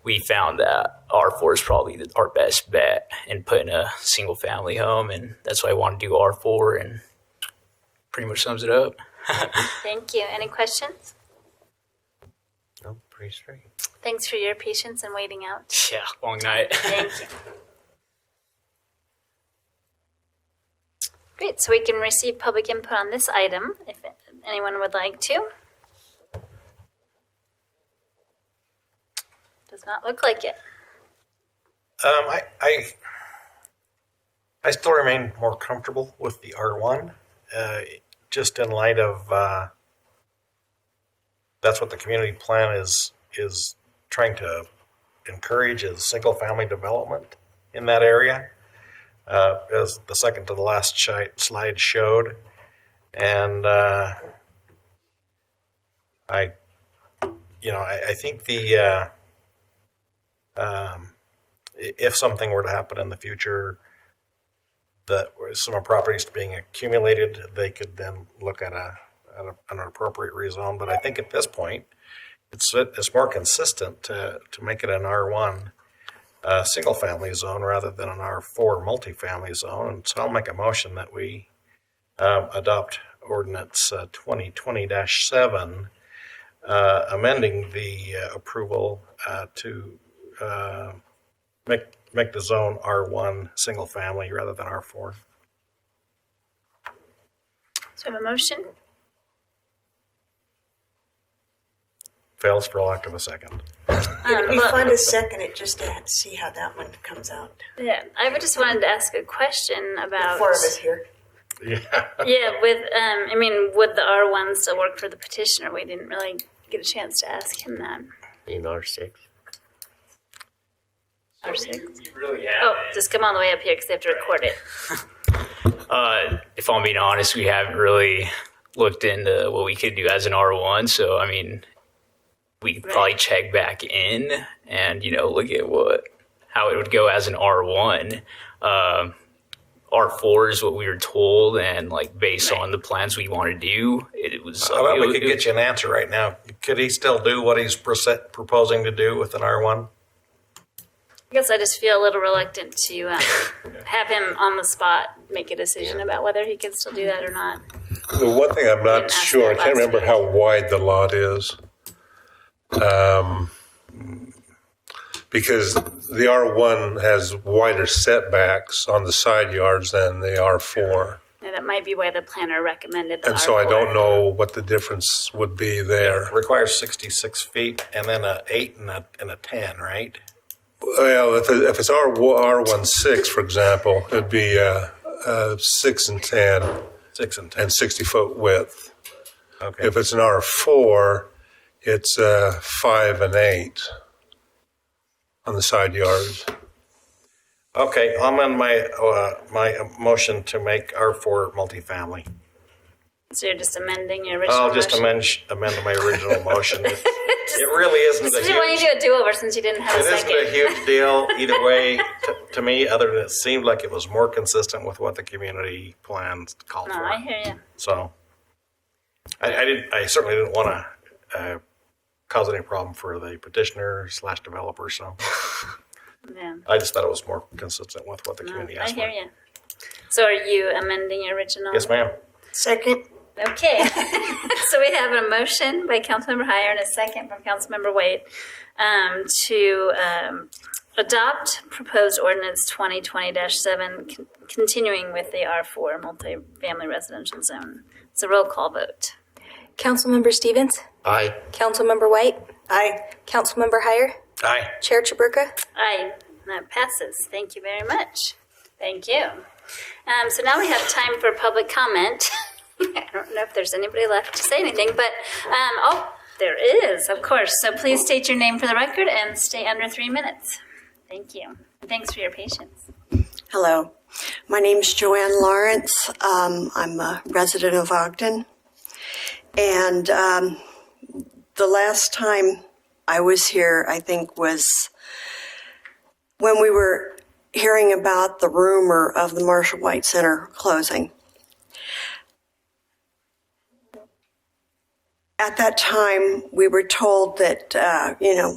we found that R4 is probably our best bet in putting a single family home. And that's why I want to do R4, and pretty much sums it up. Thank you. Any questions? No, pretty straight. Thanks for your patience and waiting out. Yeah, long night. Thank you. Great, so we can receive public input on this item if anyone would like to. Does not look like it. I still remain more comfortable with the R1, just in light of that's what the community plan is trying to encourage, is single family development in that area. As the second to the last slide showed. And I think if something were to happen in the future, that some properties being accumulated, they could then look at an appropriate rezone. But I think at this point, it's more consistent to make it an R1 single-family zone rather than an R4 multifamily zone. And so I'll make a motion that we adopt Ordinance 2020-7, amending the approval to make the zone R1 single-family rather than R4. So we have a motion. Fails for lack of a second. It'd be fun to second it just to see how that one comes out. Yeah, I would just wanted to ask a question about... 4 of us here. Yeah. Yeah, would the R1 still work for the petitioner? We didn't really get a chance to ask him that. In R6. R6? We really have. Oh, just come all the way up here because they have to record it. If I'm being honest, we haven't really looked into what we could do as an R1. So, I mean, we could probably check back in and, look at how it would go as an R1. R4 is what we were told, and based on the plans we want to do, it was. I bet we could get you an answer right now. Could he still do what he's proposing to do with an R1? I guess I just feel a little reluctant to have him on the spot make a decision about whether he can still do that or not. The one thing I'm not sure, I can't remember how wide the lot is. Because the R1 has wider setbacks on the side yards than the R4. And that might be why the planner recommended the And R4. so I don't know what the difference would be there. It requires 66 feet and then an 8 and a 10, right? Well, if it's R16, for example, it'd be 6 and 10. 6 and 10. And 60-foot width. Okay. If it's an R4, it's 5 and 8 on the side yards. Okay, I'll amend my motion to make R4 multifamily. So you're just amending your original I'll just motion? amend my original motion. It really isn't a Just want you to do a do-over since you didn't have a second. It isn't a huge deal either way to me, other than it seemed like it was more consistent with what the community plans called No, for. I hear you. So I certainly didn't want to cause any problem for the petitioner/developer. So Yeah. I just thought it was more consistent with what the community I asked hear for. you. So are you amending your original? Yes, ma'am. Second. Okay. So we have a motion by Councilmember Heyer and a second from Councilmember Waite to adopt proposed ordinance 2020-7, continuing with the R4 multifamily residential zone. It's a roll call vote. Councilmember Stevens? Aye. Councilmember White? Aye. Councilmember Heyer? Aye. Chair Chaburka? Aye. That passes. Thank you very much. Thank you. So now we have time for public comment. I don't know if there's anybody left to say anything, but there is, of course. So please state your name for the record and stay under 3 minutes. Thank you. Thanks for your patience. Hello. My name is Joanne Lawrence. I'm a resident of Ogden. And the last time I was here, I think, was when we were hearing about the rumor of the Marshall White Center closing. At that time, we were told that,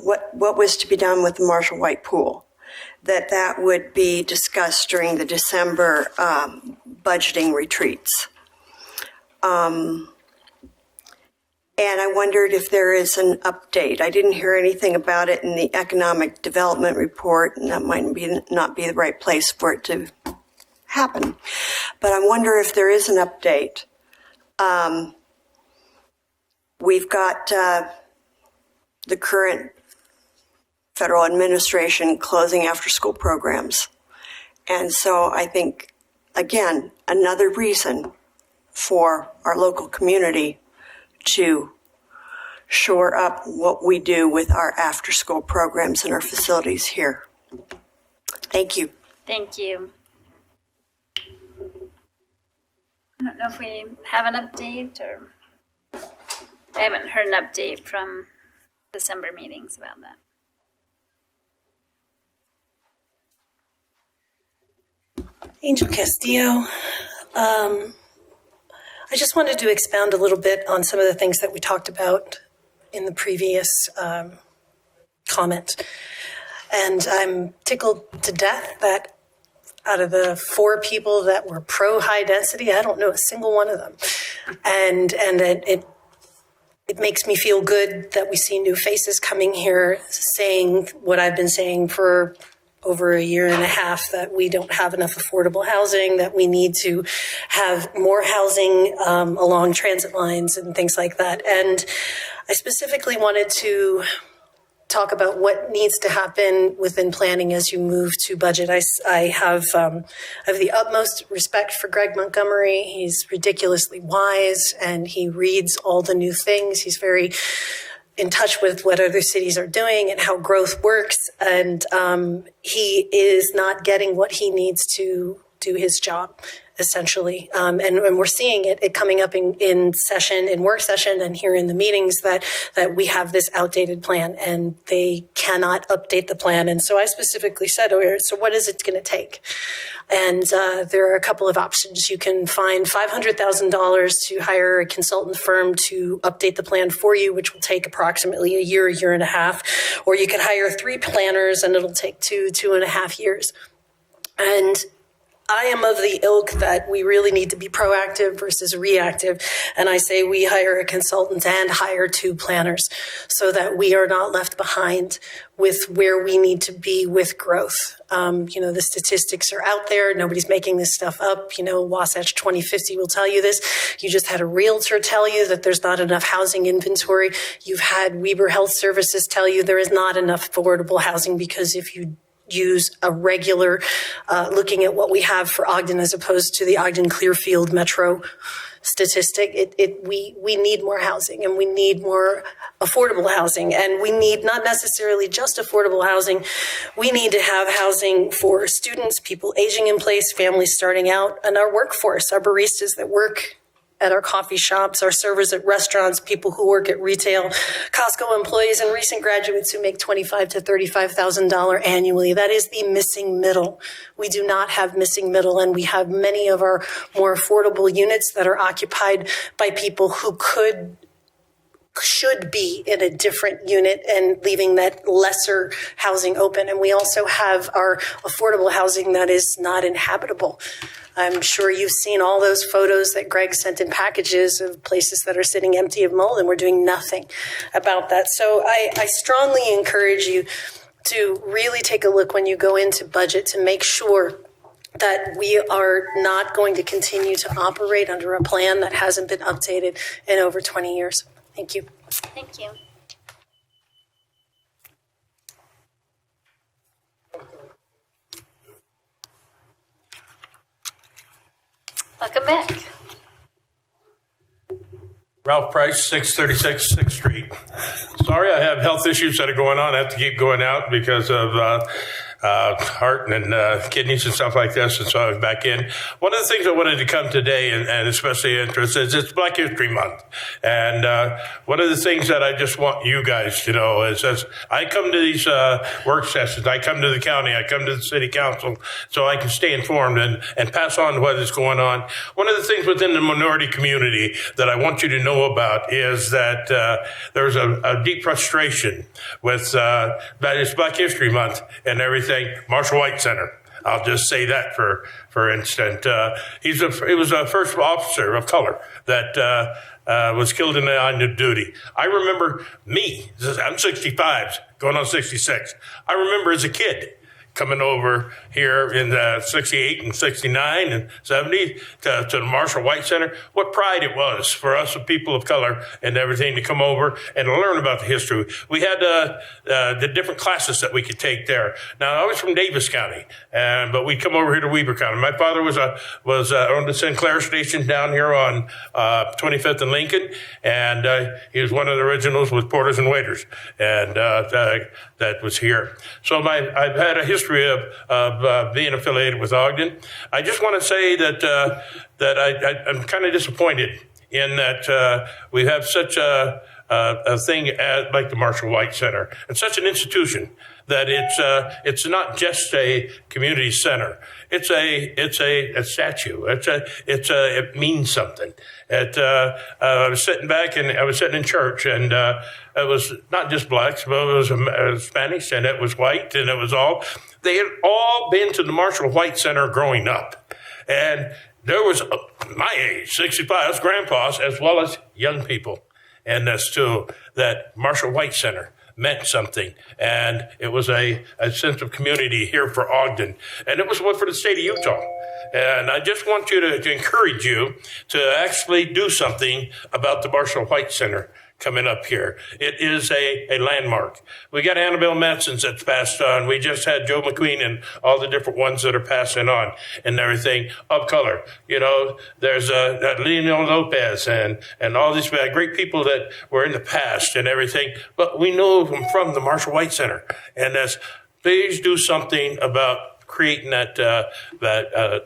what was to be done with the Marshall White pool, that would be discussed during the December budgeting retreats. And I wondered if there is an update. I didn't hear anything about it in the economic development report, and that might not be the right place for it to happen. But I wonder if there is an update. We've got the current federal administration closing after-school programs. And so I think, again, another reason for our local community to shore up what we do with our after-school programs and our facilities here. Thank you. Thank you. I don't know if we have an update or... I haven't heard an update from December meetings about that. Angel Castillo. I just wanted to expound a little bit on some of the things that we talked about in the previous comment. And I'm tickled to death that out of the 4 people that were pro high density, I don't know a single one of them. And it makes me feel good that we see new faces coming here saying what I've been saying for over a year and a half, that we don't have enough affordable housing, that we need to have more housing along transit lines and things like that. And I specifically wanted to talk about what needs to happen within planning as you move to budget. I have the utmost respect for Greg Montgomery. He's ridiculously wise and he reads all the new things. He's very in touch with what other cities are doing and how growth works. And he is not getting what he needs to do his job, essentially. And we're seeing it coming up in session, in work session, and here in the meetings that we have this outdated plan and they cannot update the plan. And so I specifically said, okay, so what is it going to take? And there are a couple of options. You can find $500,000 to hire a consultant firm to update the plan for you, which will take approximately a year and a half. Or you can hire 3 planners and it'll take 2.5 years. And I am of the ilk that we really need to be proactive versus reactive. And I say we hire a consultant and hire 2 planners so that we are not left behind with where we need to be with growth. The statistics are out there. Nobody's making this stuff up. Wasatch 2050 will tell you this. You just had a realtor tell you that there's not enough housing inventory. You've had Weber Health Services tell you there is not enough affordable housing, because if you use a regular looking at what we have for Ogden as opposed to the Ogden Clearfield metro statistic, we need more housing, and we need more affordable housing, and we need not necessarily just affordable housing. We need to have housing for students, people aging in place, families starting out, and our workforce, our baristas that work at our coffee shops, our servers at restaurants, people who work at retail, Costco employees, and recent graduates who make $25,000 to $35,000 annually. That is the missing middle. We do not have missing middle, and we have many of our more affordable units that are occupied by people who should be in a different unit and leaving that lesser housing open. And we also have our affordable housing that is not inhabitable. I'm sure you've seen all those photos that Greg sent in packages of places that are sitting empty of mold, and we're doing nothing about that. So I strongly encourage you to really take a look when you go into budget to make sure that we are not going to continue to operate under a plan that hasn't been updated in over 20 years. Thank you. Thank you. Welcome back. Ralph Price, 636 6th Street. Sorry, I have health issues that are going on. I have to keep going out because of heart and kidneys and stuff like this, and so I'm back in. One of the things I wanted to come today and especially interested is it's Black History Month. And one of the things that I just want you guys to know is as I come to these work sessions, I come to the county, I come to the city council, so I can stay informed and pass on what is going on. One of the things within the minority community that I want you to know about is that there's a deep frustration with that it's Black History Month and everything. Marshall White Center. I'll just say that for instance. He was a first officer of color that was killed in the line of duty. I remember I'm 65, going on 66. I remember as a kid coming over here in 68 and 69 and 70 to the Marshall White Center. What pride it was for us, the people of color and everything, to come over and learn about the history. We had the different classes that we could take there. Now, I was from Davis County, but we'd come over here to Weber County. My father was on the Sinclair station down here on 25th and Lincoln, and he was one of the originals with Porters and Waiters, and that was here. So I've had a history of being affiliated with Ogden. I just want to say that I'm kind of disappointed in that we have such a thing like the Marshall White Center and such an institution that it's not just a community center. It's a statue. It means something. I was sitting back and I was sitting in church, and it was not just blacks, but it was Spanish, and it was white, and it was all. They had all been to the Marshall White Center growing up, and there was my age, 65, us grandpas, as well as young people, and that's too that Marshall White Center meant something, and it was a sense of community here for Ogden, and it was one for the state of Utah. And I just want you to encourage you to actually do something about the Marshall White Center coming up here. It is a landmark. We got Annabelle Matson's that's passed on. We just had Joe McQueen and all the different ones that are passing on and everything of color. You know, there's Leonel Lopez and all these great people that were in the past and everything. But we know them from the Marshall White Center. And please do something about creating that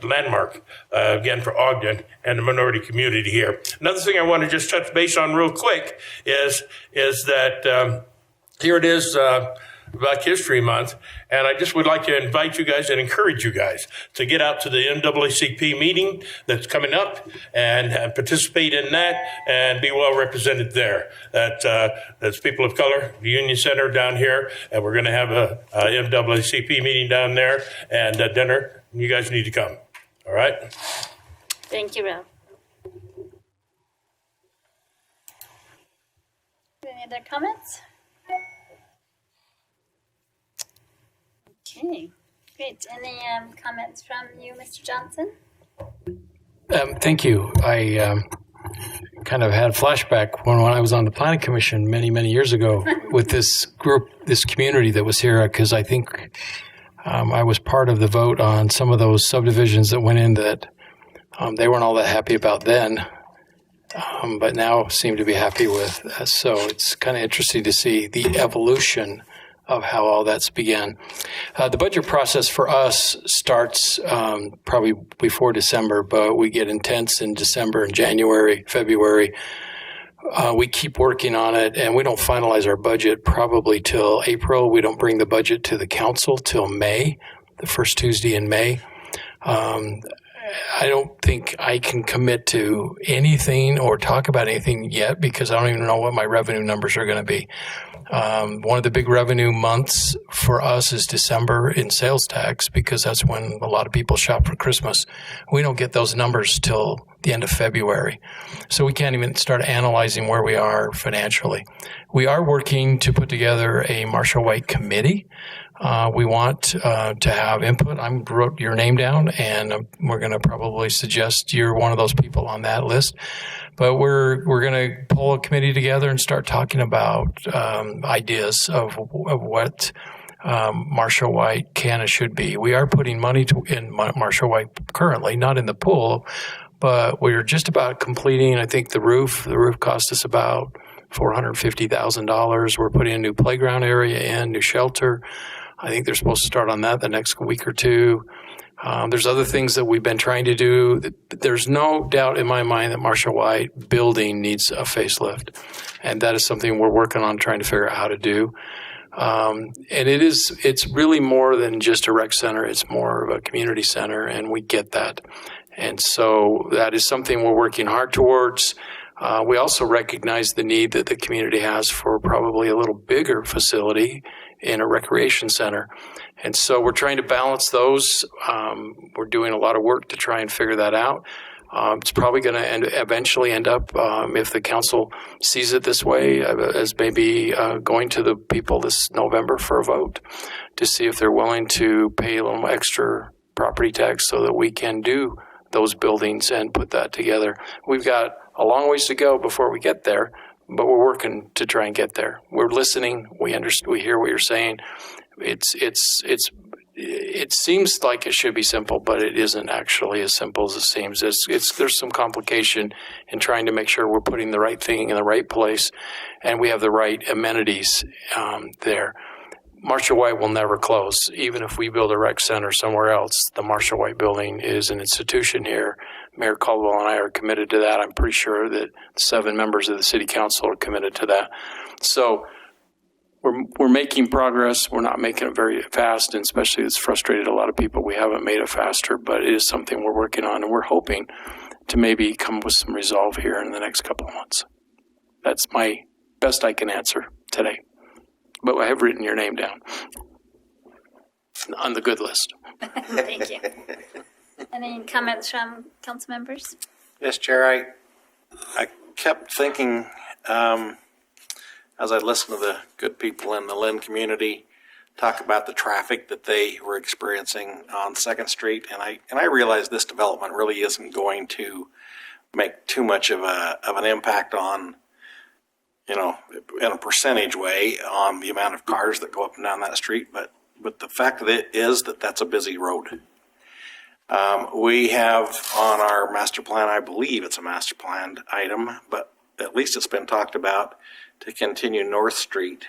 landmark again for Ogden and the minority community here. Another thing I want to just touch base on real quick is that here it is. Black History Month, and I just would like to invite you guys and encourage you guys to get out to the NAACP meeting that's coming up and participate in that and be well represented there. That's people of color, the Union Center down here, and we're going to have a NAACP meeting down there and dinner. You guys need to come. All right? Thank you, Ralph. Any other comments? Okay, great. Any comments from you, Mr. Johnson? Thank you. I kind of had a flashback when I was on the Planning Commission many years ago with this group, this community that was here, because I think I was part of the vote on some of those subdivisions that went in that they weren't all that happy about then, but now seem to be happy with. So it's kind of interesting to see the evolution of how all that's began. The budget process for us starts probably before December, but we get intense in December and January, February. We keep working on it, and we don't finalize our budget probably till April. We don't bring the budget to the council till May, the first Tuesday in May. I don't think I can commit to anything or talk about anything yet because I don't even know what my revenue numbers are going to be. One of the big revenue months for us is December in sales tax because that's when a lot of people shop for Christmas. We don't get those numbers till the end of February. So we can't even start analyzing where we are financially. We are working to put together a Marshall White committee. We want to have input. I wrote your name down, and we're going to probably suggest you're one of those people on that list. But we're going to pull a committee together and start talking about ideas of what Marshall White can and should be. We are putting money in Marshall White currently, not in the pool, but we're just about completing, I think, the roof. The roof cost us about $450,000. We're putting a new playground area in, new shelter. I think they're supposed to start on that the next week or two. There's other things that we've been trying to do. There's no doubt in my mind that Marshall White building needs a facelift. And that is something we're working on trying to figure out how to do. And it's really more than just a rec center. It's more of a community center, and we get that. And so that is something we're working hard towards. We also recognize the need that the community has for probably a little bigger facility in a recreation center. And so we're trying to balance those. We're doing a lot of work to try and figure that out. It's probably going to eventually end up, if the council sees it this way, as maybe going to the people this November for a vote to see if they're willing to pay a little extra property tax so that we can do those buildings and put that together. We've got a long ways to go before we get there, but we're working to try and get there. We're listening. We understand. We hear what you're saying. It seems like it should be simple, but it isn't actually as simple as it seems. There's some complication in trying to make sure we're putting the right thing in the right place, and we have the right amenities there. Marshall White will never close. Even if we build a rec center somewhere else, the Marshall White building is an institution here. Mayor Caldwell and I are committed to that. I'm pretty sure that 7 members of the city council are committed to that. So we're making progress. We're not making it very fast, and especially it's frustrated a lot of people. We haven't made it faster, but it is something we're working on, and we're hoping to maybe come with some resolve here in the next couple of months. That's my best I can answer today. But I have written your name down on the good list. Thank you. Any comments from council members? Yes, Chair. I kept thinking as I listened to the good people in the Lynn community talk about the traffic that they were experiencing on 2nd Street, and I realized this development really isn't going to make too much of an impact on, in a percentage way on the amount of cars that go up and down that street, but the fact of it is that that's a busy road. We have on our master plan, I believe it's a master planned item, but at least it's been talked about to continue North Street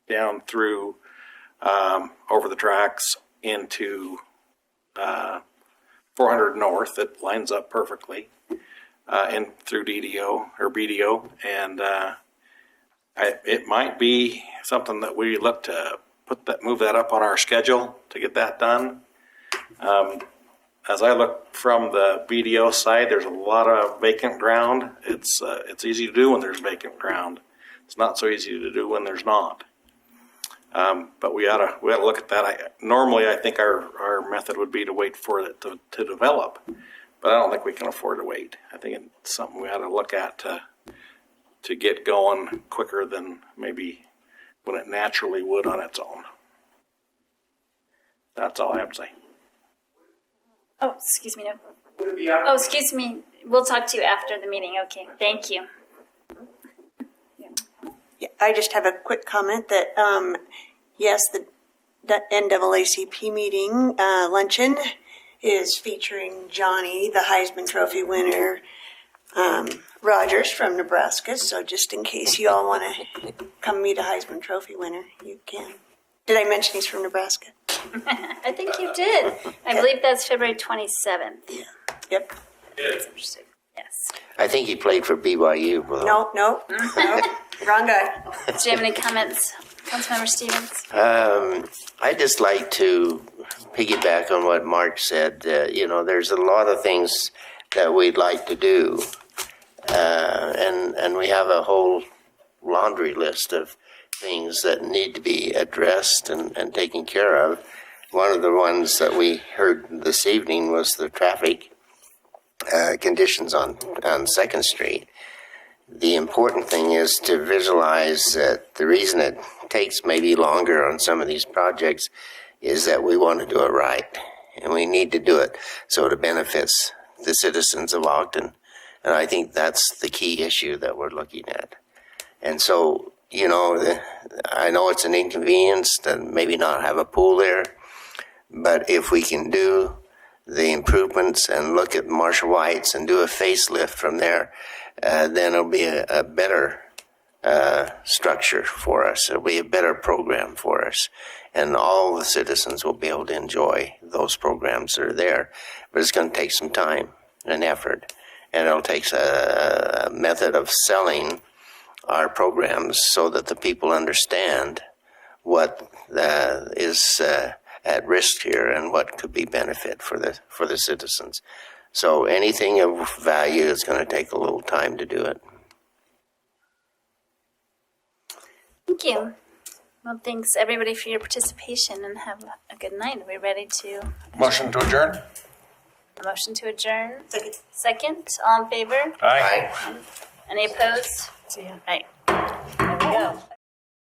down through over the tracks into 400 North. It lines up perfectly in through DDO or BDO, and it might be something that we look to move that up on our schedule to get that done. As I look from the BDO side, there's a lot of vacant ground. It's easy to do when there's vacant ground. It's not so easy to do when there's not. But we ought to look at that. Normally, I think our method would be to wait for it to develop, but I don't think we can afford to wait. I think it's something we ought to look at to get going quicker than maybe when it naturally would on its own. That's all I have to say. Oh, excuse me. No. Oh, excuse me. We'll talk to you after the meeting. Okay. Thank you. Yeah, I just have a quick comment that, yes, the NAACP meeting luncheon is featuring Johnny, the Heisman Trophy winner, Rogers from Nebraska. So just in case you all want to come meet a Heisman Trophy winner, you can. Did I mention he's from Nebraska? I think you did. I believe that's February 27th. Yeah. Yep. That's interesting. Yes. I think he played for BYU. No. Wrong guy. Do you have any comments, Councilmember Stevens? I'd just like to piggyback on what Mark said. There's a lot of things that we'd like to do, and we have a whole laundry list of things that need to be addressed and taken care of. One of the ones that we heard this evening was the traffic conditions on 2nd Street. The important thing is to visualize that the reason it takes maybe longer on some of these projects is that we want to do it right, and we need to do it so it benefits the citizens of Ogden. And I think that's the key issue that we're looking at. And so, I know it's an inconvenience to maybe not have a pool there, but if we can do the improvements and look at Marshall White's and do a facelift from there, then it'll be a better structure for us. It'll be a better program for us. And all the citizens will be able to enjoy those programs that are there. But it's going to take some time and effort. And it'll take a method of selling our programs so that the people understand what is at risk here and what could be benefit for the citizens. So anything of value is going to take a little time to do it. Thank you. Well, thanks everybody for your participation, and have a good night. Are we ready to? Motion to adjourn? A motion to adjourn. Second. All in favor? Aye. Any opposed? Right. There we go.